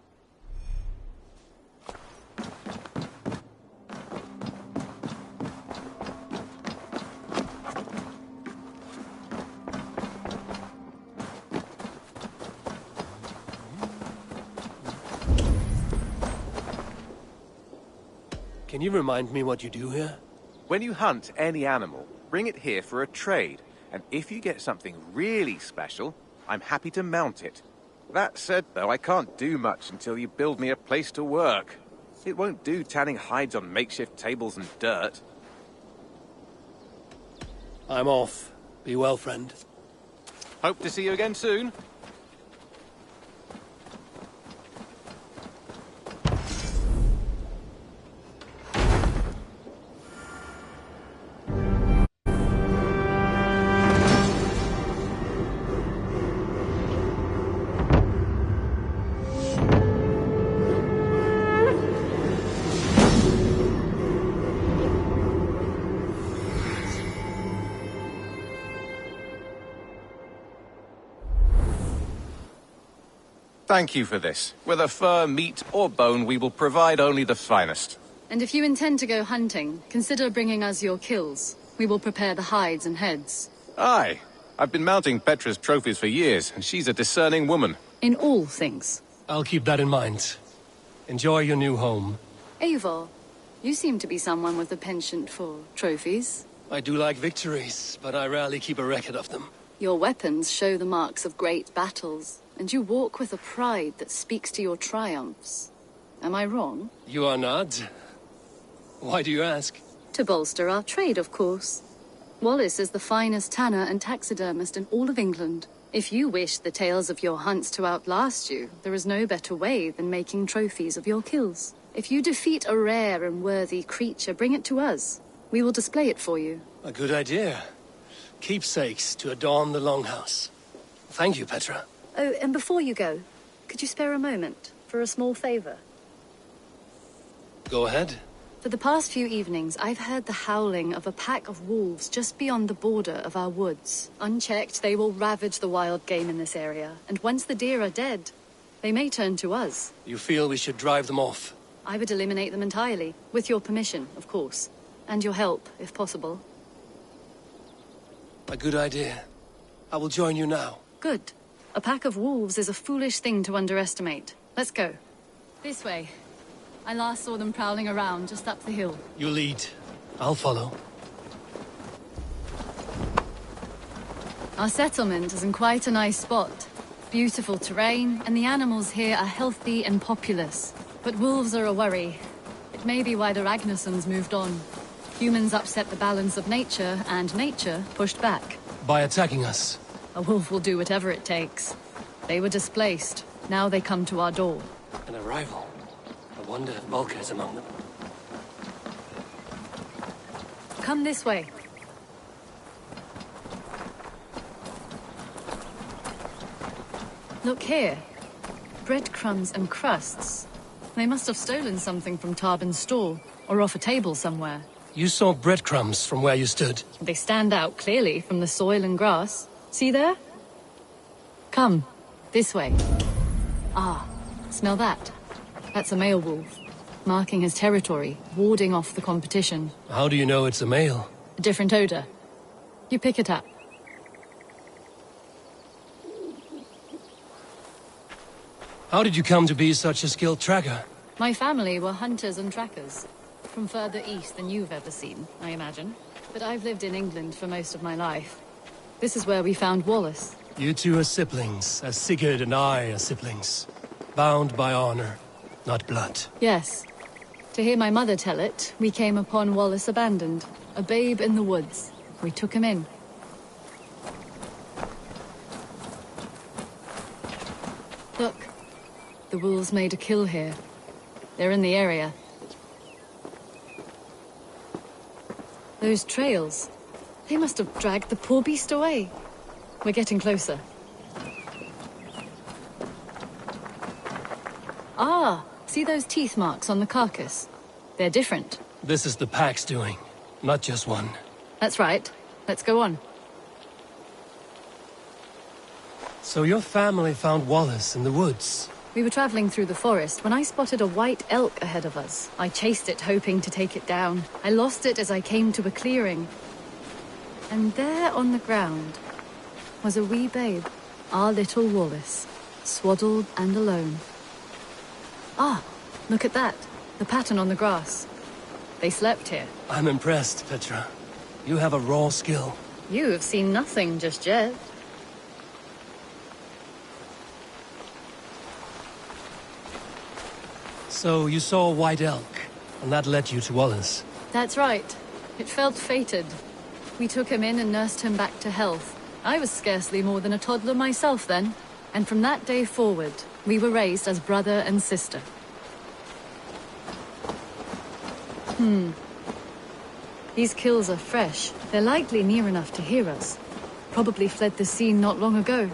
Can you remind me what you do here? When you hunt any animal, bring it here for a trade, and if you get something really special, I'm happy to mount it. That said, though, I can't do much until you build me a place to work. It won't do tanning hides on makeshift tables and dirt. I'm off. Be well, friend. Hope to see you again soon. Thank you for this. Whether fur, meat, or bone, we will provide only the finest. And if you intend to go hunting, consider bringing us your kills. We will prepare the hides and heads. Aye. I've been mounting Petra's trophies for years, and she's a discerning woman. In all things. I'll keep that in mind. Enjoy your new home. Eivor, you seem to be someone with a penchant for trophies. I do like victories, but I rarely keep a record of them. Your weapons show the marks of great battles, and you walk with a pride that speaks to your triumphs. Am I wrong? You are not. Why do you ask? To bolster our trade, of course. Wallace is the finest tanner and taxidermist in all of England. If you wish the tales of your hunts to outlast you, there is no better way than making trophies of your kills. If you defeat a rare and worthy creature, bring it to us. We will display it for you. A good idea. Keepsakes to adorn the longhouse. Thank you, Petra. Oh, and before you go, could you spare a moment for a small favor? Go ahead. For the past few evenings, I've heard the howling of a pack of wolves just beyond the border of our woods. Unchecked, they will ravage the wild game in this area, and once the deer are dead, they may turn to us. You feel we should drive them off? I would eliminate them entirely, with your permission, of course. And your help, if possible. A good idea. I will join you now. Good. A pack of wolves is a foolish thing to underestimate. Let's go. This way. I last saw them prowling around just up the hill. You lead. I'll follow. Our settlement is in quite a nice spot. Beautiful terrain, and the animals here are healthy and populous. But wolves are a worry. It may be why the Ragnarsons moved on. Humans upset the balance of nature, and nature pushed back. By attacking us? A wolf will do whatever it takes. They were displaced. Now they come to our door. An arrival. I wonder if Volker is among them. Come this way. Look here. Breadcrumbs and crusts. They must have stolen something from Tarbin's store, or off a table somewhere. You saw breadcrumbs from where you stood. They stand out clearly from the soil and grass. See there? Come, this way. Ah, smell that? That's a male wolf, marking his territory, warding off the competition. How do you know it's a male? A different odor. You pick it up. How did you come to be such a skilled tracker? My family were hunters and trackers. From further east than you've ever seen, I imagine. But I've lived in England for most of my life. This is where we found Wallace. You two are siblings, as Sigurd and I are siblings. Bound by honor, not blood. Yes. To hear my mother tell it, we came upon Wallace abandoned, a babe in the woods. We took him in. Look, the wolves made a kill here. They're in the area. Those trails, they must have dragged the poor beast away. We're getting closer. Ah, see those teeth marks on the carcass? They're different. This is the pack's doing, not just one. That's right. Let's go on. So your family found Wallace in the woods? We were traveling through the forest when I spotted a white elk ahead of us. I chased it, hoping to take it down. I lost it as I came to a clearing. And there on the ground was a wee babe, our little Wallace, swaddled and alone. Ah, look at that, the pattern on the grass. They slept here. I'm impressed, Petra. You have a raw skill. You have seen nothing just yet. So you saw a white elk, and that led you to Wallace? That's right. It felt fated. We took him in and nursed him back to health. I was scarcely more than a toddler myself then. And from that day forward, we were raised as brother and sister. These kills are fresh. They're likely near enough to hear us. Probably fled the scene not long ago.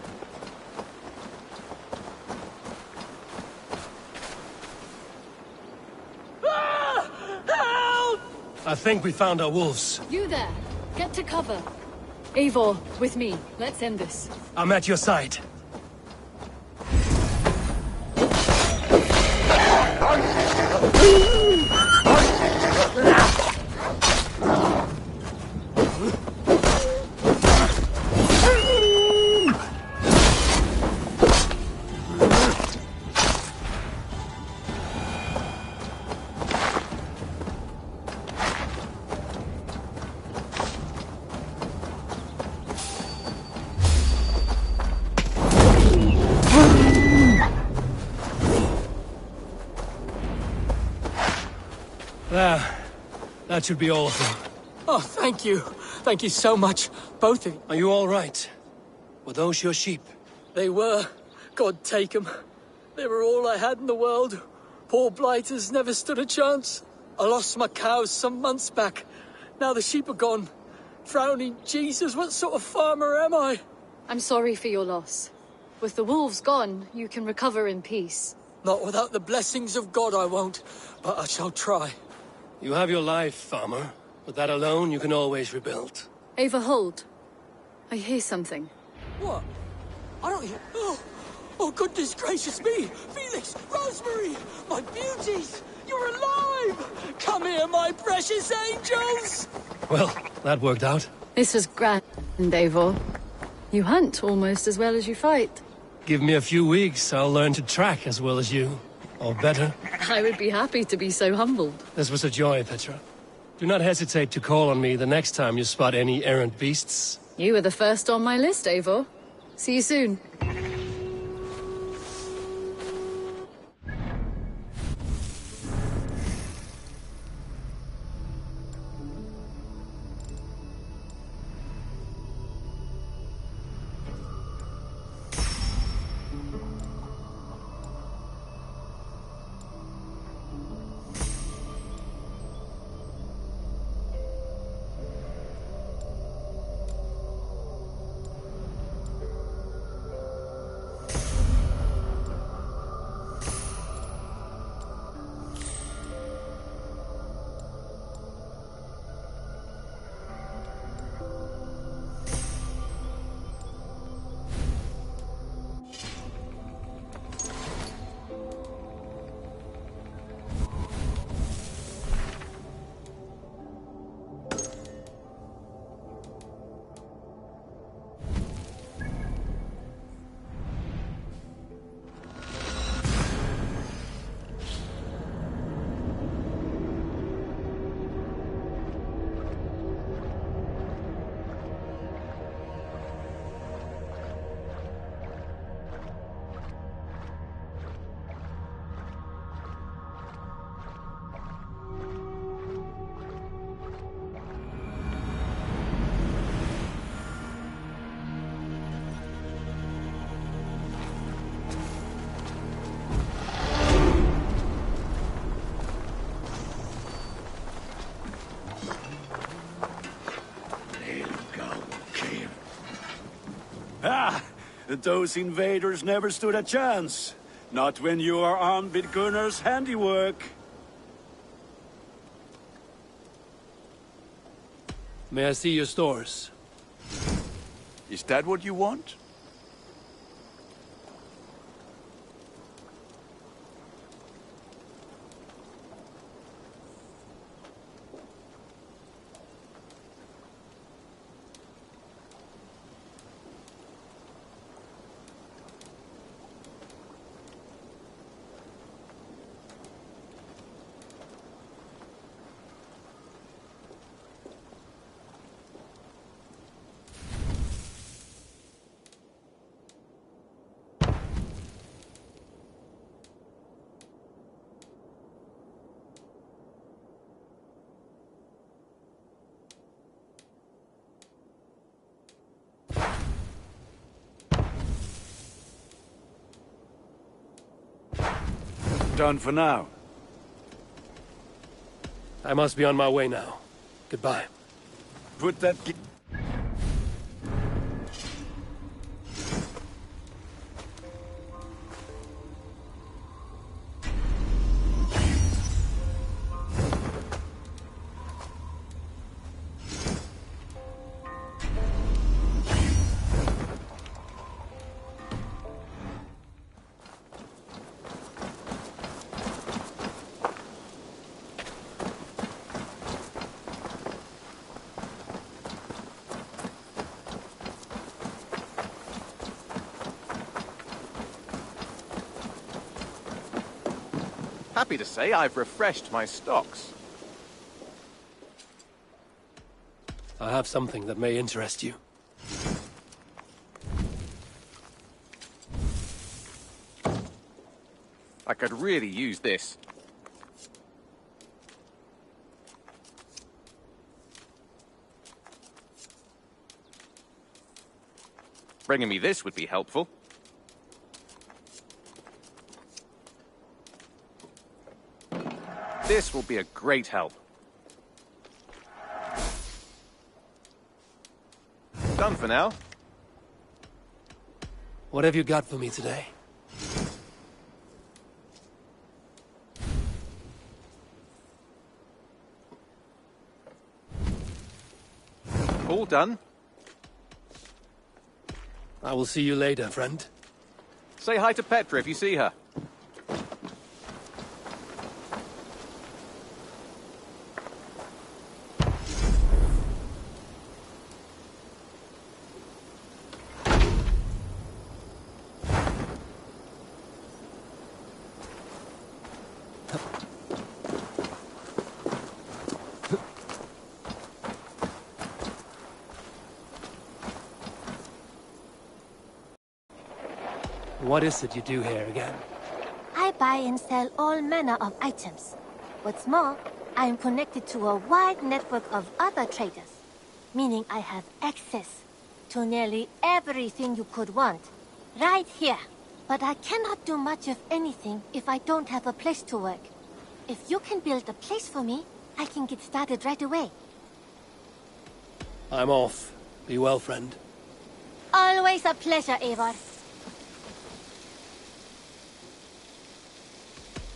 I think we found our wolves. You there! Get to cover! Eivor, with me. Let's end this. I'm at your side. There. That should be all of them. Oh, thank you. Thank you so much. Both of you. Are you all right? Were those your sheep? They were. God take them. They were all I had in the world. Poor blighters never stood a chance. I lost my cows some months back. Now the sheep are gone. Frowning Jesus, what sort of farmer am I? I'm sorry for your loss. With the wolves gone, you can recover in peace. Not without the blessings of God I won't, but I shall try. You have your life, farmer. With that alone, you can always rebuild. Ava, hold. I hear something. What? I don't hear... Oh, goodness gracious me! Felix! Rosemary! My beauties! You're alive! Come here, my precious angels! Well, that worked out. This was grand, Eivor. You hunt almost as well as you fight. Give me a few weeks, I'll learn to track as well as you. Or better. I would be happy to be so humbled. This was a joy, Petra. Do not hesitate to call on me the next time you spot any errant beasts. You were the first on my list, Eivor. See you soon. Those invaders never stood a chance. Not when you are armed with Gunnar's handiwork. May I see your stores? Is that what you want? Done for now. I must be on my way now. Goodbye. Put that... Happy to say I've refreshed my stocks. I have something that may interest you. I could really use this. Bringing me this would be helpful. This will be a great help. Done for now. What have you got for me today? All done. I will see you later, friend. Say hi to Petra if you see her. What is it you do here again? I buy and sell all manner of items. What's more, I am connected to a wide network of other traders, meaning I have access to nearly everything you could want, right here. But I cannot do much of anything if I don't have a place to work. If you can build a place for me, I can get started right away. I'm off. Be well, friend. Always a pleasure, Eivor.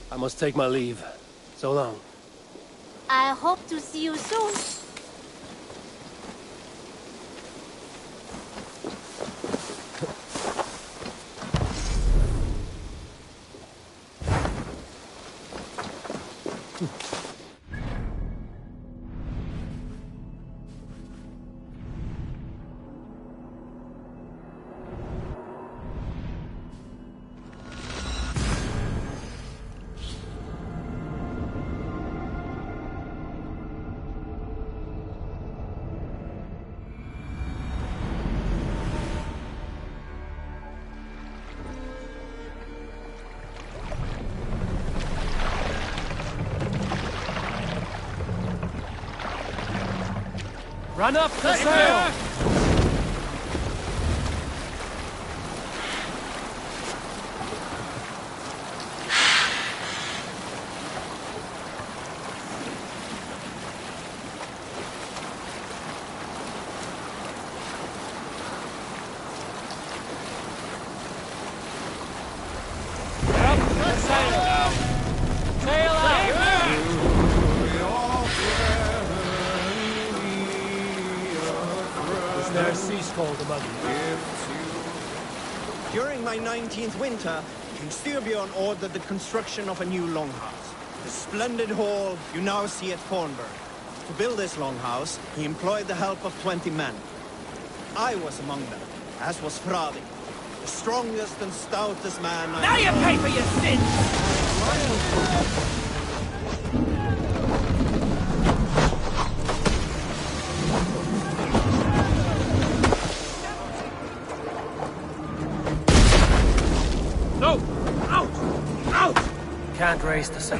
I must take my leave. So long. I hope to see you soon. Run up the sail! During my 19th winter, King Styrbjorn ordered the construction of a new longhouse. The splendid hall you now see at Thornburg. To build this longhouse, he employed the help of 20 men. I was among them, as was Fradi, the strongest and stoutest man I... Now you pay for your sins! Can't raise the sail.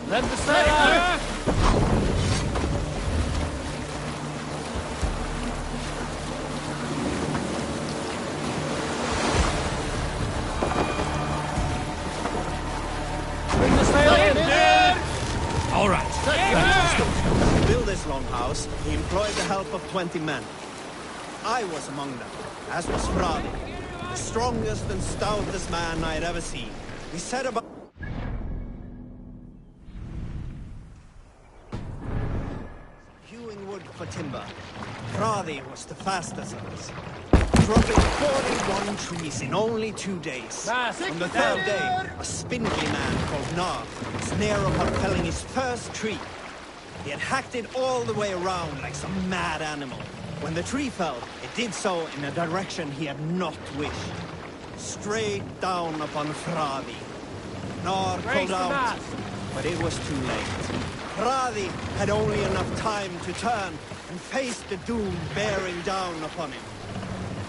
Let the sail out! All right. To build this longhouse, he employed the help of 20 men. I was among them, as was Fradi, the strongest and stoutest man I had ever seen. We set about hewing wood for timber. Fradi was the fastest of us, dropping 41 trees in only 2 days. On the third day, a spindly man called Nar was near upon felling his first tree. He had hacked it all the way around like some mad animal. When the tree fell, it did so in a direction he had not wished. Straight down upon Fradi. Nar called out, but it was too late. Fradi had only enough time to turn and face the doom bearing down upon him.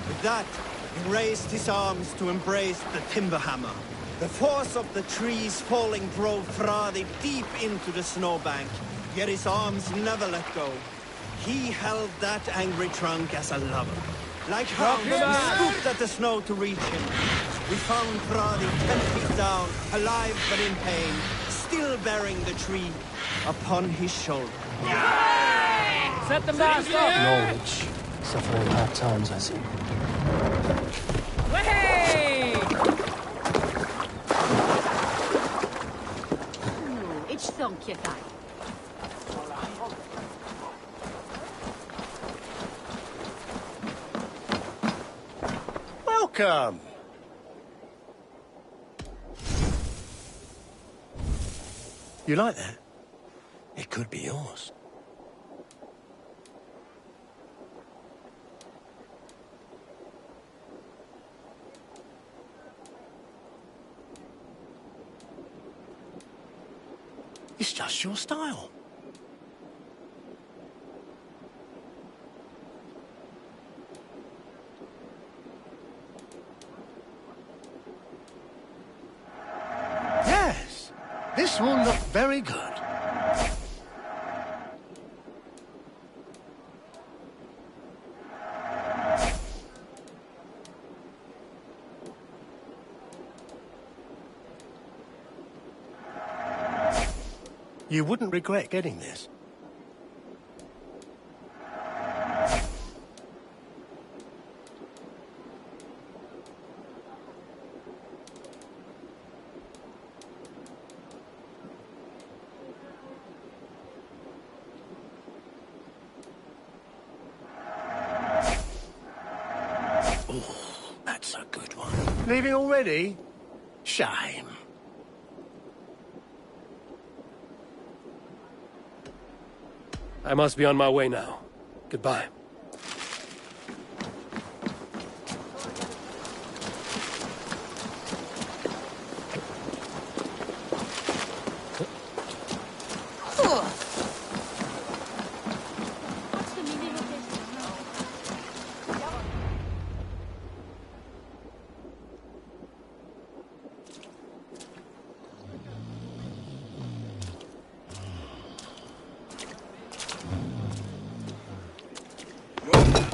With that, he raised his arms to embrace the timber hammer. The force of the trees falling drove Fradi deep into the snowbank, yet his arms never let go. He held that angry trunk as a lover. Like hounds, we scooped at the snow to reach him. We found Fradi 10 feet down, alive but in pain, still bearing the tree upon his shoulder. Set the mast up! Knowledge. Suffering hard times, I see. Hey! It's thunk you thought. Welcome. You like that? It could be yours. It's just your style. Yes, this will look very good. You wouldn't regret getting this. Oh, that's a good one. Leaving already? Shame. I must be on my way now. Goodbye.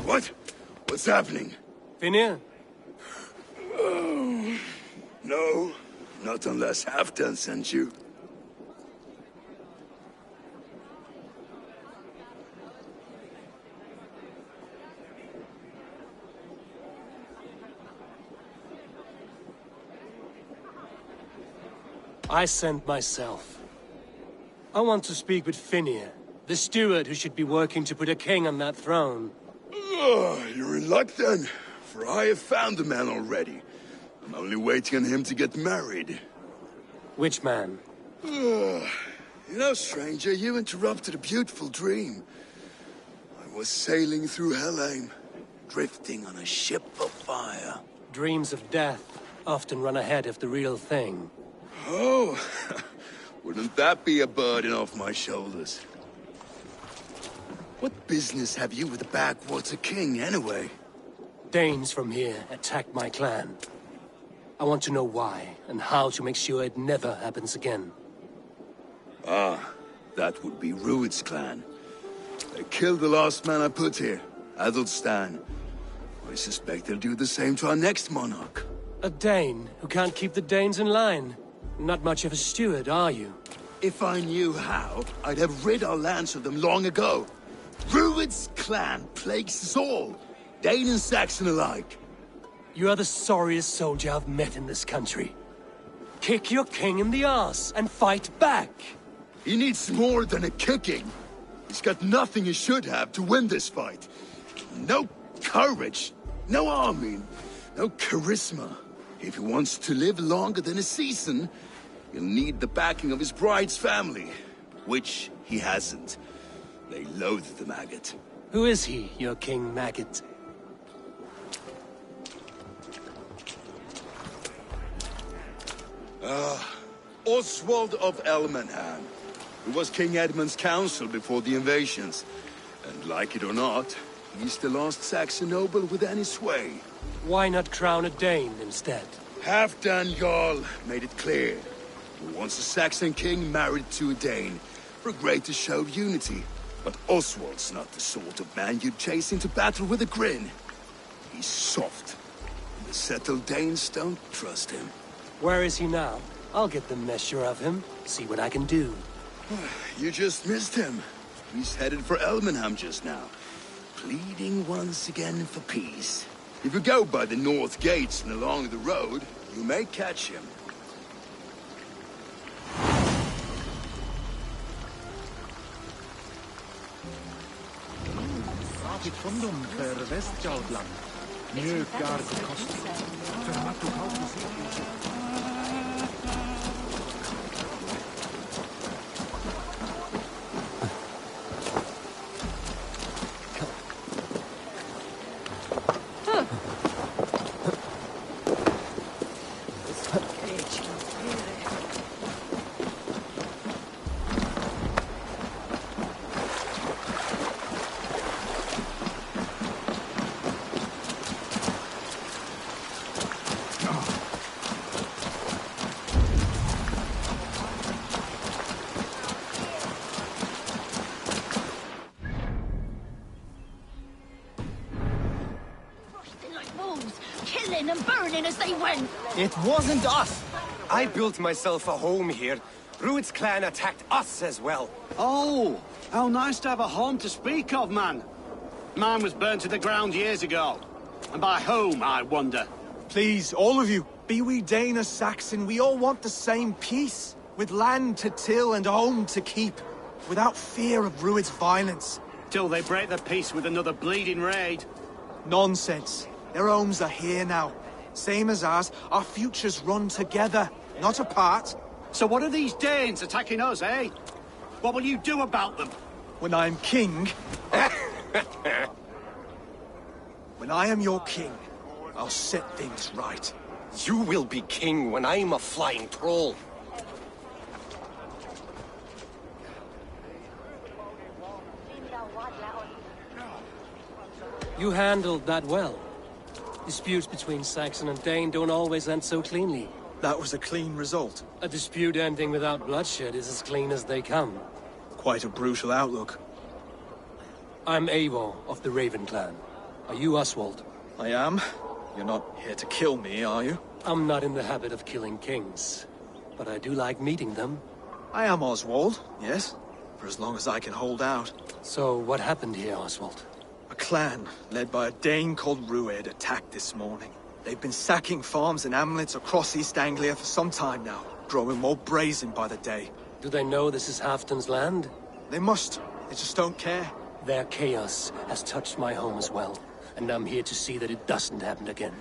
What? What's happening? Finir? Oh, no, not unless Halfdan sent you. I sent myself. I want to speak with Finir, the steward who should be working to put a king on that throne. You're in luck then, for I have found the man already. I'm only waiting on him to get married. Which man? You know, stranger, you interrupted a beautiful dream. I was sailing through Helheim, drifting on a ship of fire. Dreams of death often run ahead of the real thing. Oh, wouldn't that be a burden off my shoulders? What business have you with the backwater king, anyway? Danes from here attacked my clan. I want to know why, and how to make sure it never happens again. Ah, that would be Rued's clan. They killed the last man I put here, Adelstan. I suspect they'll do the same to our next monarch. A Dane who can't keep the Danes in line. Not much of a steward, are you? If I knew how, I'd have rid our lands of them long ago. Rued's clan plagues us all, Dane and Saxon alike. You are the sorriest soldier I've met in this country. Kick your king in the arse and fight back! He needs more than a kicking. He's got nothing he should have to win this fight. No courage, no army, no charisma. If he wants to live longer than a season, he'll need the backing of his bride's family, which he hasn't. They loathe the maggot. Who is he, your King Maggot? Oswald of Elmenham, who was King Edmund's counsel before the invasions. And like it or not, he's the last Saxon noble with any sway. Why not crown a Dane instead? Halfdan Jarl made it clear. He wants a Saxon king married to a Dane, for a greater show of unity. But Oswald's not the sort of man you'd chase into battle with a grin. He's soft. The settled Danes don't trust him. Where is he now? I'll get the measure of him, see what I can do. You just missed him. He's headed for Elmenham just now, pleading once again for peace. If you go by the north gates and along the road, you may catch him. Killing and burning as they went! It wasn't us! I built myself a home here. Rued's clan attacked us as well. Oh, how nice to have a home to speak of, man. Mine was burnt to the ground years ago. And by whom, I wonder? Please, all of you, be we Dane or Saxon, we all want the same peace. With land to till and home to keep. Without fear of Rued's violence. Till they break the peace with another bleeding raid. Nonsense. Their homes are here now. Same as ours, our futures run together, not apart. So what are these Danes attacking us, eh? What will you do about them? When I'm king... when I am your king, I'll set things right. You will be king when I'm a flying troll. You handled that well. Disputes between Saxon and Dane don't always end so cleanly. That was a clean result. A dispute ending without bloodshed is as clean as they come. Quite a brutal outlook. I'm Eivor of the Raven clan. Are you Oswald? I am. You're not here to kill me, are you? I'm not in the habit of killing kings, but I do like meeting them. I am Oswald, yes. For as long as I can hold out. So what happened here, Oswald? A clan, led by a Dane called Rued, attacked this morning. They've been sacking farms and hamlets across East Anglia for some time now, growing more brazen by the day. Do they know this is Halfdan's land? They must. They just don't care. Their chaos has touched my home as well, and I'm here to see that it doesn't happen again.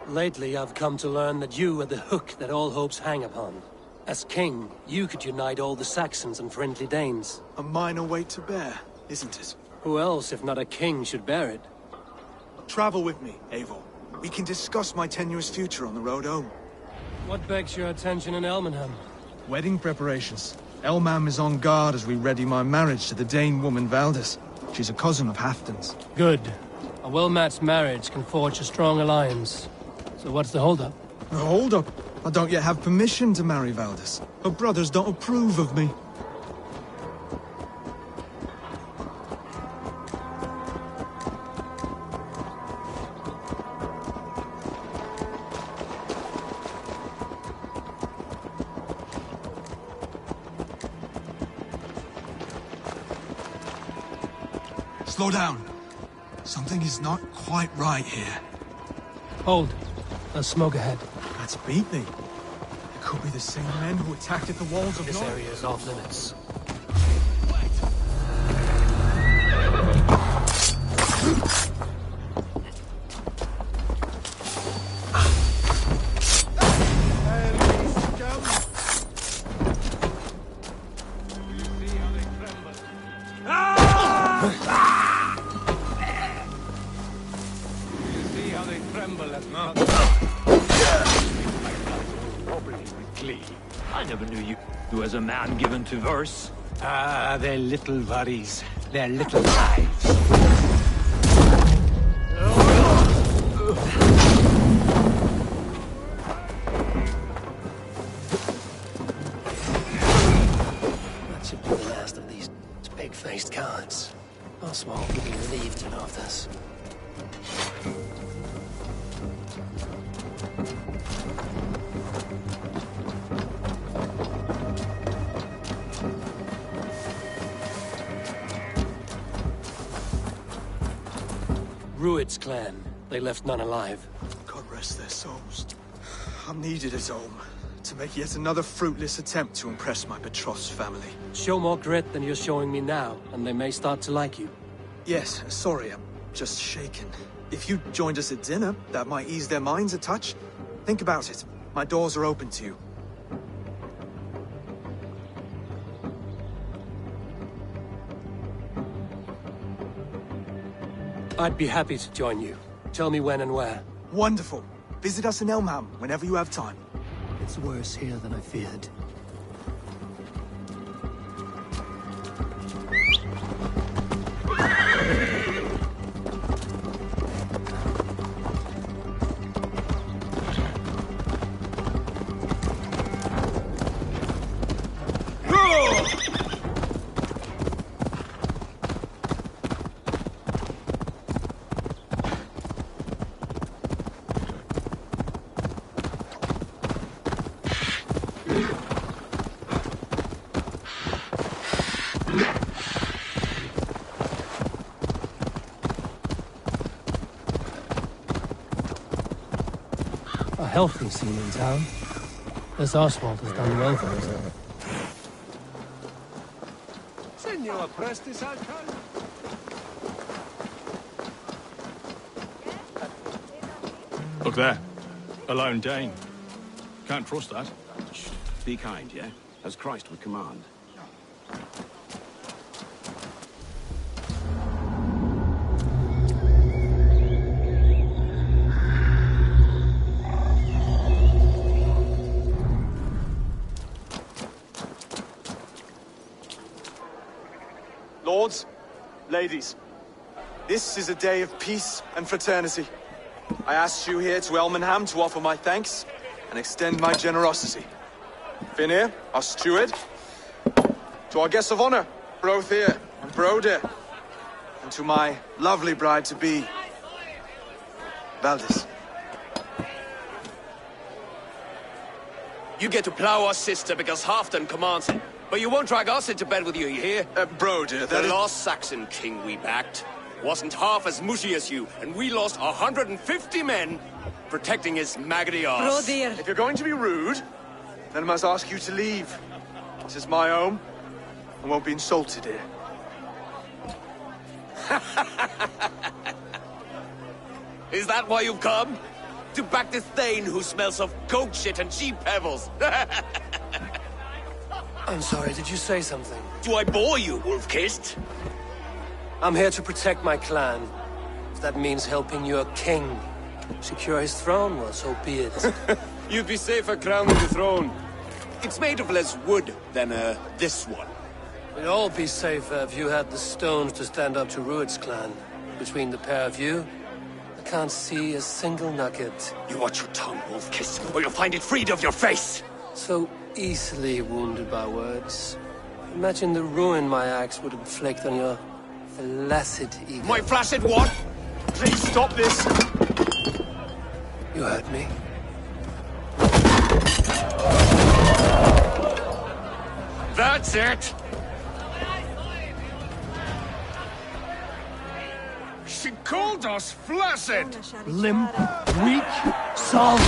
Lately, I've come to learn that you are the hook that all hopes hang upon. As king, you could unite all the Saxons and friendly Danes. A minor weight to bear, isn't it? Who else, if not a king, should bear it? Travel with me, Eivor. We can discuss my tenuous future on the road home. What begs your attention in Elmenham? Wedding preparations. Elmam is on guard as we ready my marriage to the Dane woman Valdis. She's a cousin of Halfdan's. Good. A well-matched marriage can forge a strong alliance. So what's the holdup? The holdup? I don't yet have permission to marry Valdis. Her brothers don't approve of me. Slow down. Something is not quite right here. Hold. There's smoke ahead. That's beat me. It could be the same men who attacked at the walls of This area is off limits. I never knew you as a man given to verse. Ah, they're little worries. They're little lives. That should be the last of these pig-faced cowards. Oswald will be relieved to know of this. Rued's clan. They left none alive. God rest their souls. I'm needed at home to make yet another fruitless attempt to impress my betrothed family. Show more grit than you're showing me now, and they may start to like you. Yes, sorry, I'm just shaken. If you joined us at dinner, that might ease their minds a touch. Think about it. My doors are open to you. I'd be happy to join you. Tell me when and where. Wonderful. Visit us in Elmham whenever you have time. It's worse here than I feared. A healthy scene in town. This Oswald has done well for himself. Senor Prestis Alcalde. Look there. A lone Dane. Can't trust that. Shh. Be kind, yeah? As Christ would command. Lords, ladies, this is a day of peace and fraternity. I asked you here to Elmenham to offer my thanks and extend my generosity. Finir, our steward, to our guests of honor, Brothir and Broder, and to my lovely bride-to-be, Valdis. You get to plow our sister because Halfdan commands it. But you won't drag us into bed with you hear? Broder, the last Saxon king we backed wasn't half as mushy as you, and we lost 150 men protecting his maggoty arse. Broder. If you're going to be rude, then I must ask you to leave. This is my home. I won't be insulted here. Is that why you've come? To back this Thane who smells of goat shit and sheep pebbles? I'm sorry, did you say something? Do I bore you, wolf-kissed? I'm here to protect my clan. If that means helping your king secure his throne, well, so be it. You'd be safer crowning the throne. It's made of less wood than, this one. We'd all be safer if you had the stones to stand up to Rued's clan. Between the pair of you, I can't see a single nugget. You watch your tongue, wolf-kiss, or you'll find it freed of your face! So easily wounded by words. Imagine the ruin my axe would inflict on your flaccid ego. My flaccid what? Please stop this! You heard me. That's it! called us flaccid! Limp, weak, soft.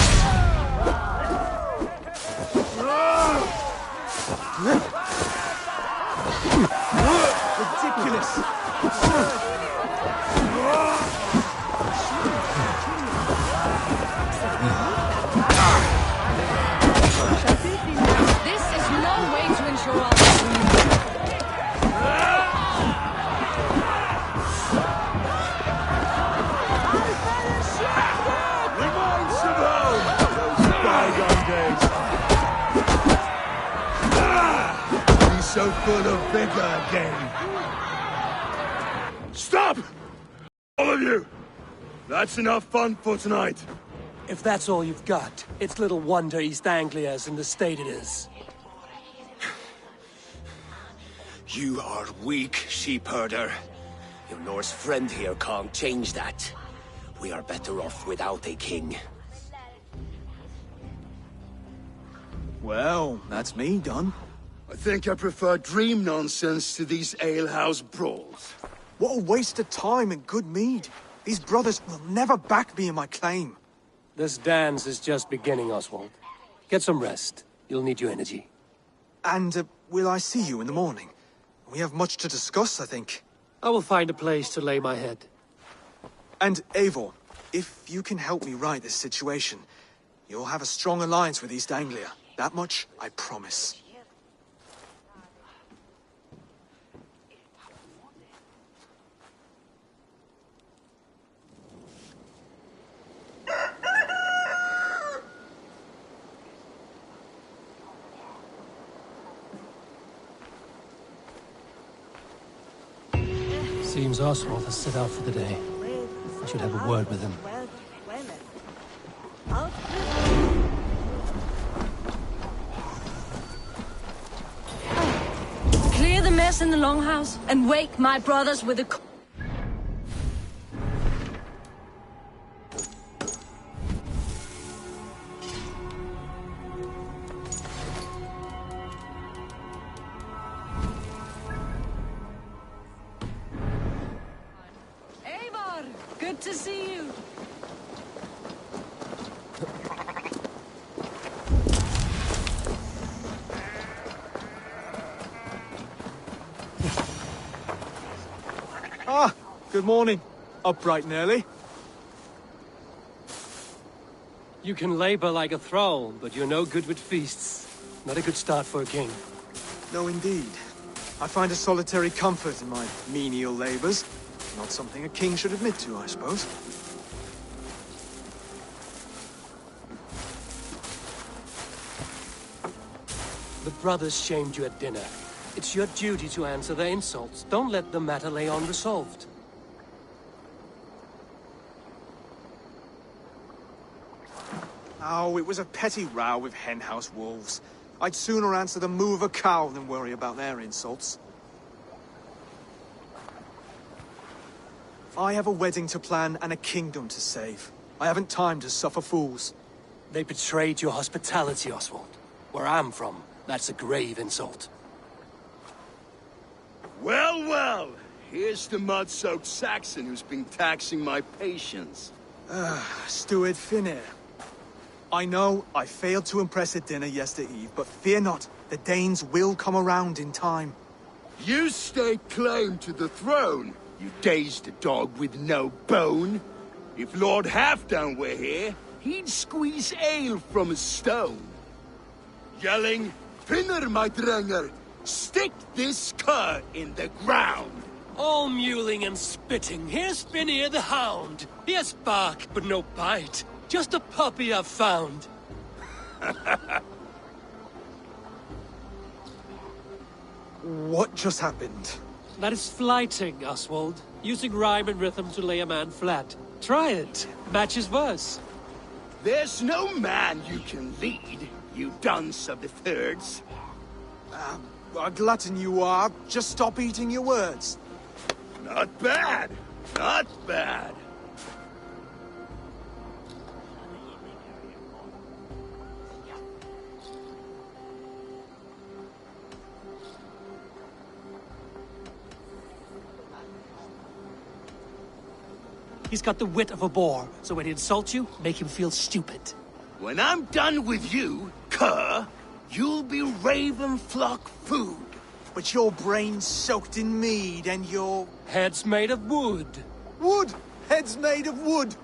Ridiculous! This is no way to ensure our Reminds of home! Those bygone days. Be so full of vigor again. Stop! All of you! That's enough fun for tonight. If that's all you've got, it's little wonder East Anglia's in the state it is. You are weak, sheep herder. Your Norse friend here can't change that. We are better off without a king. Well, that's me done. I think I prefer dream nonsense to these alehouse brawls. What a waste of time and good mead. These brothers will never back me in my claim. This dance is just beginning, Oswald. Get some rest. You'll need your energy. And will I see you in the morning? We have much to discuss, I think. I will find a place to lay my head. And Eivor, if you can help me right this situation, you'll have a strong alliance with East Anglia. That much, I promise. Seems Oswald has set out for the day. I should have a word with him. Clear the mess in the longhouse and wake my brothers with a... Eivor, good to see you. Ah, good morning. Up bright and early. You can labor like a thrall, but you're no good with feasts. Not a good start for a king. No, indeed. I find a solitary comfort in my menial labors. Not something a king should admit to, I suppose. The brothers shamed you at dinner. It's your duty to answer their insults. Don't let the matter lay unresolved. Oh, it was a petty row with henhouse wolves. I'd sooner answer the moo of a cow than worry about their insults. I have a wedding to plan and a kingdom to save. I haven't time to suffer fools. They betrayed your hospitality, Oswald. Where I'm from, that's a grave insult. Well, well. Here's the mud-soaked Saxon who's been taxing my patience. Steward Finnair. I know I failed to impress at dinner yesterday eve, but fear not, the Danes will come around in time. You stake claim to the throne, you dazed dog with no bone. If Lord Halfdan were here, he'd squeeze ale from a stone. Yelling, Finner, my drenger, stick this cur in the ground. All mewling and spitting. Here's Finnear the hound. He has bark, but no bite. Just a puppy I've found. What just happened? That is flighting, Oswald. Using rhyme and rhythm to lay a man flat. Try it. Matches verse. There's no man you can lead, you dunce of the thirds. A glutton you are. Just stop eating your words. Not bad. Not bad. He's got the wit of a boar, so when he insults you, make him feel stupid. When I'm done with you, cur, you'll be raven flock food. But your brain's soaked in mead and your... Head's made of wood. Wood! Head's made of wood!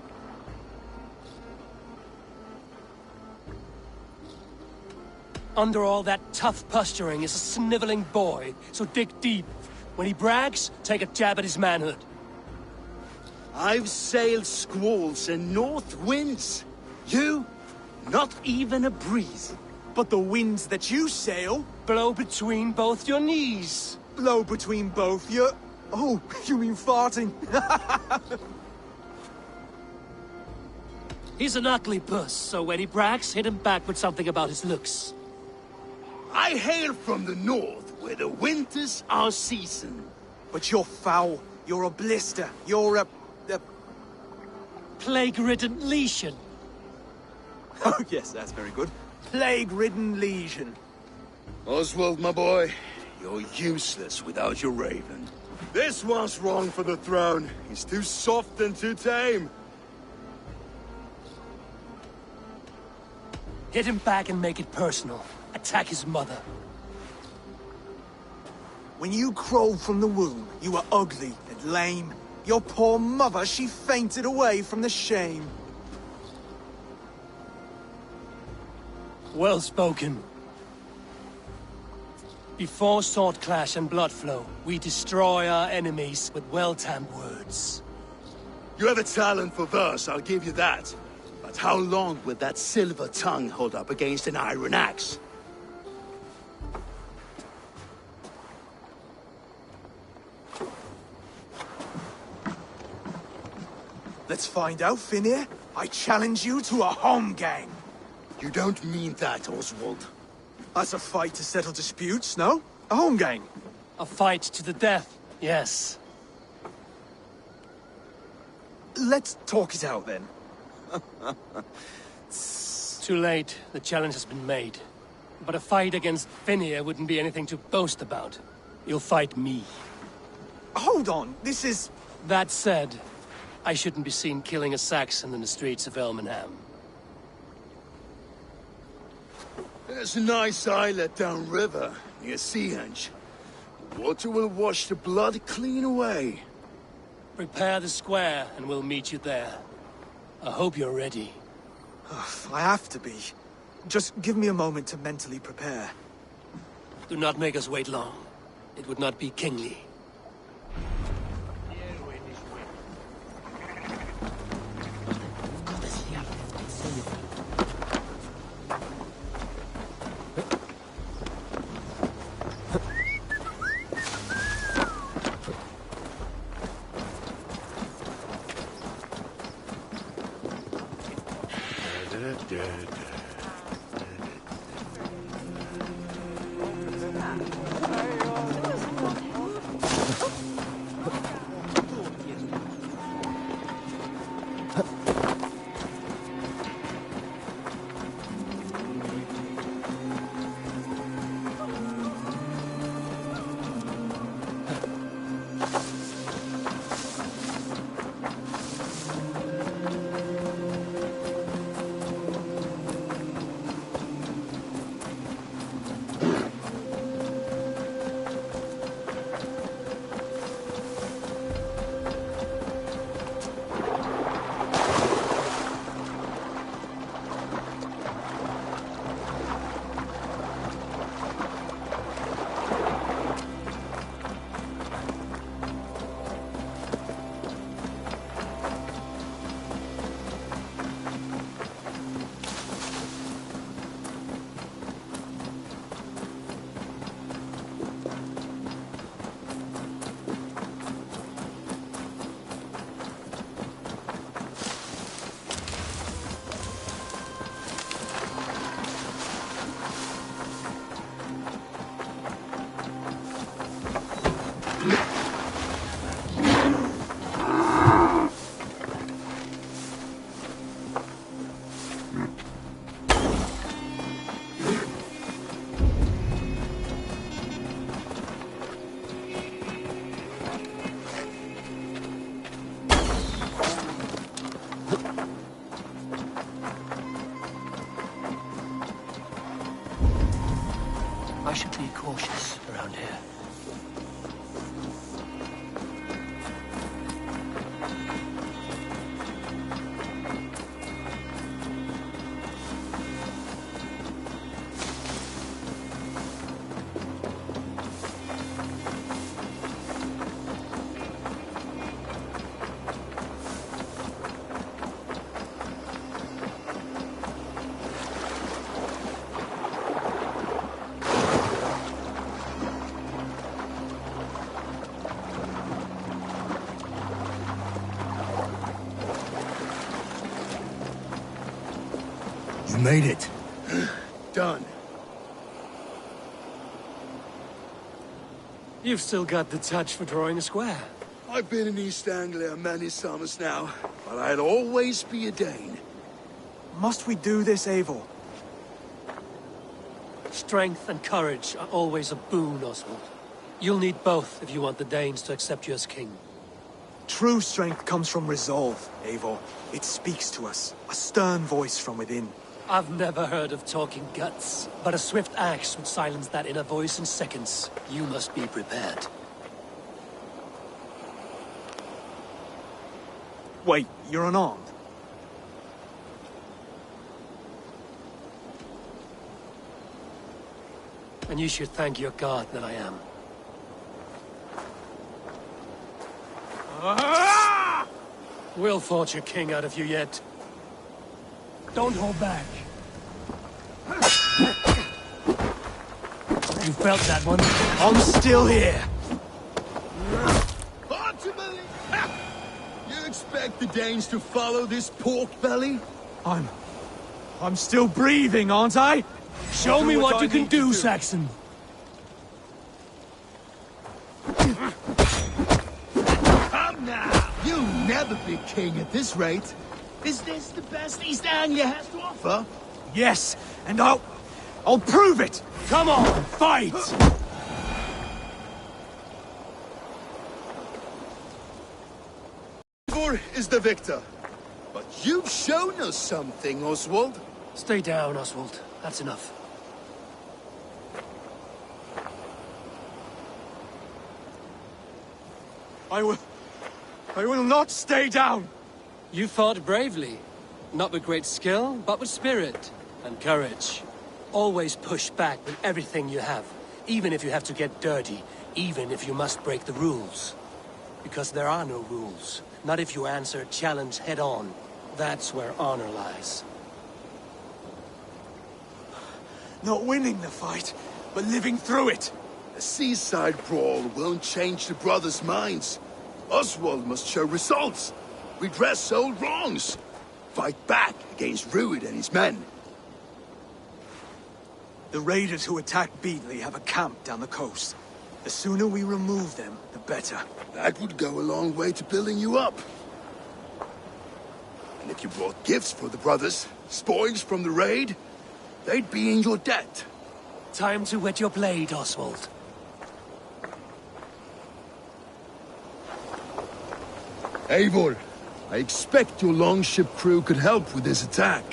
Under all that tough posturing is a sniveling boy, so dig deep. When he brags, take a jab at his manhood. I've sailed squalls and north winds. You, not even a breeze. But the winds that you sail... Blow between both your knees. Blow between both your... Oh, you mean farting? He's an ugly puss, so when he brags, hit him back with something about his looks. I hail from the north, where the winters are season. But you're foul. You're a blister. You're a... Plague-ridden lesion. Oh, yes, that's very good. Plague-ridden lesion. Oswald, my boy, you're useless without your raven. This one's wrong for the throne. He's too soft and too tame. Hit him back and make it personal. Attack his mother. When you crawled from the womb, you were ugly and lame. Your poor mother, she fainted away from the shame. Well spoken. Before sword clash and blood flow, we destroy our enemies with well-timed words. You have a talent for verse, I'll give you that. But how long will that silver tongue hold up against an iron axe? Let's find out, Finir. I challenge you to a home gang. You don't mean that, Oswald. That's a fight to settle disputes, no? A home gang. A fight to the death, yes. Let's talk it out, then. Too late. The challenge has been made. But a fight against Finir wouldn't be anything to boast about. You'll fight me. Hold on, this is... That said, I shouldn't be seen killing a Saxon in the streets of Elmenham. There's a nice islet downriver, near Seahenge. Water will wash the blood clean away. Prepare the square, and we'll meet you there. I hope you're ready. I have to be. Just give me a moment to mentally prepare. Do not make us wait long. It would not be kingly. around here. You made it. Done. You've still got the touch for drawing a square. I've been in East Anglia many summers now, but I'll always be a Dane. Must we do this, Eivor? Strength and courage are always a boon, Oswald. You'll need both if you want the Danes to accept you as king. True strength comes from resolve, Eivor. It speaks to us, a stern voice from within. I've never heard of talking guts, but a swift axe would silence that inner voice in seconds. You must be prepared. Wait, you're unarmed? And you should thank your god that I am. We'll forge a king out of you yet. Don't hold back. You felt that one. I'm still here. Ultimately, you expect the Danes to follow this pork belly? I'm still breathing, aren't I? Show me what you can do, Saxon. Come now! You'll never be king at this rate. Is this the best East Anglia has to offer? Yes, and I'll prove it! Come on, fight! Eivor is the victor. But you've shown us something, Oswald. Stay down, Oswald. That's enough. I will not stay down! You fought bravely. Not with great skill, but with spirit and courage. Always push back with everything you have, even if you have to get dirty, even if you must break the rules. Because there are no rules. Not if you answer a challenge head-on. That's where honor lies. Not winning the fight, but living through it. A seaside brawl won't change the brothers' minds. Oswald must show results. Redress old wrongs. Fight back against Rued and his men. The raiders who attacked Beatley have a camp down the coast. The sooner we remove them, the better. That would go a long way to building you up. And if you brought gifts for the brothers, spoils from the raid, they'd be in your debt. Time to wet your blade, Oswald. Eivor, I expect your longship crew could help with this attack.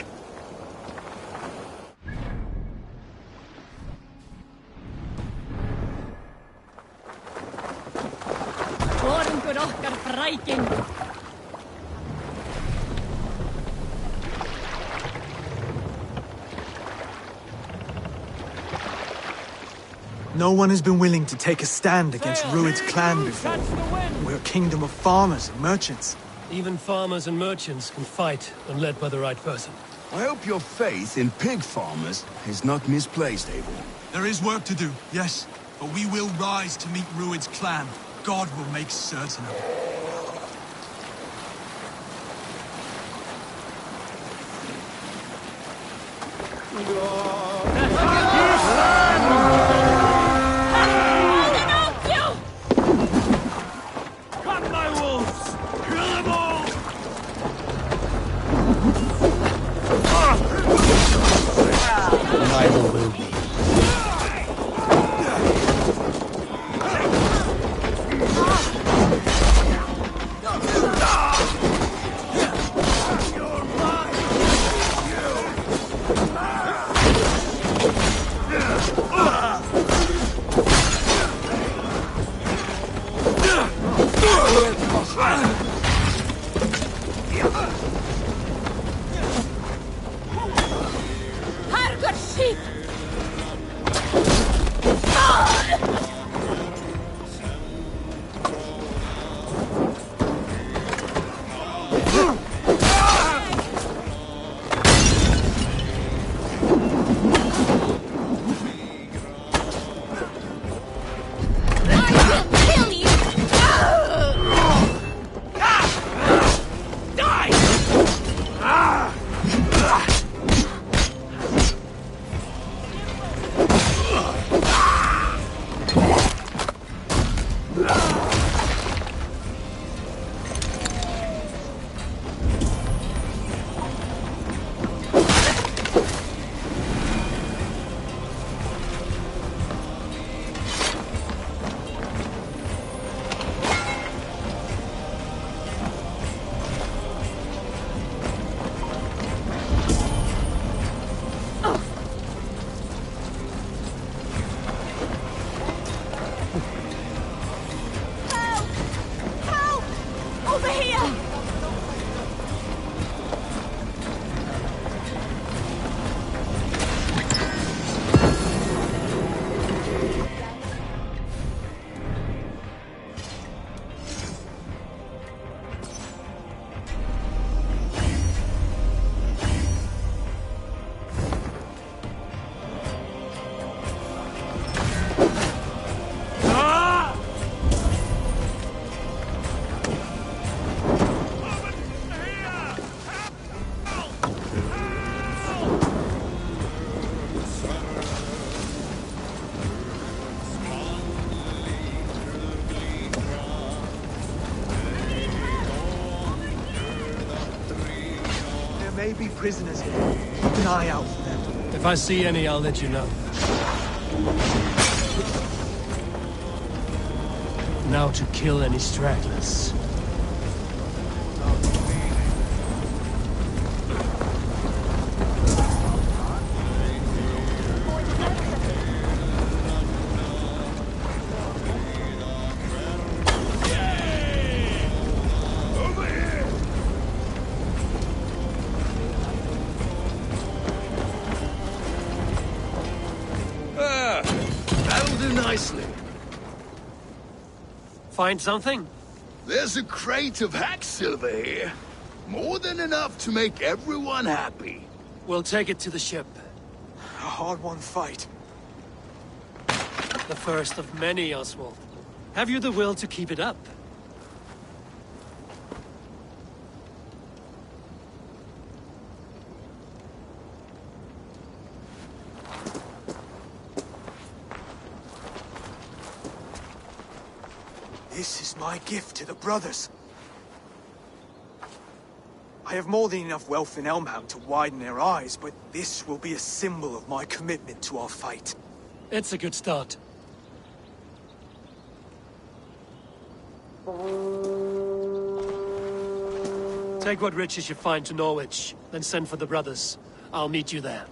No one has been willing to take a stand against Rued's clan before. We're a kingdom of farmers and merchants. Even farmers and merchants can fight when led by the right person. I hope your faith in pig farmers is not misplaced, Eivor. There is work to do, yes. But we will rise to meet Rued's clan. God will make certain of it. be prisoners here. Keep an eye out for them. If I see any, I'll let you know. Now to kill any stragglers. That'll do nicely. Find something? There's a crate of hack silver here. More than enough to make everyone happy. We'll take it to the ship. A hard-won fight. The first of many, Oswald. Have you the will to keep it up? This is my gift to the brothers. I have more than enough wealth in Elmham to widen their eyes, but this will be a symbol of my commitment to our fight. It's a good start. Take what riches you find to Norwich, then send for the brothers. I'll meet you there.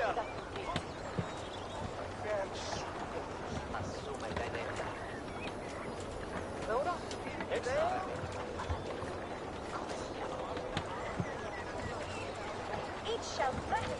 It shall burn.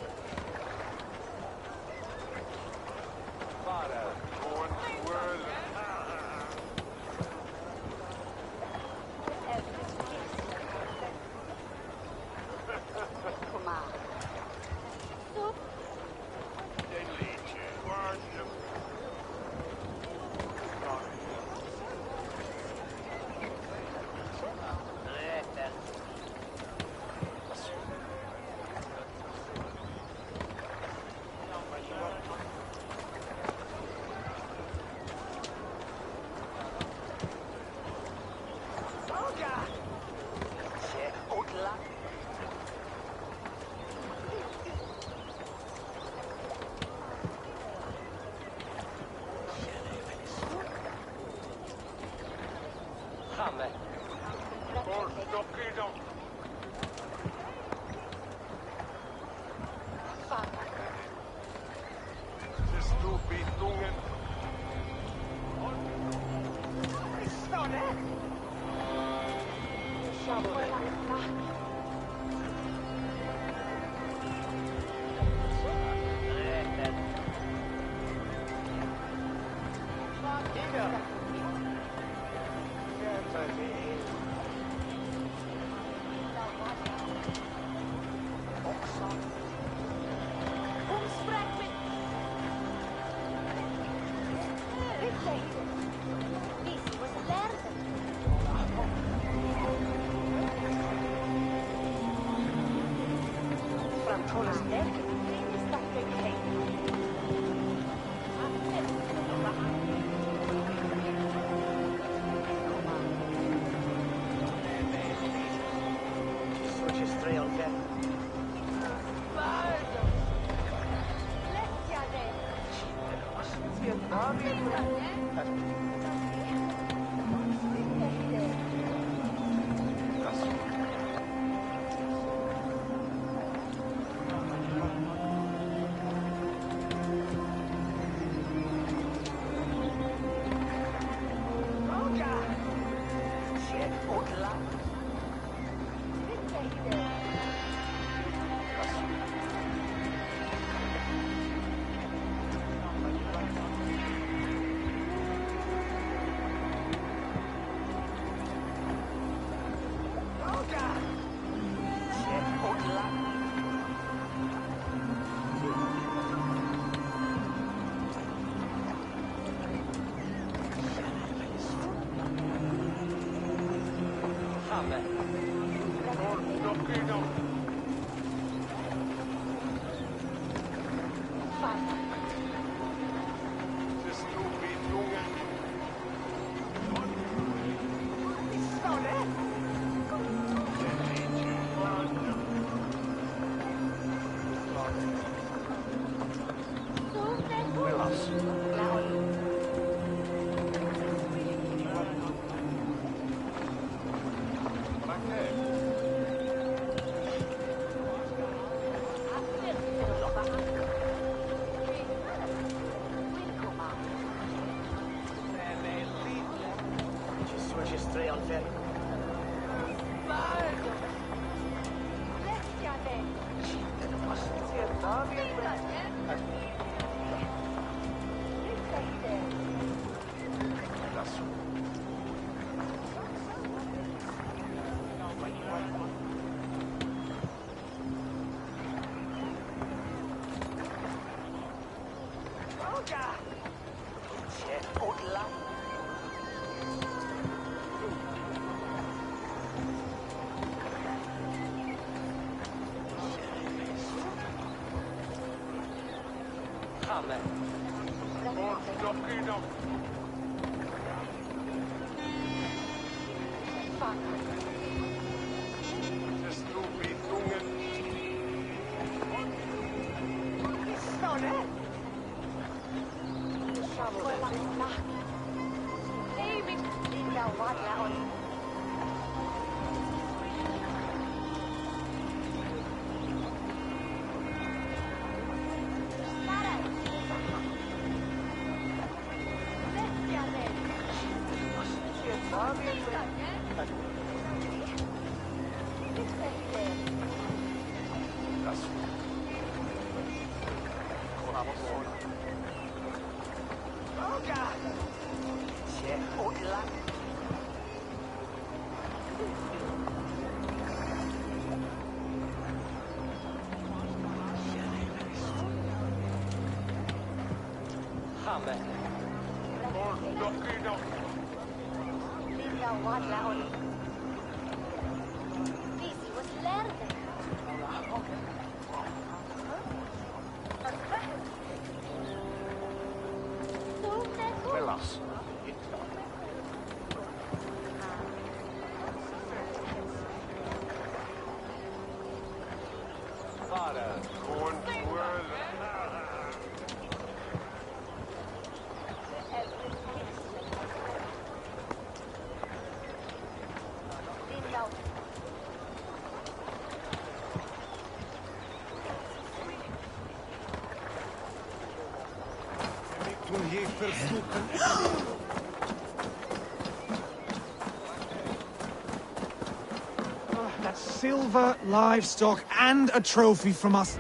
That's silver, livestock, and a trophy from us.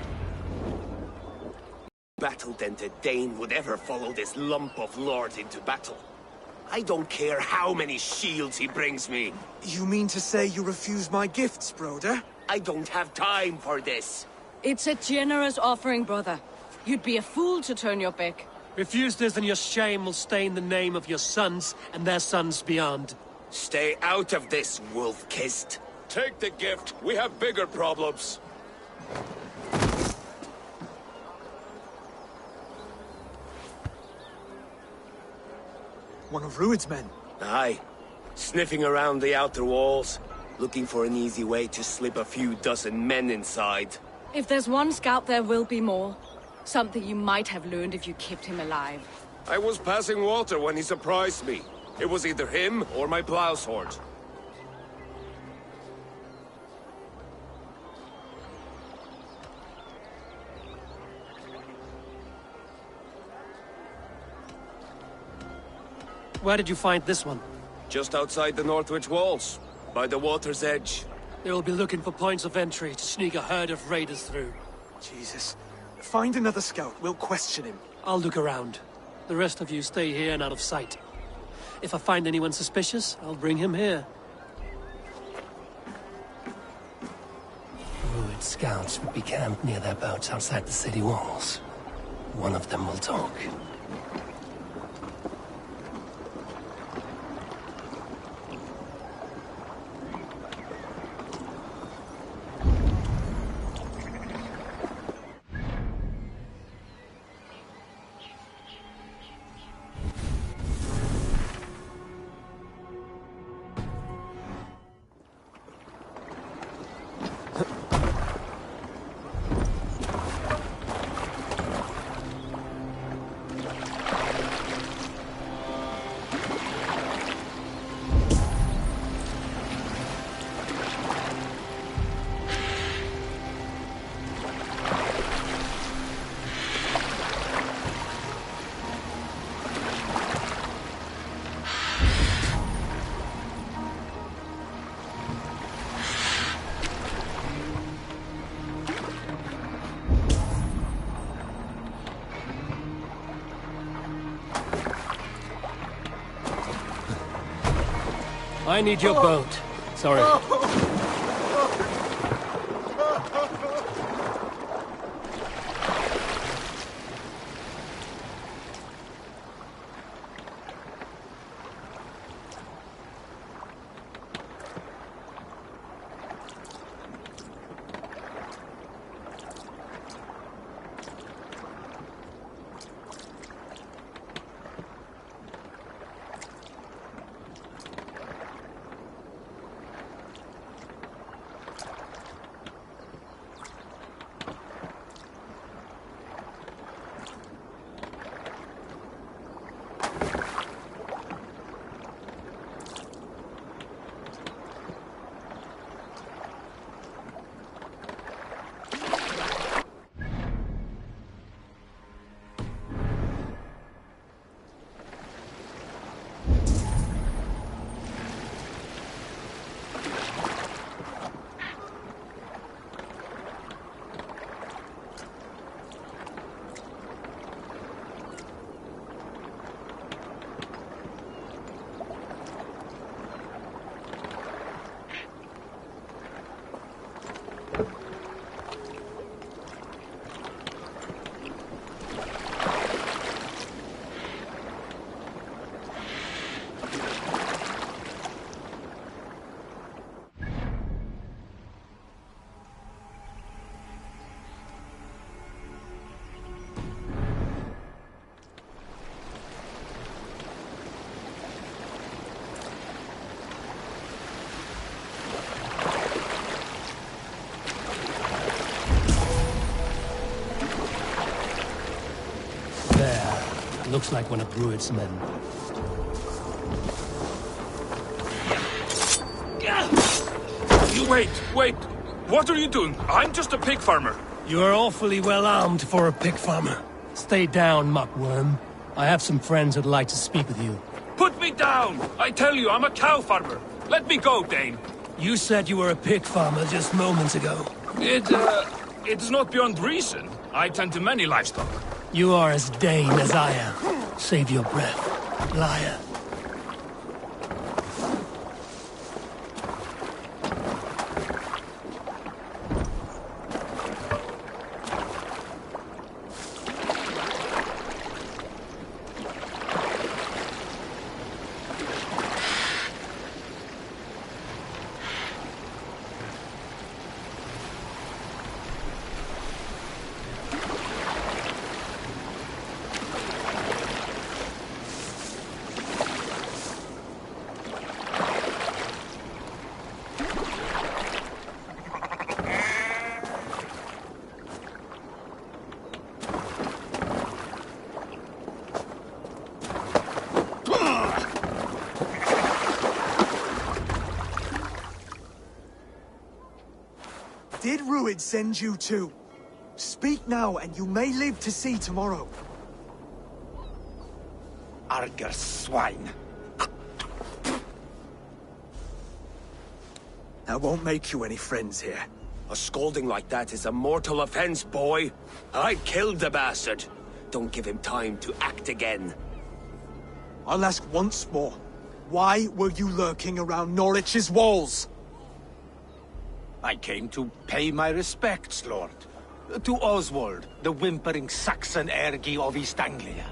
Battle-dented Dane would ever follow this lump of lord into battle. I don't care how many shields he brings me. You mean to say you refuse my gifts, broder? I don't have time for this. It's a generous offering, brother. You'd be a fool to turn your back. Refuse this and your shame will stain the name of your sons and their sons beyond. Stay out of this, wolf-kissed. Take the gift. We have bigger problems. One of Rued's men. Aye. Sniffing around the outer walls, looking for an easy way to slip a few dozen men inside. If there's one scout, there will be more. Something you might have learned if you kept him alive. I was passing water when he surprised me. It was either him or my plow sword. Where did you find this one? Just outside the Northwich walls, by the water's edge. They will be looking for points of entry to sneak a herd of raiders through. Jesus. Find another scout. We'll question him. I'll look around. The rest of you stay here and out of sight. If I find anyone suspicious, I'll bring him here. Rued scouts would be camped near their boats outside the city walls. One of them will talk. I need your boat. Sorry. Looks like one of Druid's men. You wait! What are you doing? I'm just a pig farmer. You are awfully well armed for a pig farmer. Stay down, muckworm. I have some friends who'd like to speak with you. Put me down! I tell you, I'm a cow farmer. Let me go, Dane. You said you were a pig farmer just moments ago. It is not beyond reason. I tend to many livestock. You are as Dane as I am. Save your breath, liar. Did Ruid send you too? Speak now, and you may live to see tomorrow. Arger swine. That won't make you any friends here. A scolding like that is a mortal offense, boy. I killed the bastard. Don't give him time to act again. I'll ask once more. Why were you lurking around Norwich's walls? I came to pay my respects, Lord. To Oswald, the whimpering Saxon ergi of East Anglia.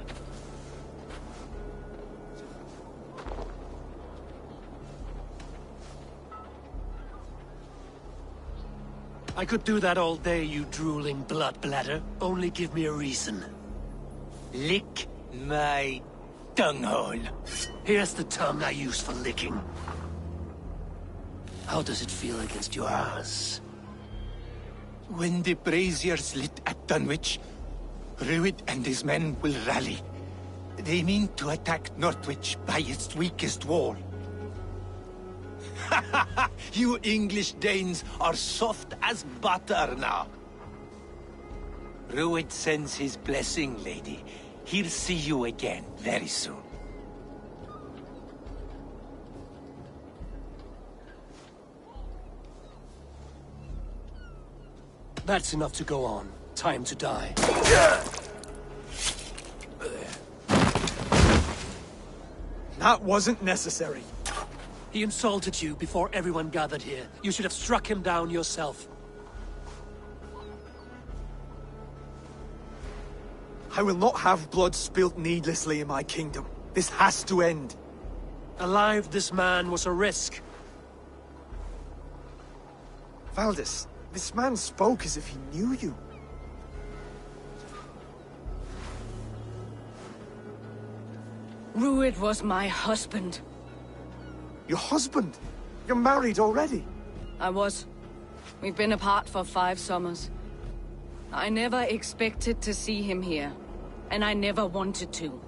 I could do that all day, you drooling blood bladder. Only give me a reason. Lick my dunghole. Here's the tongue I use for licking. How does it feel against your ass? When the braziers lit at Dunwich, Ruid and his men will rally. They mean to attack Northwich by its weakest wall. You English Danes are soft as butter now. Ruid sends his blessing, lady. He'll see you again very soon. That's enough to go on. Time to die. That wasn't necessary. He insulted you before everyone gathered here. You should have struck him down yourself. I will not have blood spilt needlessly in my kingdom. This has to end. Alive, this man was a risk. Valdis, this man spoke as if he knew you. Ruid was my husband. Your husband? You're married already? I was. We've been apart for 5 summers. I never expected to see him here, and I never wanted to.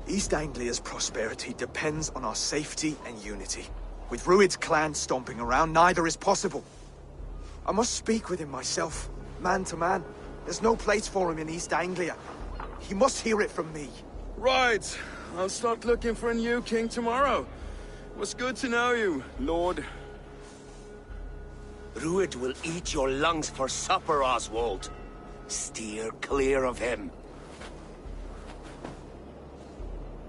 East Anglia's prosperity depends on our safety and unity. With Ruid's clan stomping around, neither is possible. I must speak with him myself, man to man. There's no place for him in East Anglia. He must hear it from me. Right. I'll start looking for a new king tomorrow. It was good to know you, Lord. Ruid will eat your lungs for supper, Oswald. Steer clear of him.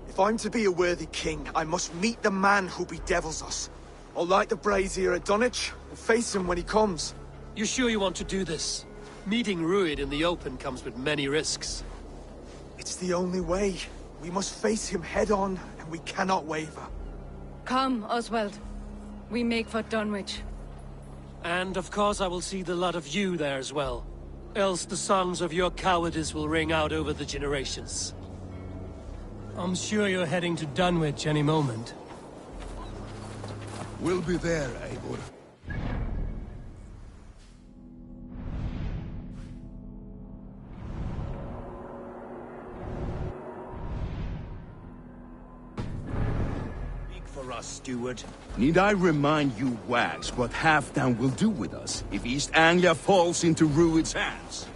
If I'm to be a worthy king, I must meet the man who bedevils us. I'll light the brazier at Dunwich and face him when he comes. You sure you want to do this? Meeting Ruid in the open comes with many risks. It's the only way. We must face him head-on, and we cannot waver. Come, Oswald. We make for Dunwich. And of course I will see the lot of you there as well. Else the songs of your cowardice will ring out over the generations. I'm sure you're heading to Dunwich any moment. We'll be there, Eivor. for us, steward. Need I remind you wags what Halfdan will do with us if East Anglia falls into Rued's hands?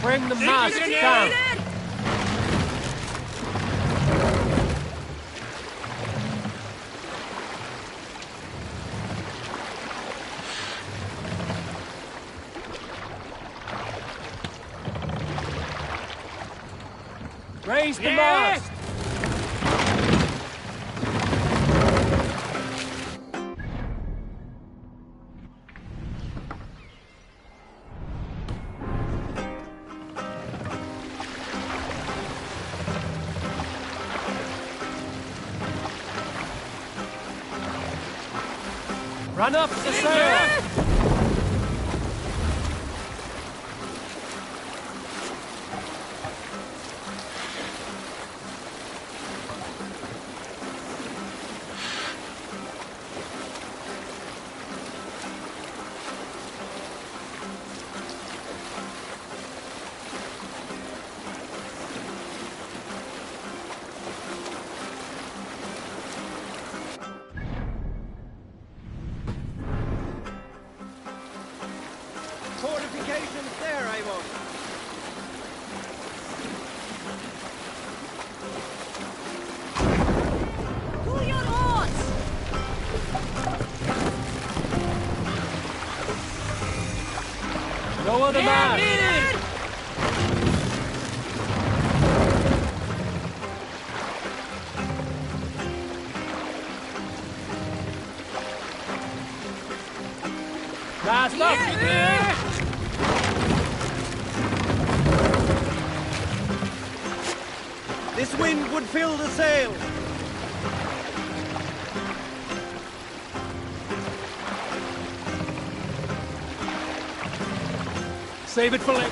Bring the mast down. Raise the mast. Run up the sail! Fortifications there, Eivor. Pull your oars! Lower the mast! Mast up! This wind would fill the sail. Save it for later.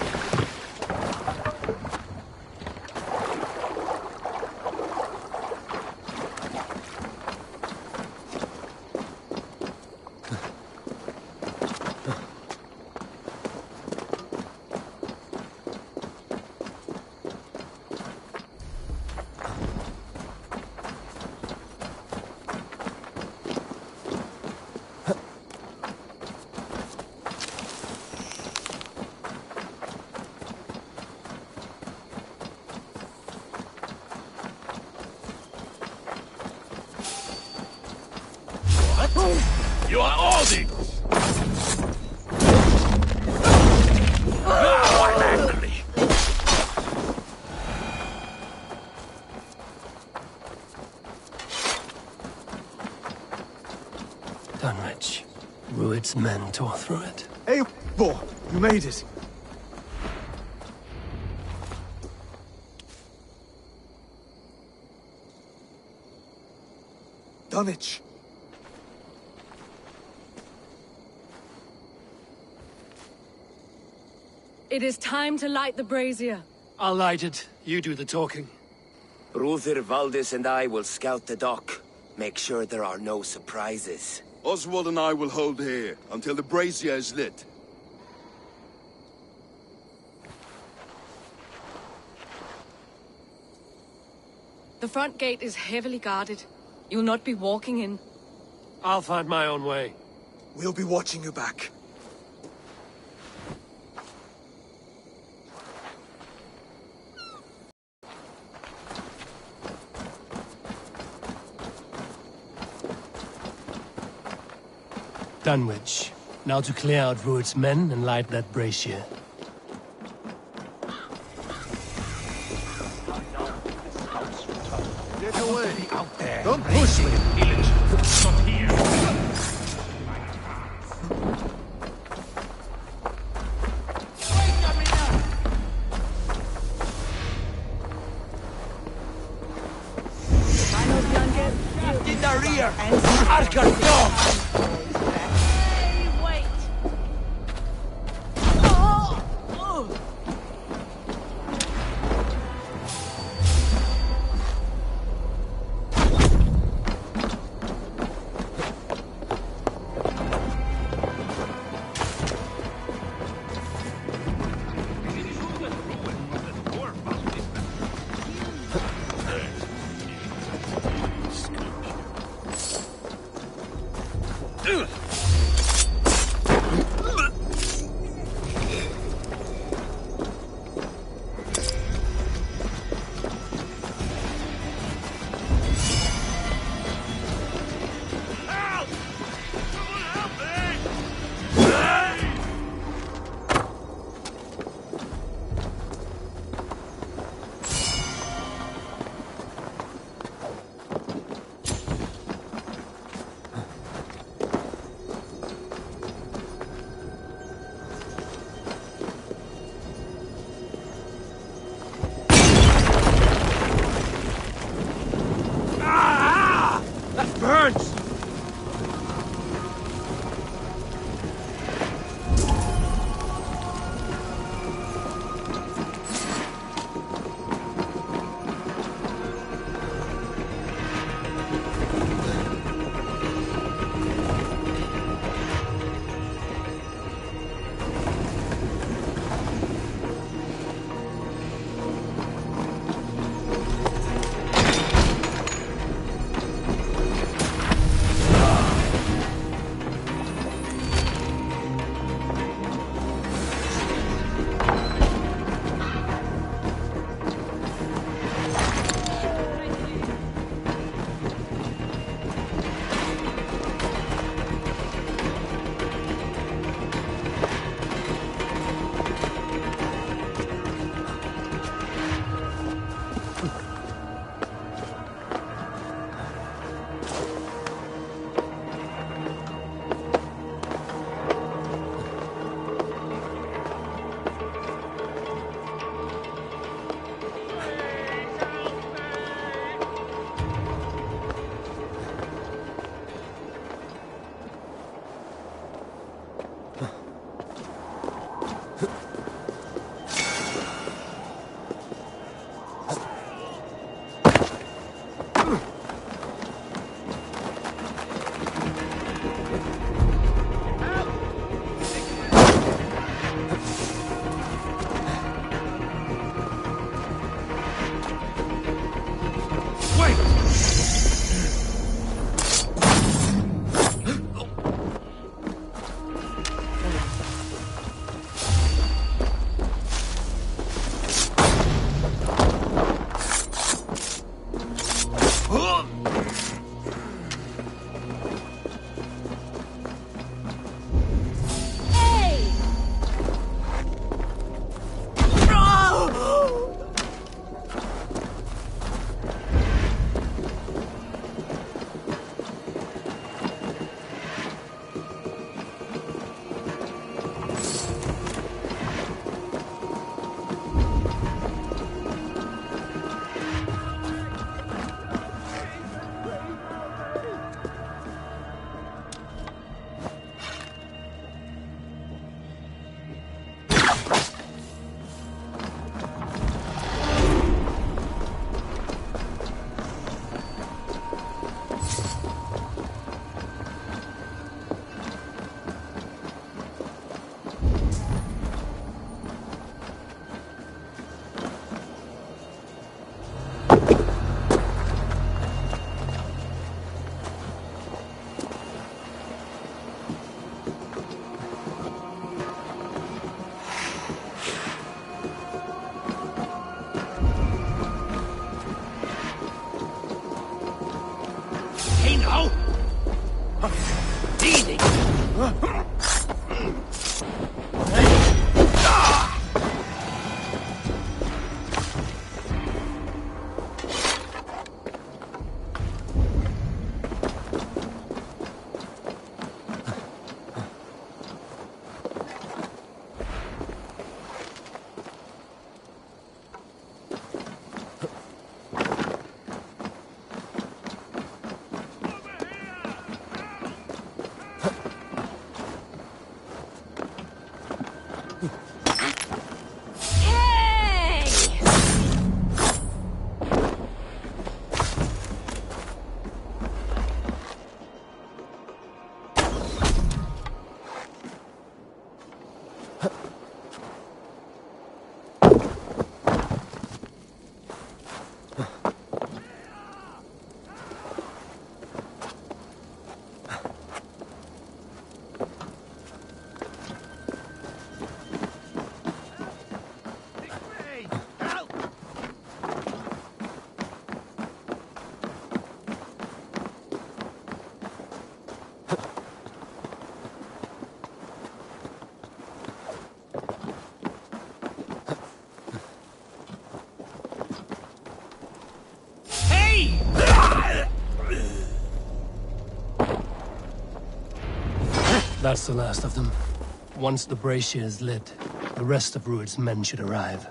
You are Aldi! Now I'm angry! Dunwich. Rued's men tore through it. Eivor, you made it. Dunwich. It is time to light the brazier. I'll light it. You do the talking. Ruther, Valdis and I will scout the dock. Make sure there are no surprises. Oswald and I will hold here until the brazier is lit. The front gate is heavily guarded. You'll not be walking in. I'll find my own way. We'll be watching you back. Dunwich. Now to clear out Rued's men and light that brazier. Get away! Out there. Don't push me! Not here. In the rear! Archer dog! Hey, wait! That's the last of them. Once the brazier is lit, the rest of Rued's men should arrive.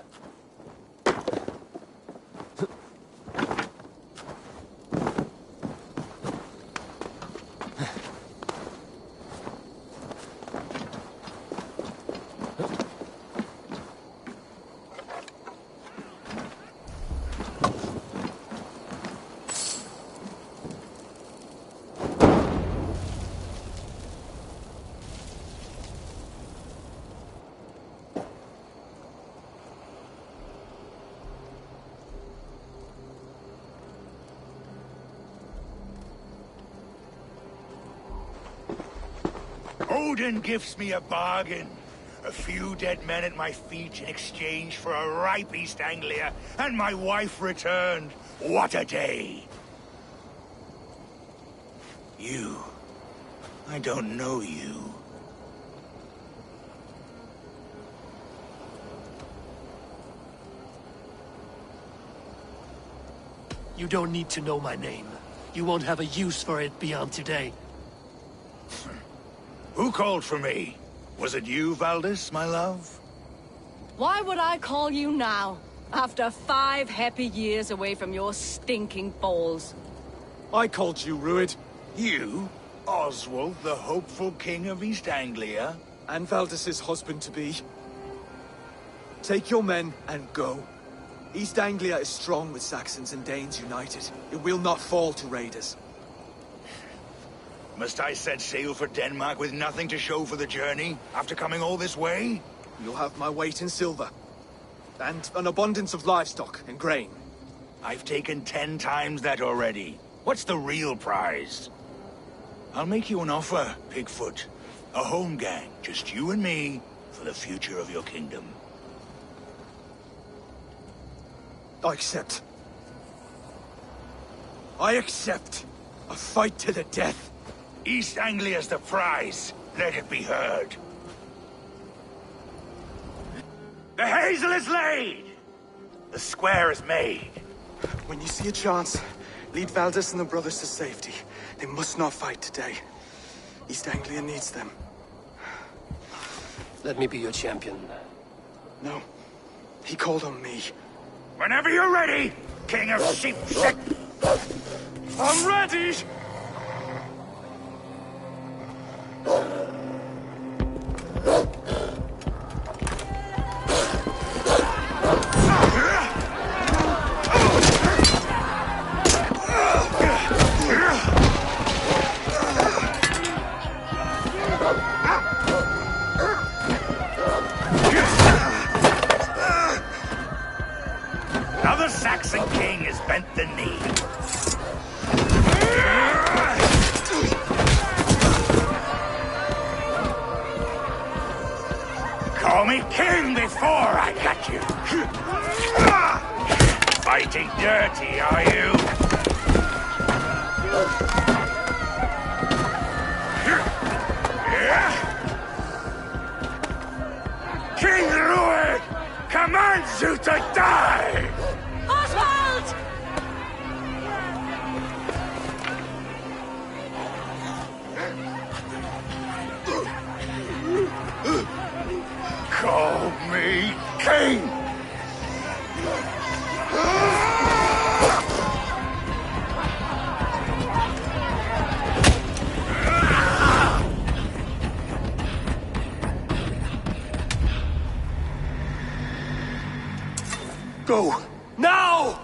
Odin gives me a bargain. A few dead men at my feet in exchange for a ripe East Anglia, and my wife returned. What a day! You. I don't know you. You don't need to know my name. You won't have a use for it beyond today. Who called for me? Was it you, Valdis, my love? Why would I call you now, after 5 happy years away from your stinking balls? I called you, Rued. You? Oswald, the hopeful king of East Anglia? And Valdis's husband-to-be. Take your men and go. East Anglia is strong with Saxons and Danes united. It will not fall to raiders. Must I set sail for Denmark with nothing to show for the journey, after coming all this way? You'll have my weight in silver. And an abundance of livestock and grain. I've taken 10 times that already. What's the real prize? I'll make you an offer, Pigfoot. A home gang, just you and me, for the future of your kingdom. I accept. I accept. A fight to the death. East Anglia's the prize. Let it be heard. The hazel is laid! The square is made. When you see a chance, lead Valdis and the brothers to safety. They must not fight today. East Anglia needs them. Let me be your champion. No. He called on me. Whenever you're ready, King of Sheep. I'm ready! Another Saxon king has bent the knee. Call me king before I got you. Fighting dirty, are you? Yeah. commands you to die! Oswald! Call me king! Go! Now!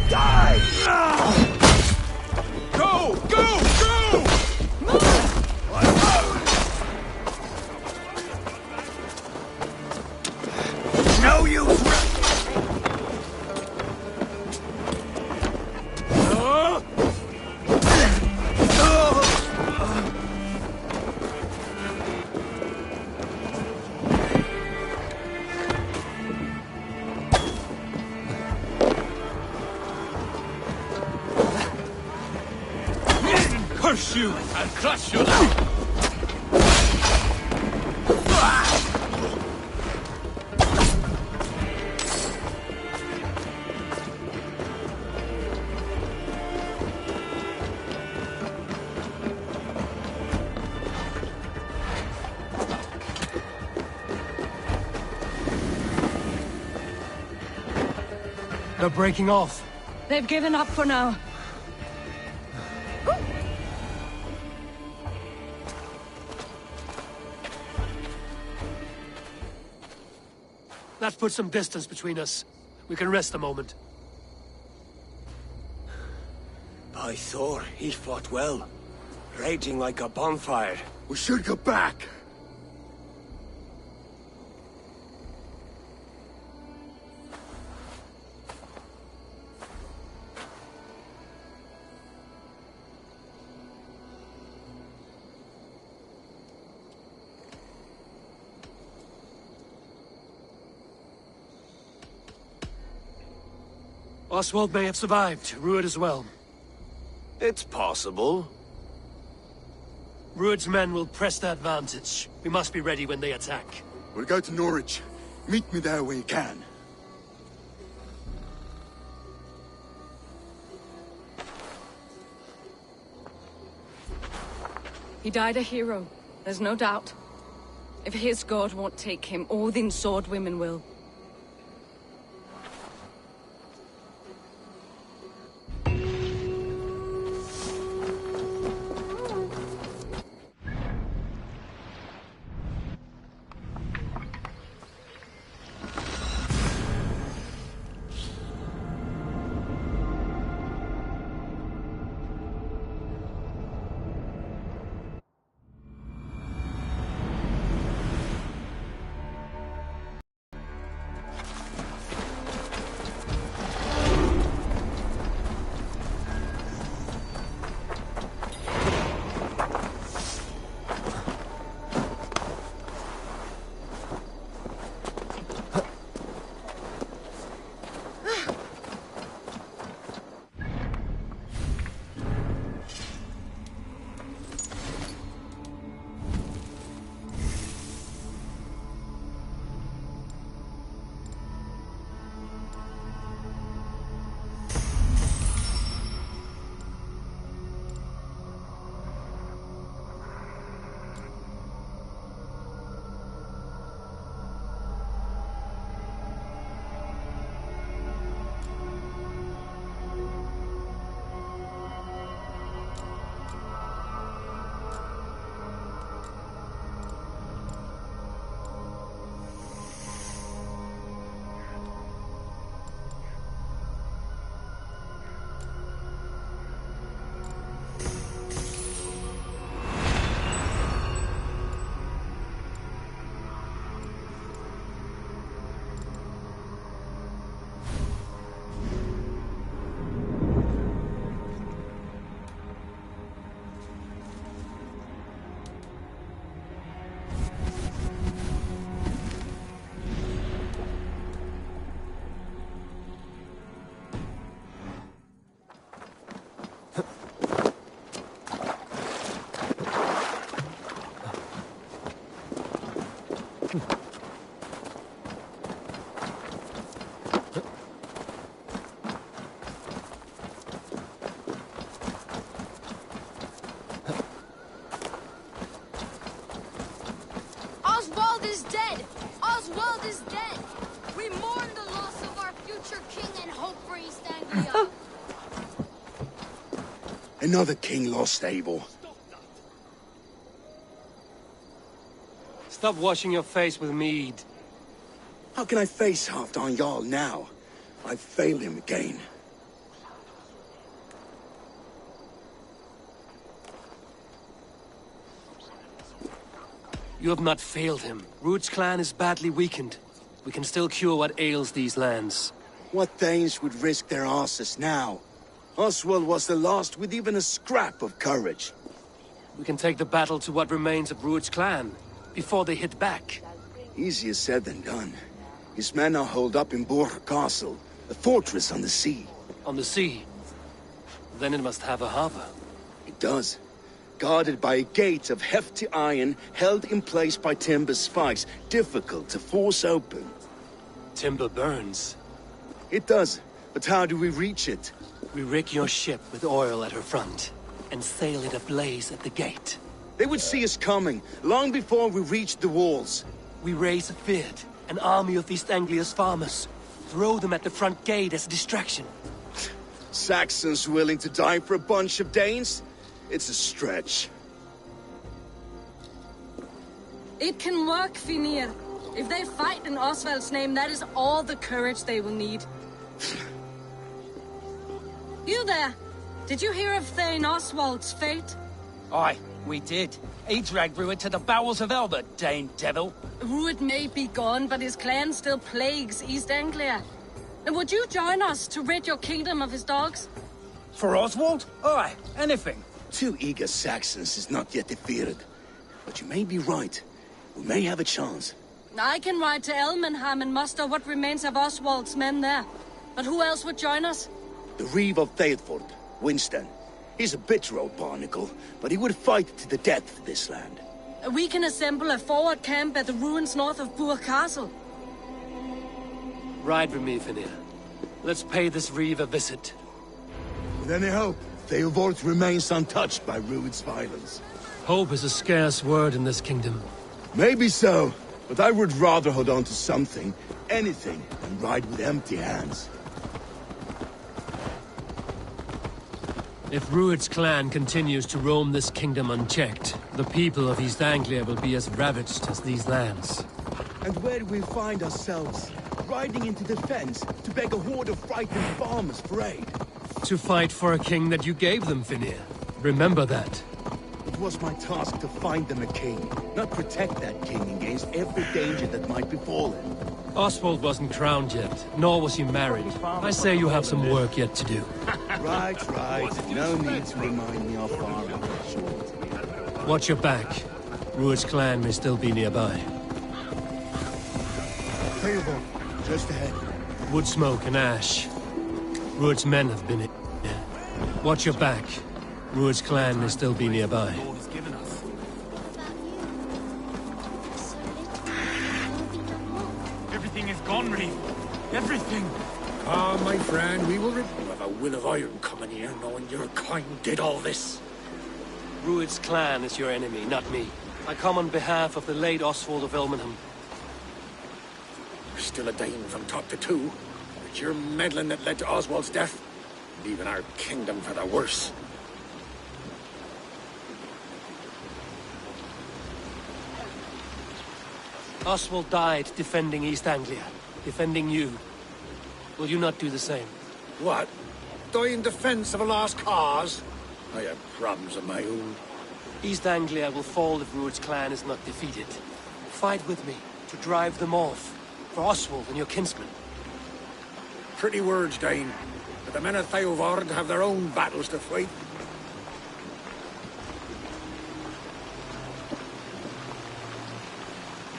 Die! Go! Go! Go! No use! Curse you! I'll crush you now! They're breaking off. They've given up for now. That puts some distance between us. We can rest a moment. By Thor, he fought well. Raging like a bonfire. We should go back. Oswald may have survived. Rued as well. It's possible. Rued's men will press the advantage. We must be ready when they attack. We'll go to Norwich. Meet me there when you can. He died a hero. There's no doubt. If his god won't take him, Odin's sword women will. Oswald is dead! Oswald is dead! We mourn the loss of our future king and hope for East Anglia. Another king lost, Abel. Stop washing your face with mead. How can I face Halfdan Jarl now? I've failed him again. You have not failed him. Ruud's clan is badly weakened. We can still cure what ails these lands. What Danes would risk their asses now? Oswald was the last with even a scrap of courage. We can take the battle to what remains of Ruud's clan, before they hit back. Easier said than done. His men are holed up in Borg Castle, a fortress on the sea. On the sea? Then it must have a harbor. It does. Guarded by a gate of hefty iron, held in place by timber spikes, difficult to force open. Timber burns. It does, but how do we reach it? We rig your ship with oil at her front, and sail it ablaze at the gate. They would see us coming, long before we reached the walls. We raise a beard, an army of East Anglia's farmers. Throw them at the front gate as a distraction. Saxons willing to die for a bunch of Danes? It's a stretch. It can work, Finir. If they fight in Oswald's name, that is all the courage they will need. You there! Did you hear of Thane Oswald's fate? Aye, we did. He dragged Ruud to the bowels of hell, the Dane devil. Ruud may be gone, but his clan still plagues East Anglia. And would you join us to rid your kingdom of his dogs? For Oswald? Aye, anything. 2 eager Saxons is not yet defeated. But you may be right. We may have a chance. I can ride to Elmenham and muster what remains of Oswald's men there. But who else would join us? The Reeve of Thetford, Winston. He's a bitter old barnacle, but he would fight to the death for this land. We can assemble a forward camp at the ruins north of Burr Castle. Ride with me, Finir. Let's pay this Reeve a visit. With any hope, Theodort remains untouched by Ruud's violence. Hope is a scarce word in this kingdom. Maybe so, but I would rather hold on to something, anything, than ride with empty hands. If Ruud's clan continues to roam this kingdom unchecked, the people of East Anglia will be as ravaged as these lands. And where do we find ourselves? Riding into defense to beg a horde of frightened farmers for aid. To fight for a king that you gave them, Finir. Remember that. It was my task to find them a king, not protect that king against every danger that might befall him. Oswald wasn't crowned yet, nor was he married. I say you have some work yet to do. Right. No need to remind me how far I'm short. Watch your back. Ruud's clan may still be nearby. Theodort, just ahead. Wood smoke and ash. Ruud's men have been here. Watch your back. Ruud's clan may still be nearby. Everything is gone, Reeve. Everything. Ah, my friend, we will you have a will of iron coming here, knowing your kind did all this. Ruud's clan is your enemy, not me. I come on behalf of the late Oswald of Elmenham. You're still a Dane from top to two. It's your meddling that led to Oswald's death, leaving our kingdom for the worse. Oswald died defending East Anglia, defending you. Will you not do the same? What? Die in defense of a lost cause? I have problems of my own. East Anglia will fall if Ruud's clan is not defeated. Fight with me to drive them off, for Oswald and your kinsmen. Pretty words, Dane. But the men of Theodort have their own battles to fight.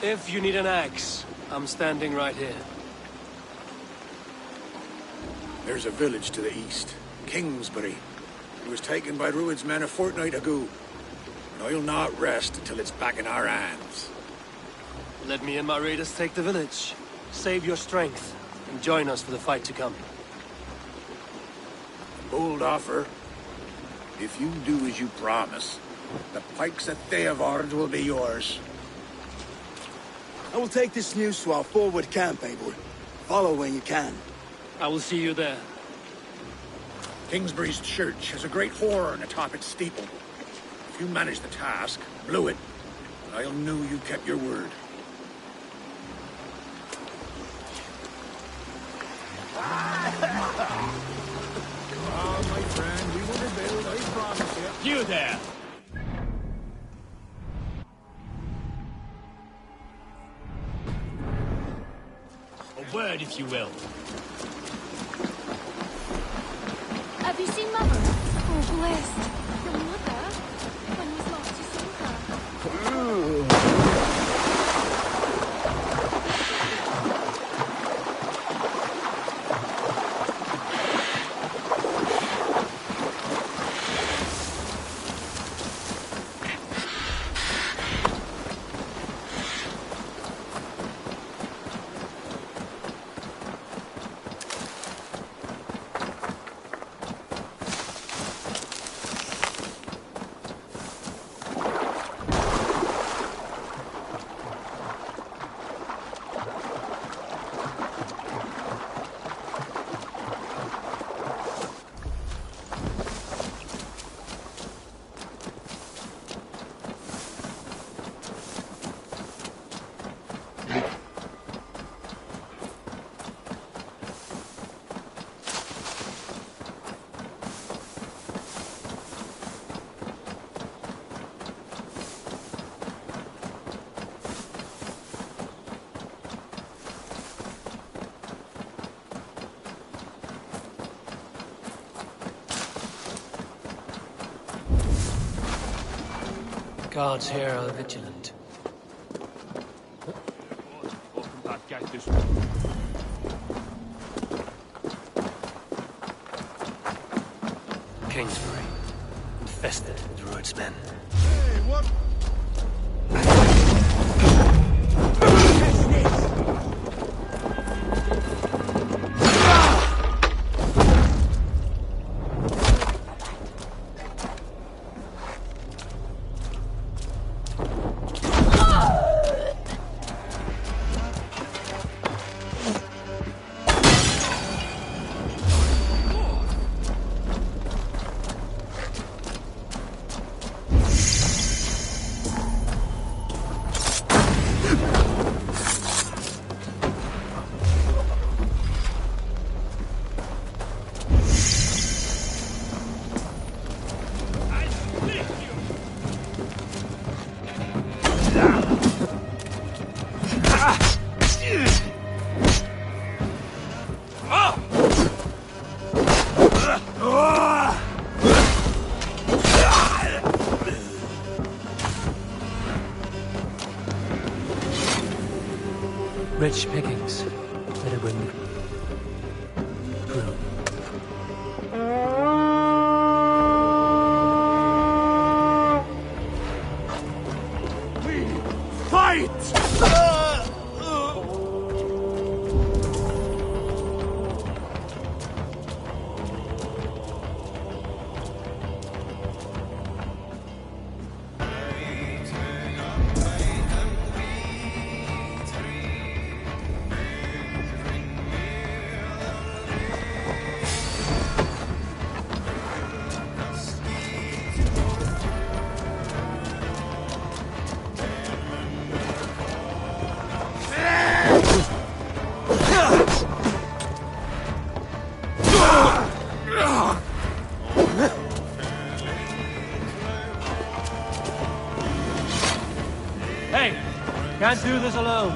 If you need an axe, I'm standing right here. There's a village to the east, Kingsbury. It was taken by Ruud's men a fortnight ago. And I'll not rest until it's back in our hands. Let me and my raiders take the village. Save your strength, and join us for the fight to come. Bold offer. If you do as you promise, the pikes at Theavard will be yours. I will take this news to our forward camp, Abel. Follow when you can. I will see you there. Kingsbury's church has a great horn atop its steeple. If you manage the task, blew it, I'll know you kept your word. Oh, my friend, we will rebuild, I promise you. You there! A word, if you will. Have you seen Mother? Oh, blessed. Your mother? When was last you saw her? Guards here are vigilant. Open that gate this Kingsbury, infested with Druid's men. Hey, what? Rich pickings. Better bring the crew. Hey, can't do this alone.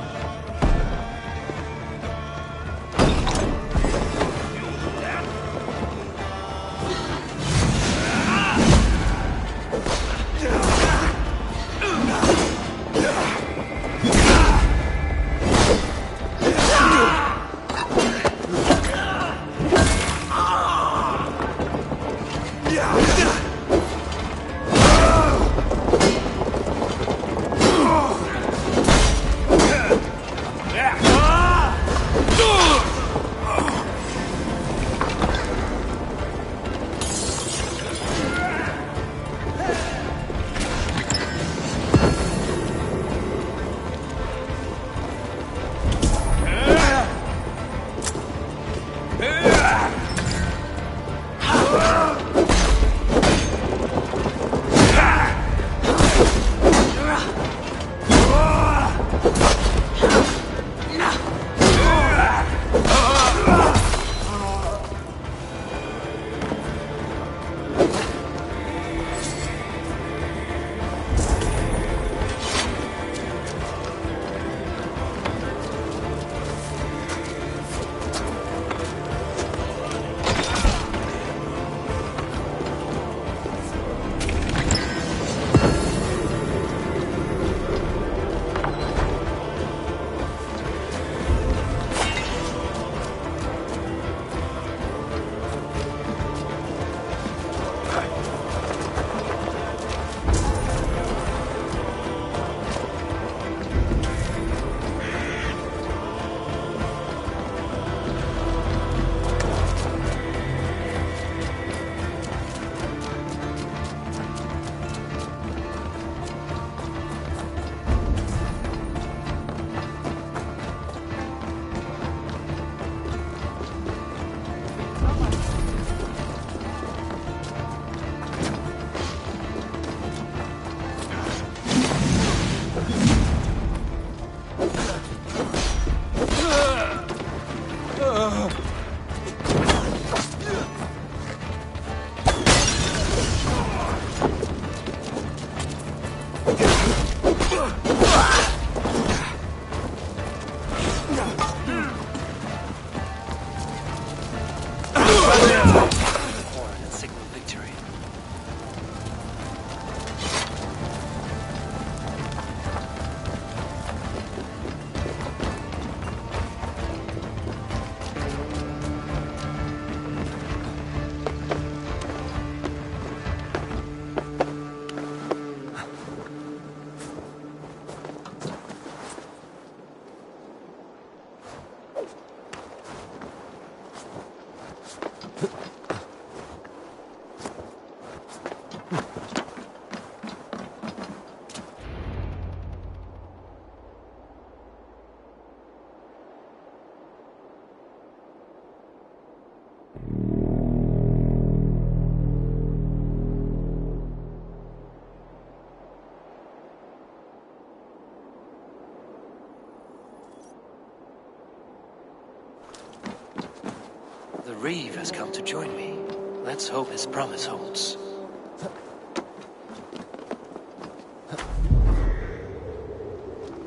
The Reeve has come to join me. Let's hope his promise holds.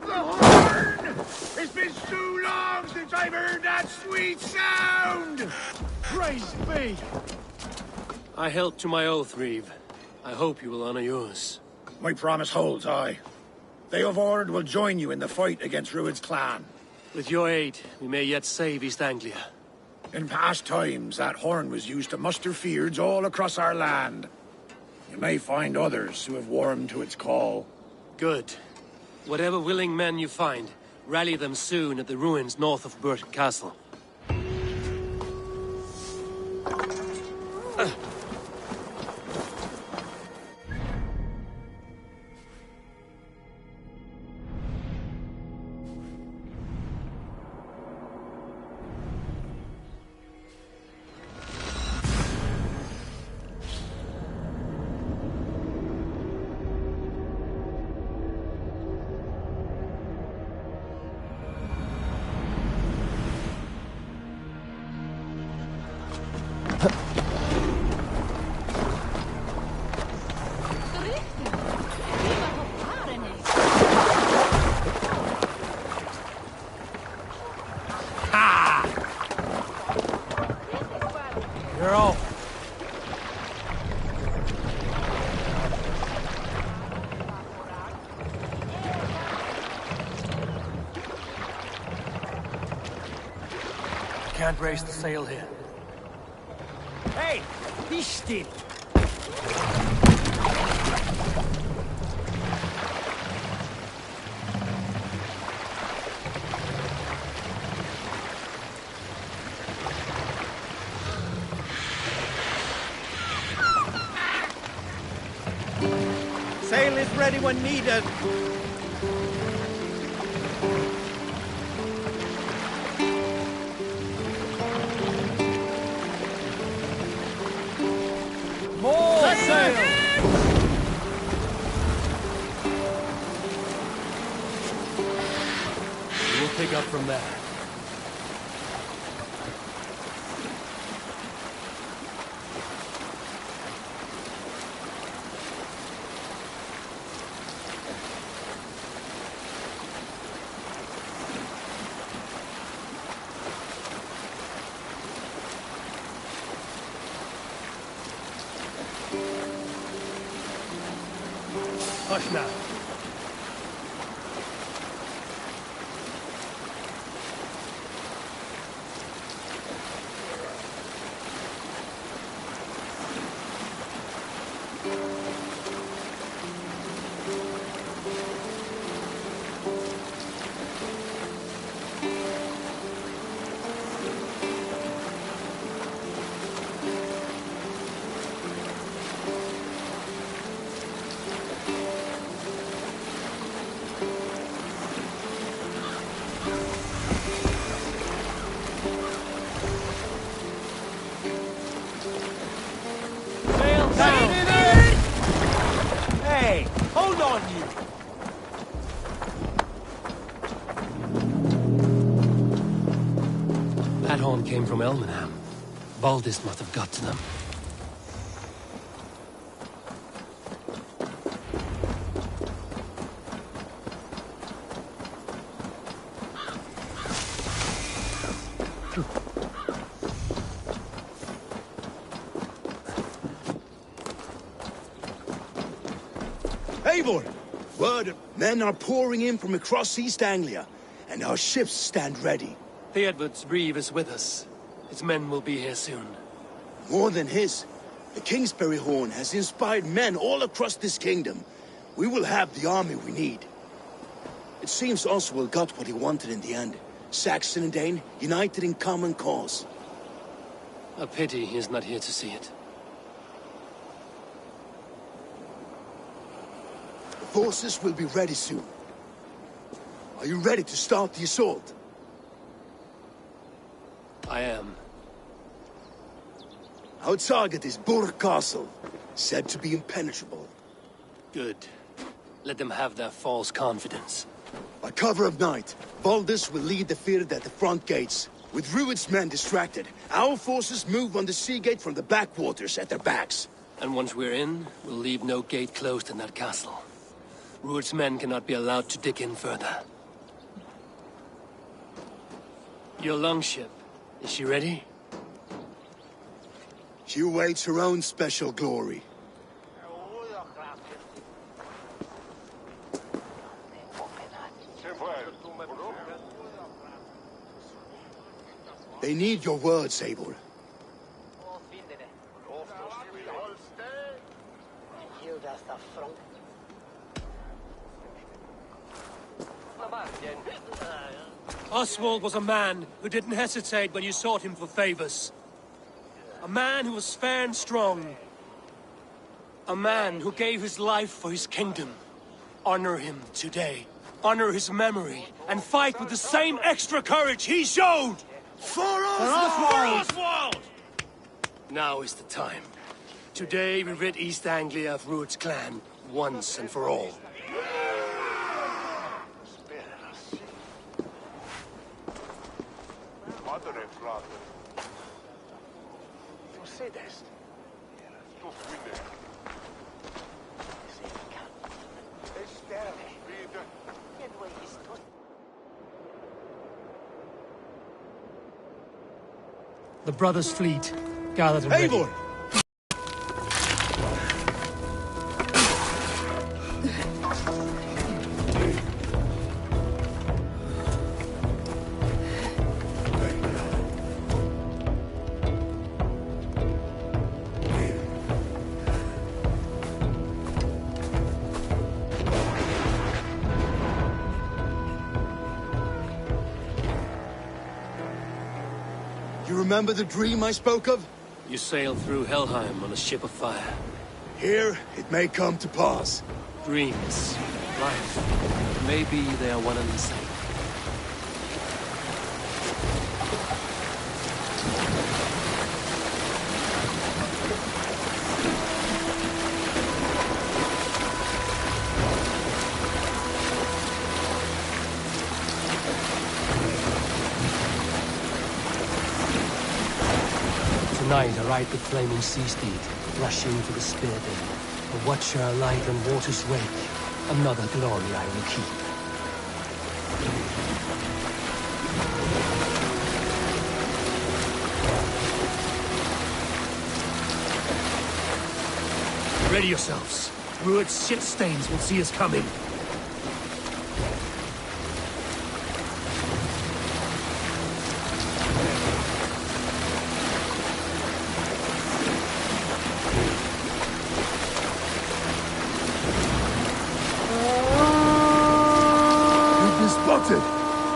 The horn! It's been so long since I've heard that sweet sound! Praise be! I held to my oath, Reeve. I hope you will honor yours. My promise holds, aye. They of Ord will join you in the fight against Rued's clan. With your aid, we may yet save East Anglia. In past times, that horn was used to muster fyrds all across our land. You may find others who have warmed to its call. Good. Whatever willing men you find, rally them soon at the ruins north of Burton Castle. You're off. Can't raise the sail here. Hey, be still. Sail is ready when needed. More sail! pick up from there. Hush now. Hey, hold on, you! That horn came from Elmenham. Baldis must have got to them. Eivor! Word, men are pouring in from across East Anglia, and our ships stand ready. Theodward's Reeve is with us. His men will be here soon. More than his, the Kingsbury Horn has inspired men all across this kingdom. We will have the army we need. It seems Oswald got what he wanted in the end. Saxon and Dane united in common cause. A pity he is not here to see it. The forces will be ready soon. Are you ready to start the assault? I am. Our target is Burg Castle, said to be impenetrable. Good. Let them have their false confidence. By cover of night, Valdis will lead the field at the front gates. With Rued's men distracted, our forces move on the sea gate from the backwaters at their backs. And once we're in, we'll leave no gate closed in that castle. Rued's men cannot be allowed to dig in further. Your longship, is she ready? She awaits her own special glory. They need your words, Eivor. Oswald was a man who didn't hesitate when you sought him for favors. A man who was fair and strong. A man who gave his life for his kingdom. Honor him today. Honor his memory. And fight with the same extra courage he showed! For Oswald! Now is the time. Today we rid East Anglia of Rued's clan, once and for all. The brothers' fleet gathered and ready. Eivor! You remember the dream I spoke of? You sailed through Helheim on a ship of fire. Here, it may come to pass. Dreams, life, maybe they are one and the same. Tonight, I ride the flaming sea steed, rushing for the spear den. A watcher alight on water's wake. Another glory I will keep. Ready yourselves. Rued's shit stains will see us coming.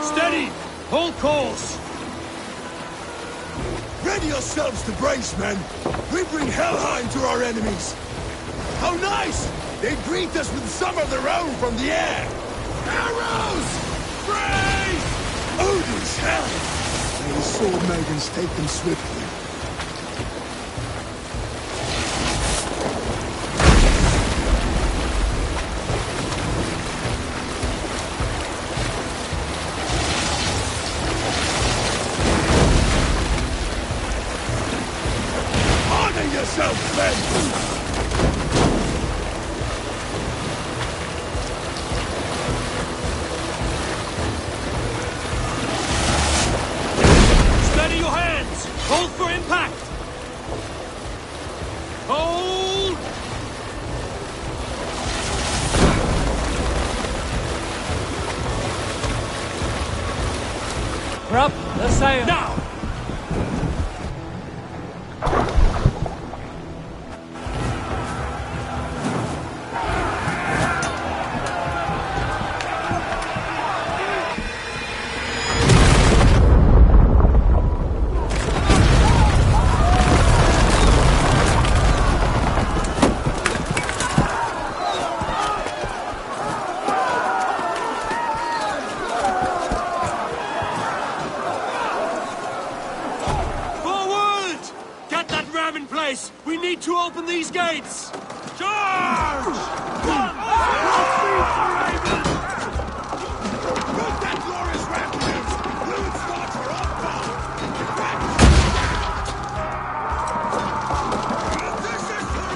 Steady! Hold course! Ready yourselves to brace, men! We bring Helheim to our enemies! How nice! They greet us with some of their own from the air! Arrows! Brace! Odin's hell! May the sword maidens take them swiftly. Steady your hands! Hold for impact! Hold! Prop the sail! Now! We need to open these gates! Charge! That glorious ramparts! Ruin's thoughts are on fire! This is for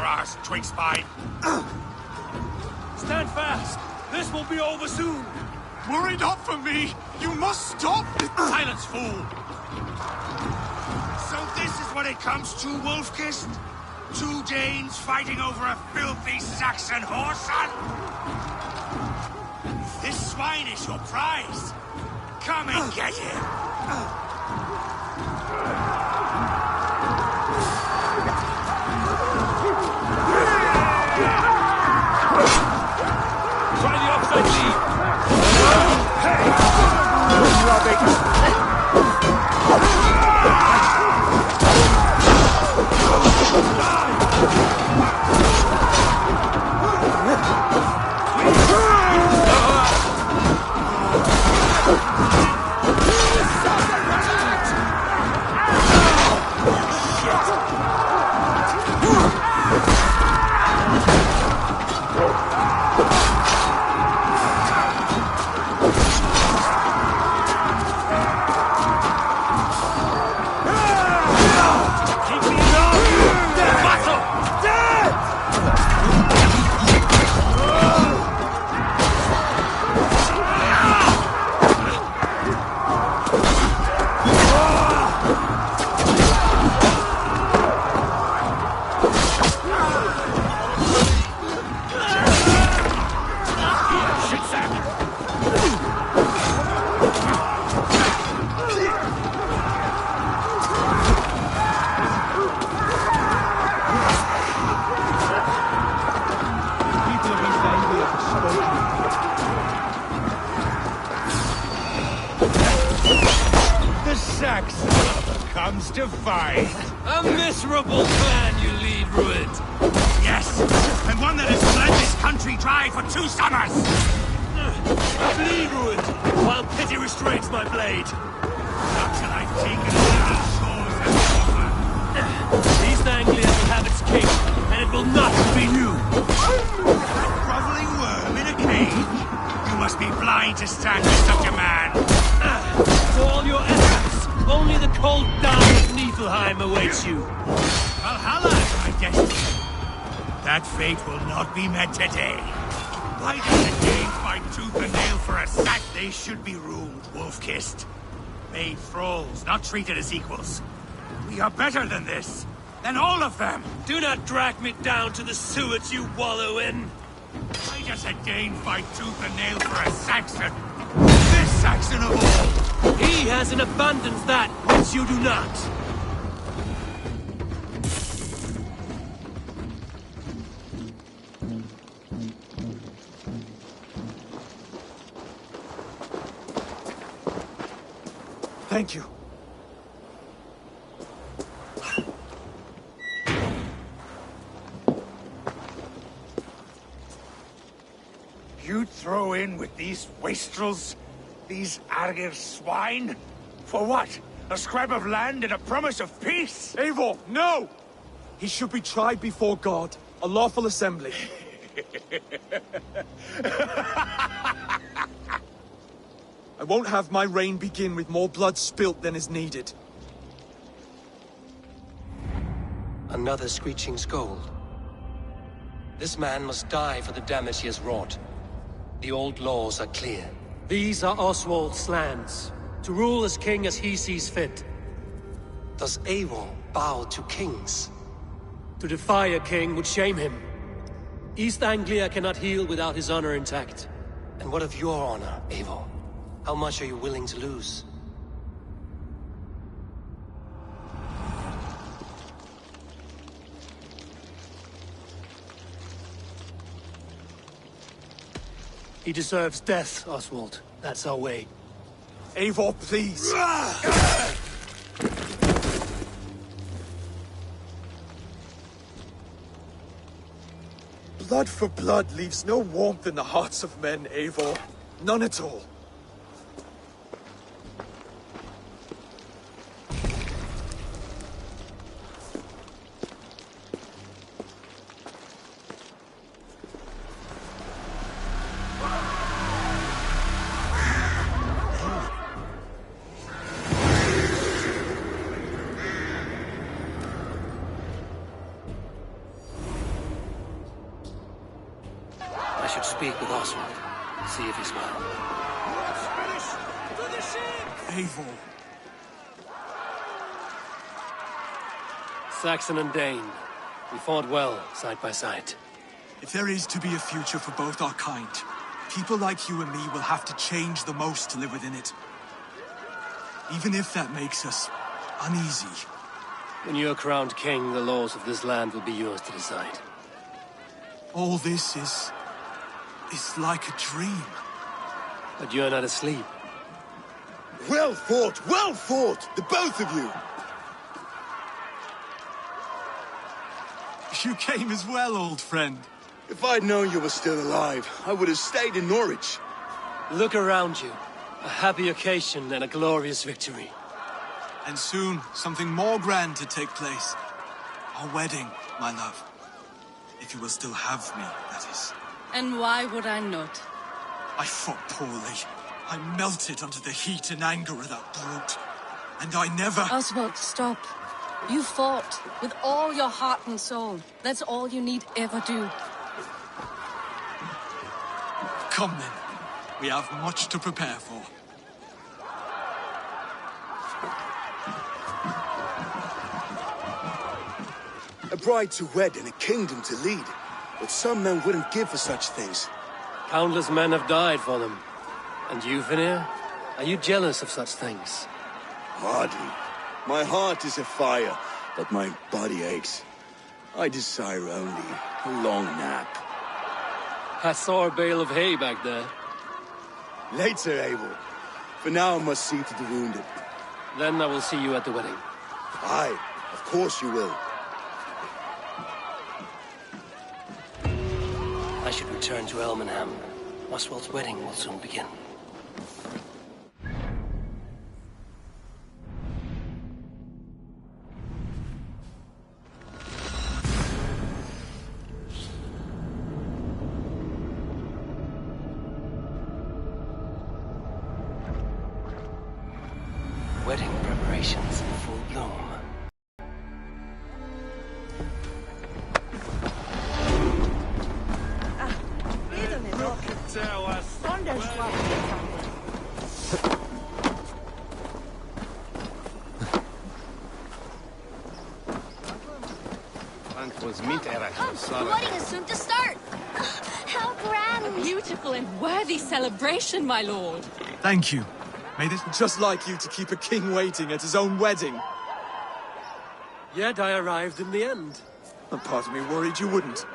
arse, twig spine. Stand fast! This will be over soon! Worry not for me! You must stop! Silence, fool! So this is what it comes to, Wolfkist? 2 Danes fighting over a filthy Saxon whoreson? This swine is your prize! Come and get him! Try the offside lead! The Saxon comes to fight. A miserable clan you lead, Rued. Yes, and one that has bled this country dry for 2 summers. Bleed, Rued, while pity restrains my blade. Not till I've taken all these shores and over. East Anglia will have its king, and it will not be you. A groveling worm in a cage? You must be blind to stand with such a man. For all your efforts, only the cold down of Niflheim awaits you. Valhalla is my destiny. That fate will not be met today. Why does the Danes fight tooth and nail for a sack? They should be ruled, wolf-kissed. Made thralls, not treated as equals. We are better than this. Than all of them. Do not drag me down to the sewers you wallow in. Why does a Dane fight tooth and nail for a Saxon? This Saxon of all! He has in abundance that which you do not. Thank you. You'd throw in with these wastrels? These Argir swine? For what? A scrap of land and a promise of peace? Eivor, no! He should be tried before God, a lawful assembly. I won't have my reign begin with more blood spilt than is needed. Another screeching scold. This man must die for the damage he has wrought. The old laws are clear. These are Oswald's lands, to rule as king as he sees fit. Does Eivor bow to kings? To defy a king would shame him. East Anglia cannot heal without his honor intact. And what of your honor, Eivor? How much are you willing to lose? He deserves death, Oswald. That's our way. Eivor, please! Blood for blood leaves no warmth in the hearts of men, Eivor. None at all. speak with Oswald. See if he's well. Eivor. Saxon and Dane. We fought well, side by side. If there is to be a future for both our kind, people like you and me will have to change the most to live within it. Even if that makes us uneasy. When you're crowned king, the laws of this land will be yours to decide. All this is like a dream. But you're not asleep. Well fought, the both of you! You came as well, old friend. If I'd known you were still alive, I would have stayed in Norwich. Look around you. A happy occasion and a glorious victory. And soon, something more grand to take place. Our wedding, my love. If you will still have me, that is. And why would I not? I fought poorly. I melted under the heat and anger of that brute. And I never... Oswald, stop. You fought with all your heart and soul. That's all you need ever do. Come then. We have much to prepare for. A bride to wed and a kingdom to lead. But some men wouldn't give for such things. Countless men have died for them. And you, Vanir? Are you jealous of such things? Hardly. My heart is afire, but my body aches. I desire only a long nap. I saw a bale of hay back there. Later, Eivor. For now, I must see to the wounded. Then I will see you at the wedding. Aye, of course you will. I should return to Elmenham. Oswald's wedding will soon begin. Wedding preparations in full bloom. The wedding is soon to start! How grand! A beautiful and worthy celebration, my lord. Thank you. May this... Just like you to keep a king waiting at his own wedding. Yet I arrived in the end. A part of me worried you wouldn't.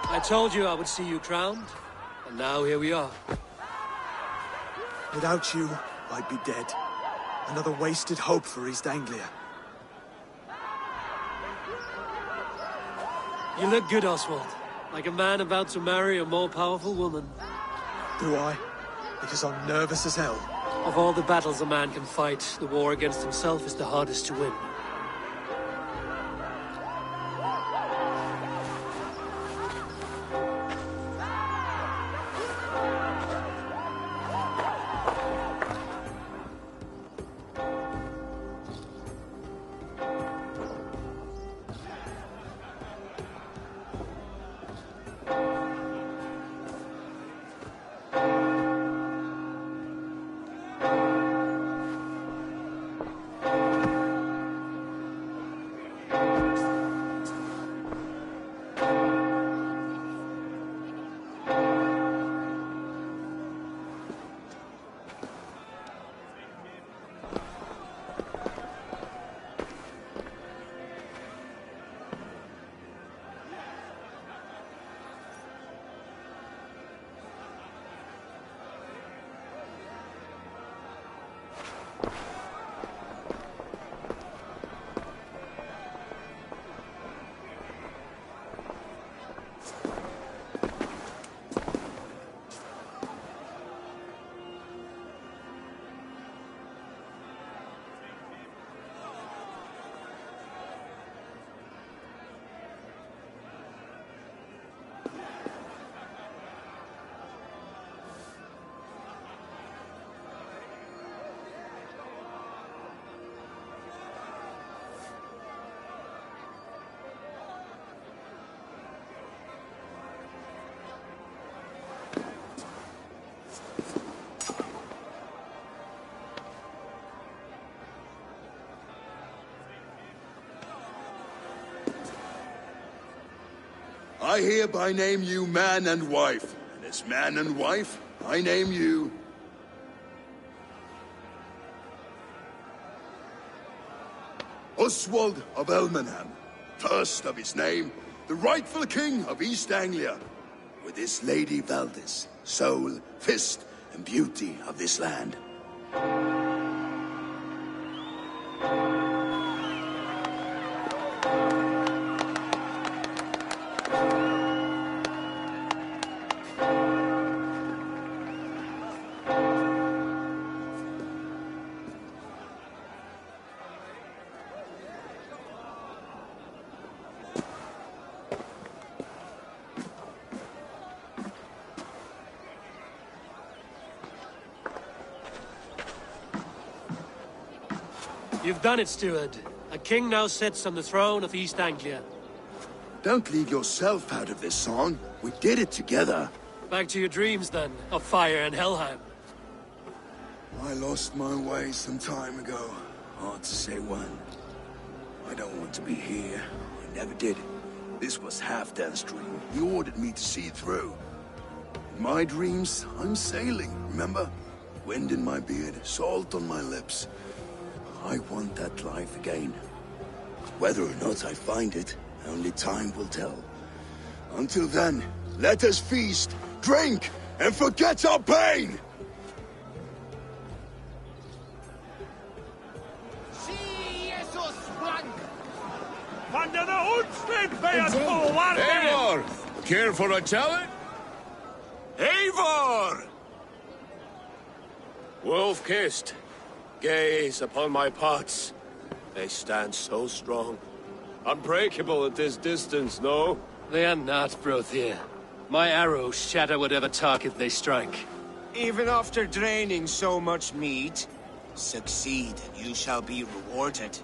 I told you I would see you crowned, and now here we are. Without you, I'd be dead. Another wasted hope for East Anglia. You look good, Oswald. Like a man about to marry a more powerful woman. Do I? Because I'm nervous as hell. Of all the battles a man can fight, the war against himself is the hardest to win. I hereby name you man and wife. And as man and wife, I name you... Oswald of Elmenham, first of his name, the rightful king of East Anglia, with this Lady Valdis, soul, fist, and beauty of this land. You've done it, steward. A king now sits on the throne of East Anglia. Don't leave yourself out of this song. We did it together. Back to your dreams, then, of fire and Helheim. I lost my way some time ago. Hard to say when. I don't want to be here. I never did. This was Halfdan's dream. He ordered me to see through. In my dreams, I'm sailing, remember? Wind in my beard, salt on my lips. I want that life again. Whether or not I find it, only time will tell. Until then, let us feast, drink, and forget our pain! Eivor! Care for a challenge? Eivor! Wolf-kissed. Gaze upon my pots. They stand so strong. Unbreakable at this distance, no? They are not, Brothir. My arrows shatter whatever target they strike. Even after draining so much meat, succeed and you shall be rewarded.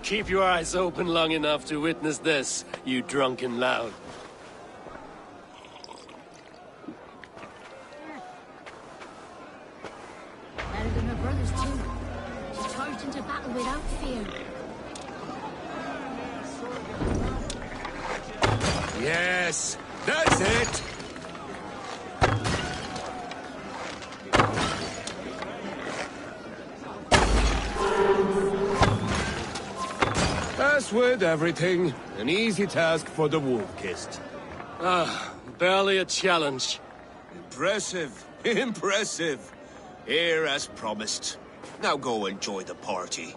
Keep your eyes open long enough to witness this, you drunken lout. Better than her brothers, too. She charged into battle without fear. Yes, that's it! As with everything, an easy task for the wolf-kissed. Ah, barely a challenge. Impressive, impressive. Here as promised. Now go enjoy the party.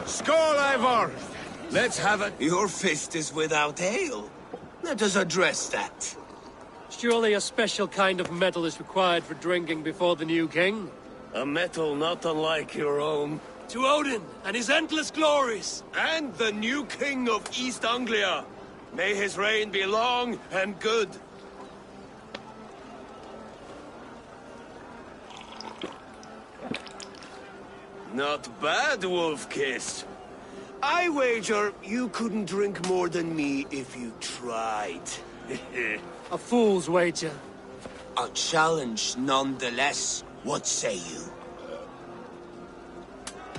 Skål, Eivor! Let's have it. Your fist is without ale. Let us address that. Surely a special kind of metal is required for drinking before the new king? A metal not unlike your own. To Odin and his endless glories! And the new king of East Anglia. May his reign be long and good. Not bad, Wolf-kissed. I wager you couldn't drink more than me if you tried. A fool's wager. A challenge nonetheless. What say you?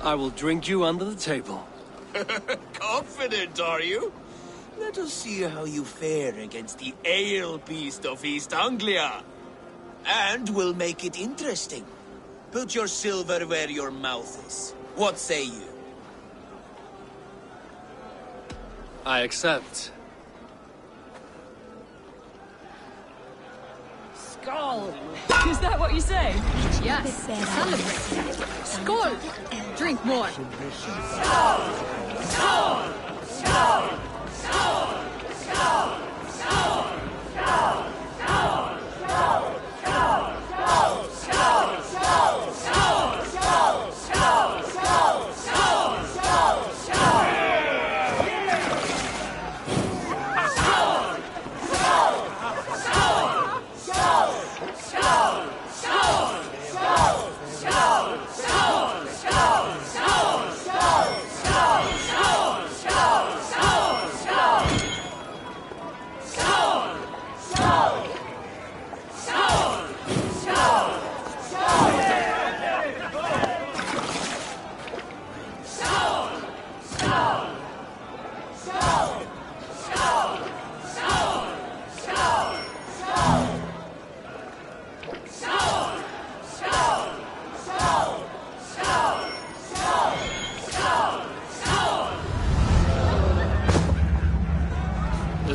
I will drink you under the table. Confident, are you? Let us see how you fare against the ale beast of East Anglia. And we'll make it interesting. Put your silver where your mouth is. What say you? I accept. Skål! Is that what you say? Yes. Celebrate. Skål! Drink more. Skål! Skål! Skål! Skål! Skål! Skål! Skål! Skål! Skål! Skål!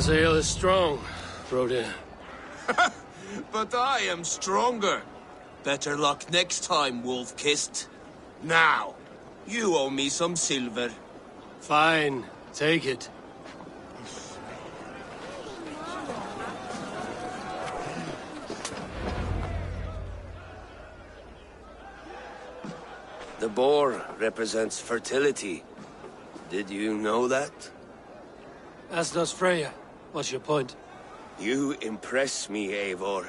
This ale is strong, Brody. But I am stronger. Better luck next time, Wolf-Kissed. Now, you owe me some silver. Fine, take it. The boar represents fertility. Did you know that? As does Freya. What's your point? You impress me, Eivor.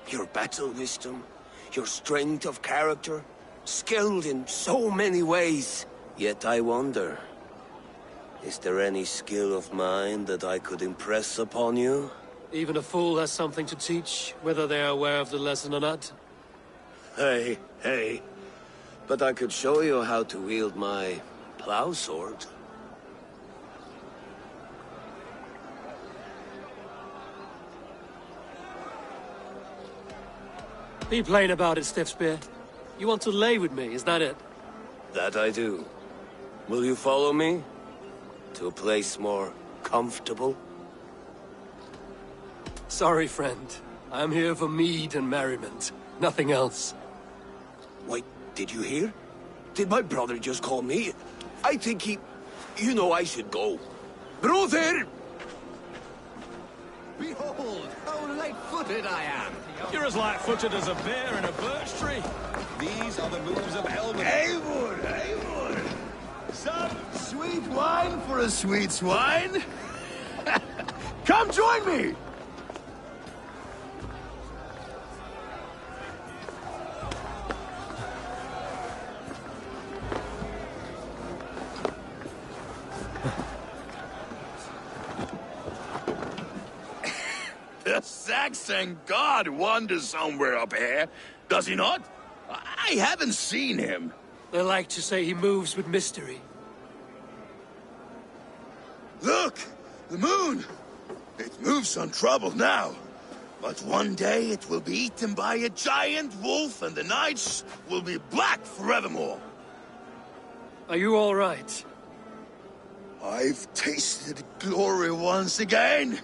Your battle wisdom, your strength of character, skilled in so many ways. Yet I wonder, is there any skill of mine that I could impress upon you? Even a fool has something to teach, whether they are aware of the lesson or not. Hey. But I could show you how to wield my plow sword. Be plain about it, Stiffspear. You want to lay with me, is that it? That I do. Will you follow me? To a place more comfortable? Sorry, friend. I'm here for mead and merriment. Nothing else. Wait, did you hear? Did my brother just call me? I think he... You know I should go. Brother! Behold, how light-footed I am! You're as light-footed as a bear in a birch tree. These are the moves of Elman. Eivor! Some sweet wine for a sweet swine? Come join me! The Saxon god wanders somewhere up here, does he not? I haven't seen him. They like to say he moves with mystery. Look! The moon! It moves on trouble now. But one day it will be eaten by a giant wolf and the nights will be black forevermore. Are you all right? I've tasted glory once again.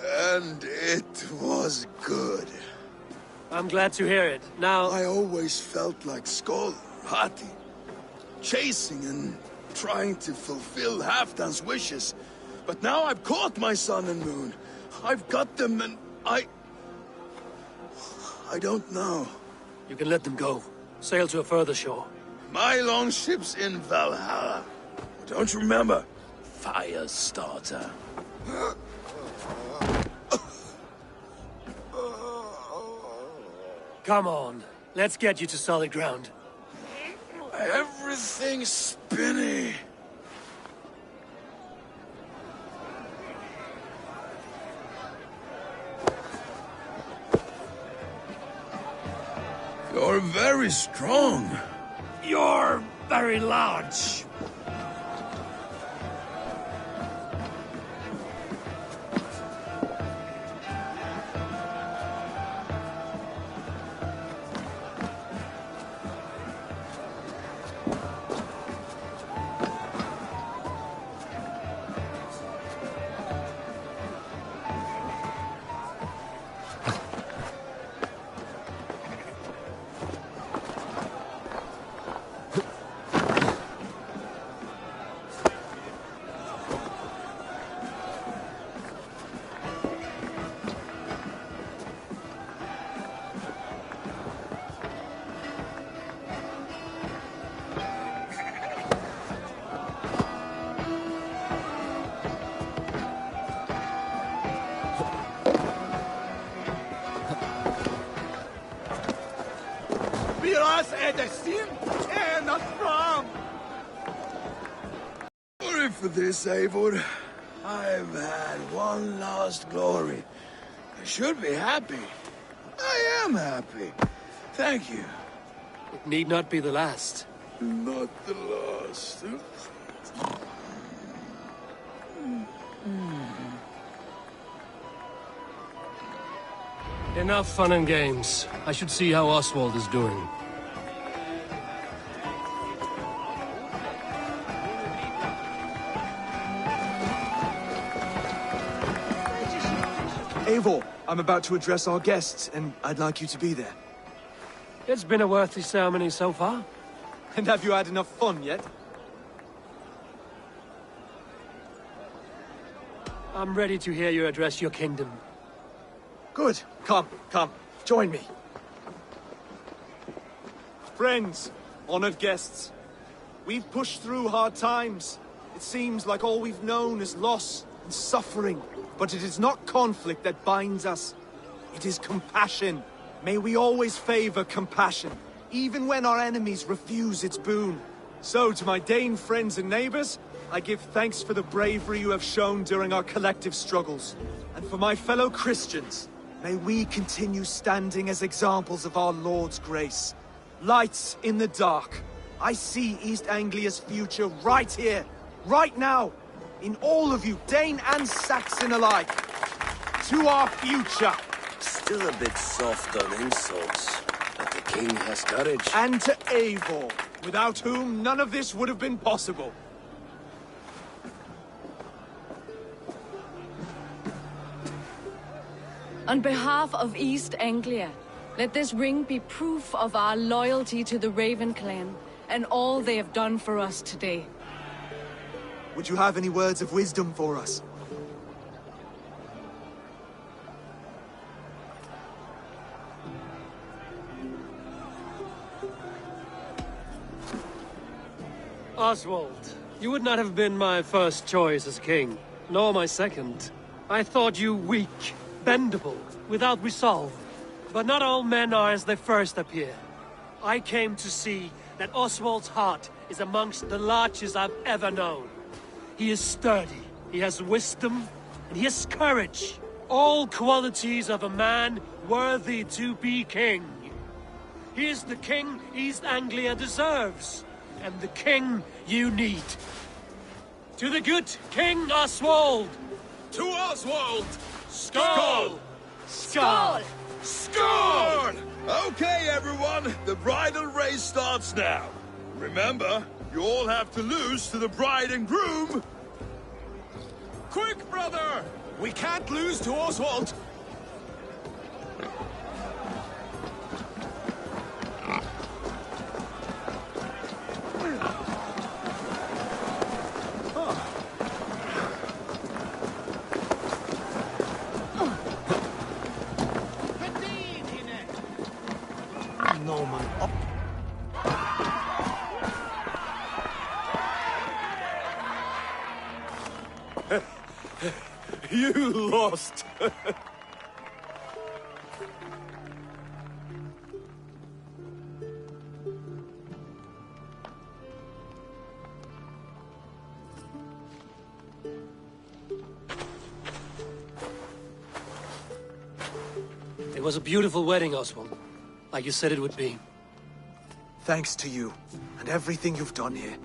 And it was good. I'm glad to hear it. Now... I always felt like Skoll, Hati. Chasing and trying to fulfill Halfdan's wishes. But now I've caught my sun and moon. I've got them and I don't know. You can let them go. Sail to a further shore. My longship's in Valhalla. Don't you remember? Fire starter. Come on. Let's get you to solid ground. Everything's spinny. You're very strong. You're very large. Sorry for this, Eivor. I've had one last glory. I should be happy. I am happy. Thank you. It need not be the last. Not the last. Enough fun and games. I should see how Oswald is doing. Eivor, I'm about to address our guests, and I'd like you to be there. It's been a worthy ceremony so far. And have you had enough fun yet? I'm ready to hear you address your kingdom. Good. Come, join me. Friends, honored guests, we've pushed through hard times. It seems like all we've known is loss and suffering. But it is not conflict that binds us. It is compassion. May we always favor compassion, even when our enemies refuse its boon. So, to my Dane friends and neighbors, I give thanks for the bravery you have shown during our collective struggles. And for my fellow Christians, may we continue standing as examples of our Lord's grace. Lights in the dark. I see East Anglia's future right here, right now, in all of you, Dane and Saxon alike. To our future. Still a bit soft on insults, but the king has courage. And to Eivor, without whom none of this would have been possible. On behalf of East Anglia, let this ring be proof of our loyalty to the Raven clan and all they have done for us today. Would you have any words of wisdom for us? Oswald, you would not have been my first choice as king, nor my second. I thought you weak, bendable, without resolve. But not all men are as they first appear. I came to see that Oswald's heart is amongst the largest I've ever known. He is sturdy, he has wisdom, and he has courage. All qualities of a man worthy to be king. He is the king East Anglia deserves, and the king you need. To the good King Oswald! To Oswald! Skål! Skål! Skål! Okay, everyone, the bridal race starts now. Remember, you all have to lose to the bride and groom. Quick, brother! We can't lose to Oswald! You lost! It was a beautiful wedding, Oswald. Like you said it would be. Thanks to you, and everything you've done here.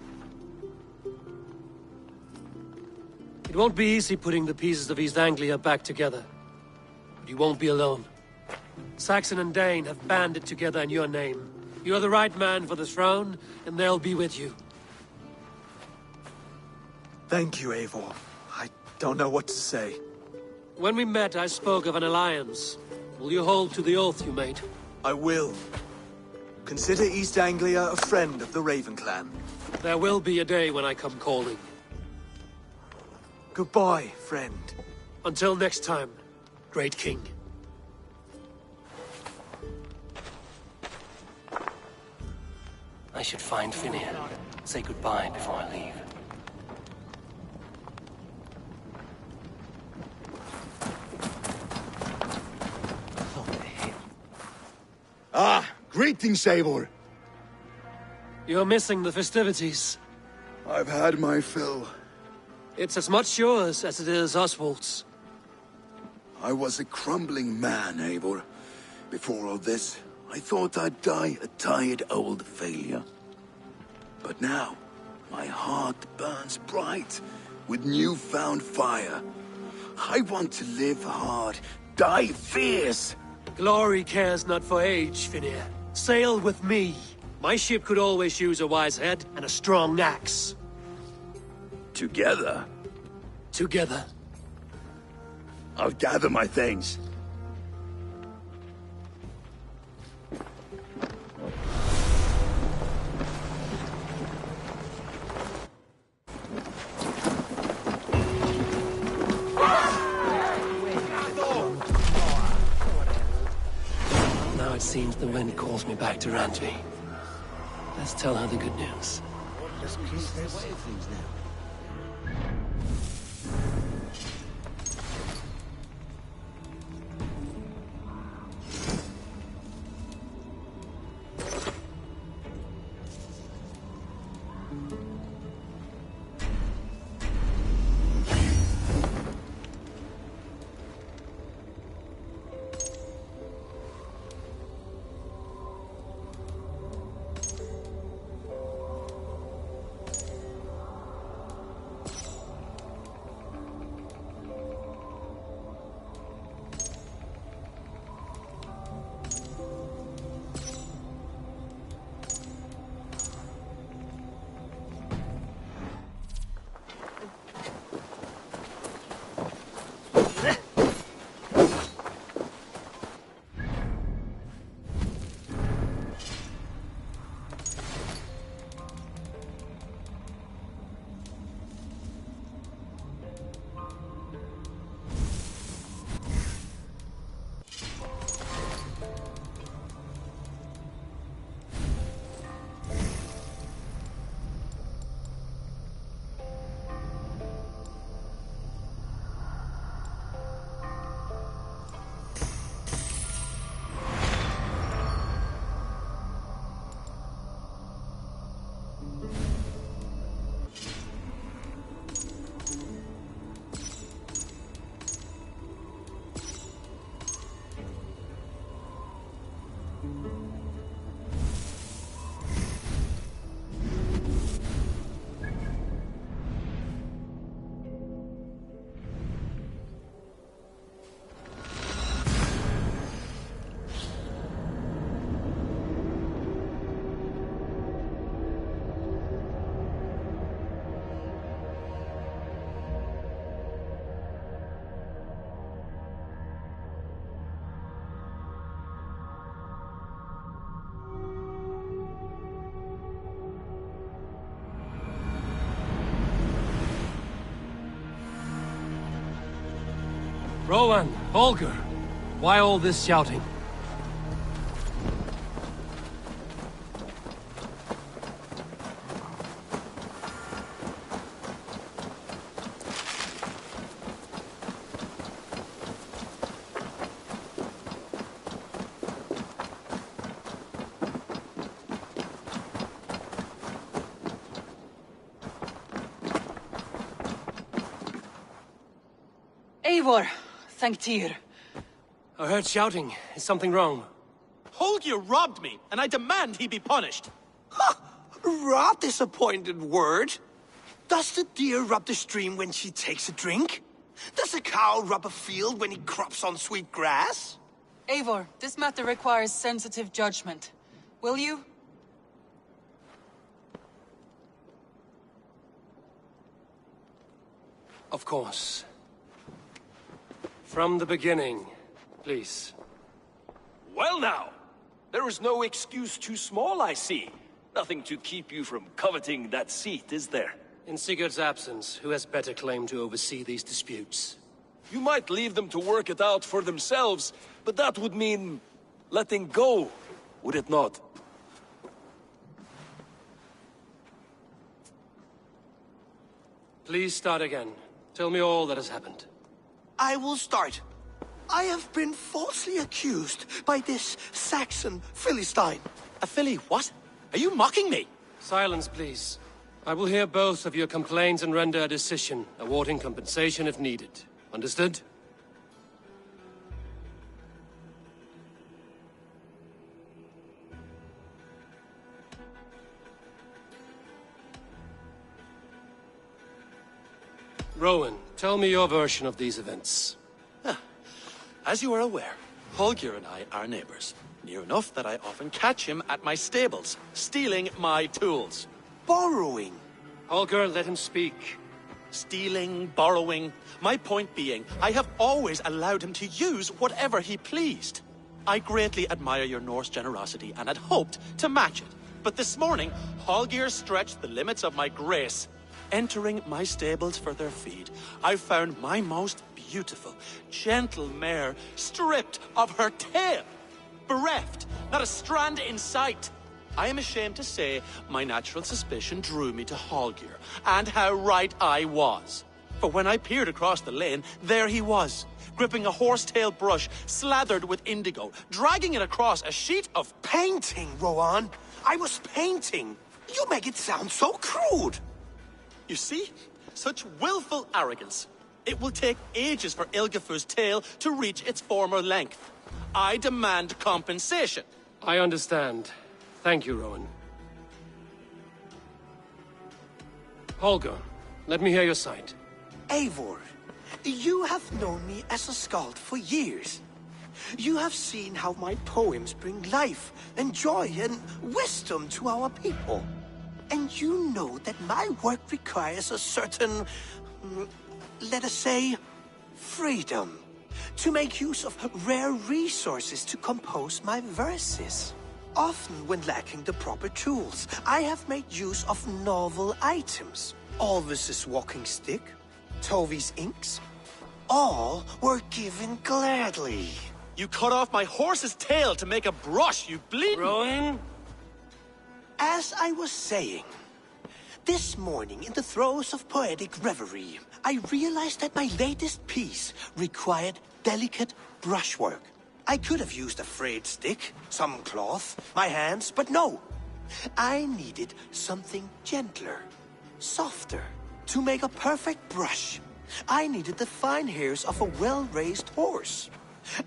It won't be easy putting the pieces of East Anglia back together. But you won't be alone. Saxon and Dane have banded together in your name. You're the right man for the throne, and they'll be with you. Thank you, Eivor. I don't know what to say. When we met, I spoke of an alliance. Will you hold to the oath you made? I will. Consider East Anglia a friend of the Raven clan. There will be a day when I come calling. Goodbye, friend. Until next time, great king. I should find Finnear. Say goodbye before I leave. Ah, greetings, Eivor. You're missing the festivities. I've had my fill. It's as much yours as it is Oswald's. I was a crumbling man, Eivor. Before all this, I thought I'd die a tired old failure. But now, my heart burns bright with newfound fire. I want to live hard, die fierce. Glory cares not for age, Finnear. Sail with me. My ship could always use a wise head and a strong axe. Together? Together. I'll gather my things. Now it seems the wind calls me back to Randvi. Let's tell her the good news. Let's piece their way things now. Rowan, Holger, why all this shouting? Eivor, thank Tyr. I heard shouting. Is something wrong? Holger robbed me, and I demand he be punished. Rot is a pointed word. Does the deer rub the stream when she takes a drink? Does a cow rub a field when he crops on sweet grass? Eivor, this matter requires sensitive judgment. Will you? Of course. From the beginning, please. Well now, there is no excuse too small, I see. Nothing to keep you from coveting that seat, is there? In Sigurd's absence, who has better claim to oversee these disputes? You might leave them to work it out for themselves, but that would mean letting go, would it not? Please start again. Tell me all that has happened. I will start. I have been falsely accused by this Saxon Philistine. A Philly what? Are you mocking me? Silence, please. I will hear both of your complaints and render a decision, awarding compensation if needed. Understood? Rowan, tell me your version of these events. As you are aware, Holger and I are neighbors. Near enough that I often catch him at my stables, stealing my tools. Borrowing. Holger, let him speak. stealing, borrowing. My point being, I have always allowed him to use whatever he pleased. I greatly admire your Norse generosity and had hoped to match it. But this morning, Hallgeir stretched the limits of my grace. Entering my stables for their feed, I found my most beautiful, gentle mare stripped of her tail. Bereft, not a strand in sight. I am ashamed to say my natural suspicion drew me to Hallgeir, and how right I was. For when I peered across the lane, there he was, gripping a horsetail brush slathered with indigo, dragging it across a sheet of Painting, Rowan. I was painting. You make it sound so crude. You see? Such willful arrogance. It will take ages for Ilgafur's tail to reach its former length. I demand compensation. I understand. Thank you, Rowan. Holger, let me hear your side. Eivor, you have known me as a skald for years. You have seen how my poems bring life and joy and wisdom to our people. And you know that my work requires a certain, let us say, freedom. To make use of rare resources to compose my verses. Often when lacking the proper tools, I have made use of novel items. Alvis's walking stick, Tovi's inks, all were given gladly. You cut off my horse's tail to make a brush, you bleeding... Rowan? As I was saying, this morning in the throes of poetic reverie, I realized that my latest piece required delicate brushwork. I could have used a frayed stick, some cloth, my hands, but no. I needed something gentler, softer. To make a perfect brush, I needed the fine hairs of a well-raised horse.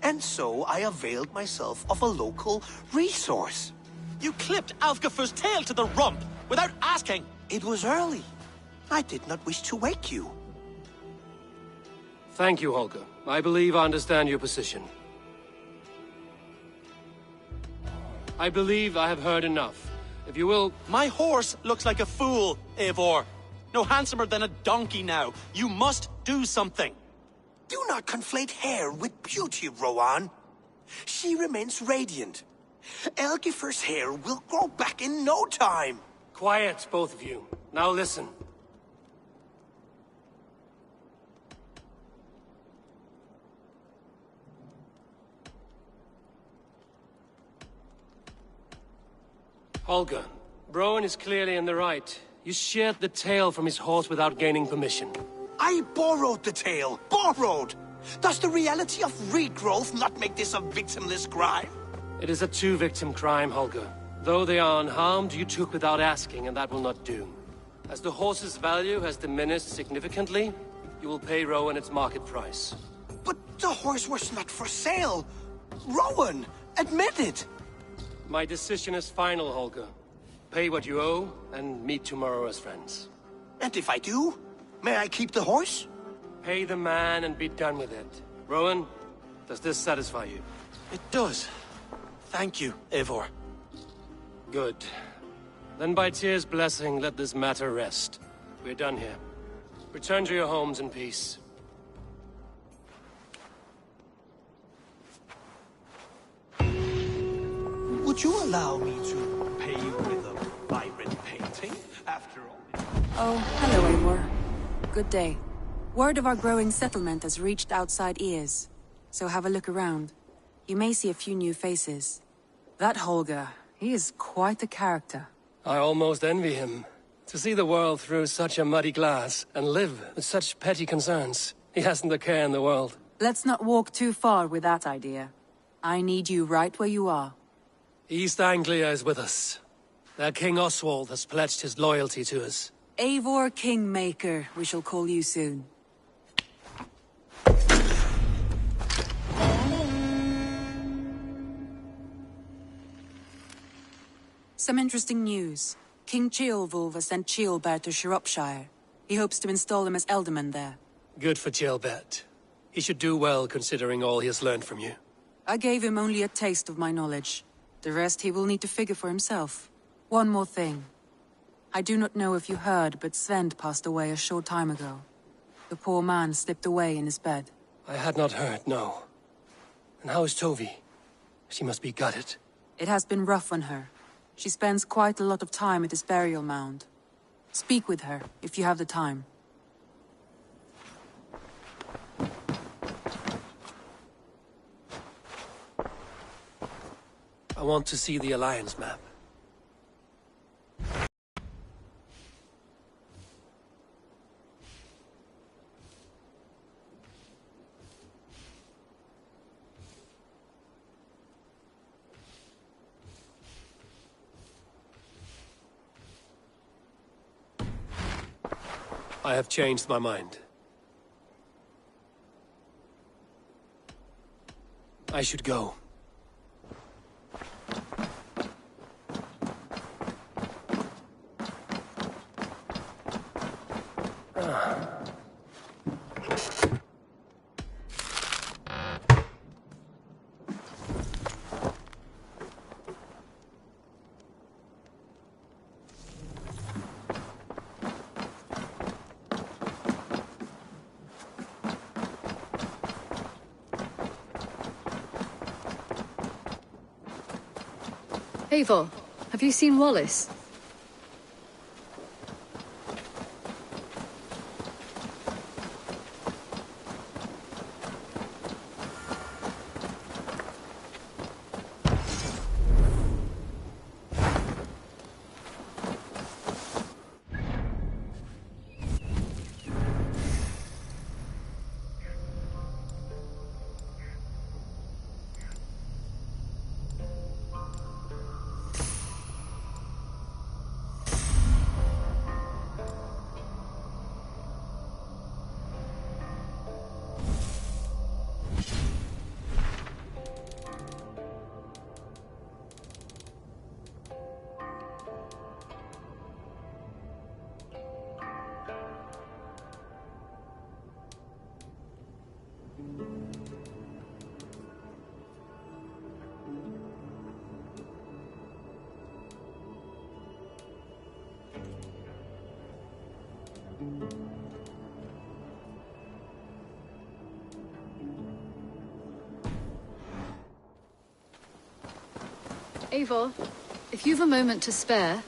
And so I availed myself of a local resource. You clipped Alfgafur's tail to the rump without asking. It was early. I did not wish to wake you. Thank you, Holger. I believe I understand your position. I believe I have heard enough. If you will... My horse looks like a fool, Eivor. No handsomer than a donkey now. You must do something. Do not conflate hair with beauty, Rowan. She remains radiant. Elgifur's hair will grow back in no time. Quiet, both of you. Now listen. Holger, Browan is clearly in the right. You sheared the tail from his horse without gaining permission. I borrowed the tail. Borrowed! Does the reality of regrowth not make this a victimless crime? It is a two-victim crime, Holger. Though they are unharmed, you took without asking, and that will not do. As the horse's value has diminished significantly, you will pay Rowan its market price. But the horse was not for sale. Rowan, admit it. My decision is final, Holger. Pay what you owe, and meet tomorrow as friends. And if I do, may I keep the horse? Pay the man and be done with it. Rowan, does this satisfy you? It does. Thank you, Eivor. Good. Then by Tyr's blessing, let this matter rest. We're done here. Return to your homes in peace. Would you allow me to pay you with a vibrant painting, after all? Oh, hello, Eivor. Good day. Word of our growing settlement has reached outside ears, so have a look around. You may see a few new faces. That Holger, he is quite a character. I almost envy him. To see the world through such a muddy glass, and live with such petty concerns. He hasn't a care in the world. Let's not walk too far with that idea. I need you right where you are. East Anglia is with us. Their King Oswald has pledged his loyalty to us. Eivor Kingmaker, we shall call you soon. Some interesting news. King Ceolwulf has sent Ceolbert to Shropshire. He hopes to install him as Elderman there. Good for Ceolbert. He should do well considering all he has learned from you. I gave him only a taste of my knowledge. The rest he will need to figure for himself. One more thing. I do not know if you heard, but Sven passed away a short time ago. The poor man slipped away in his bed. I had not heard, no. And how is Tovi? She must be gutted. It has been rough on her. She spends quite a lot of time at his burial mound. Speak with her, if you have the time. I want to see the Alliance map. I have changed my mind. I should go. Eivor, have you seen Wallace? Eivor, if you've a moment to spare,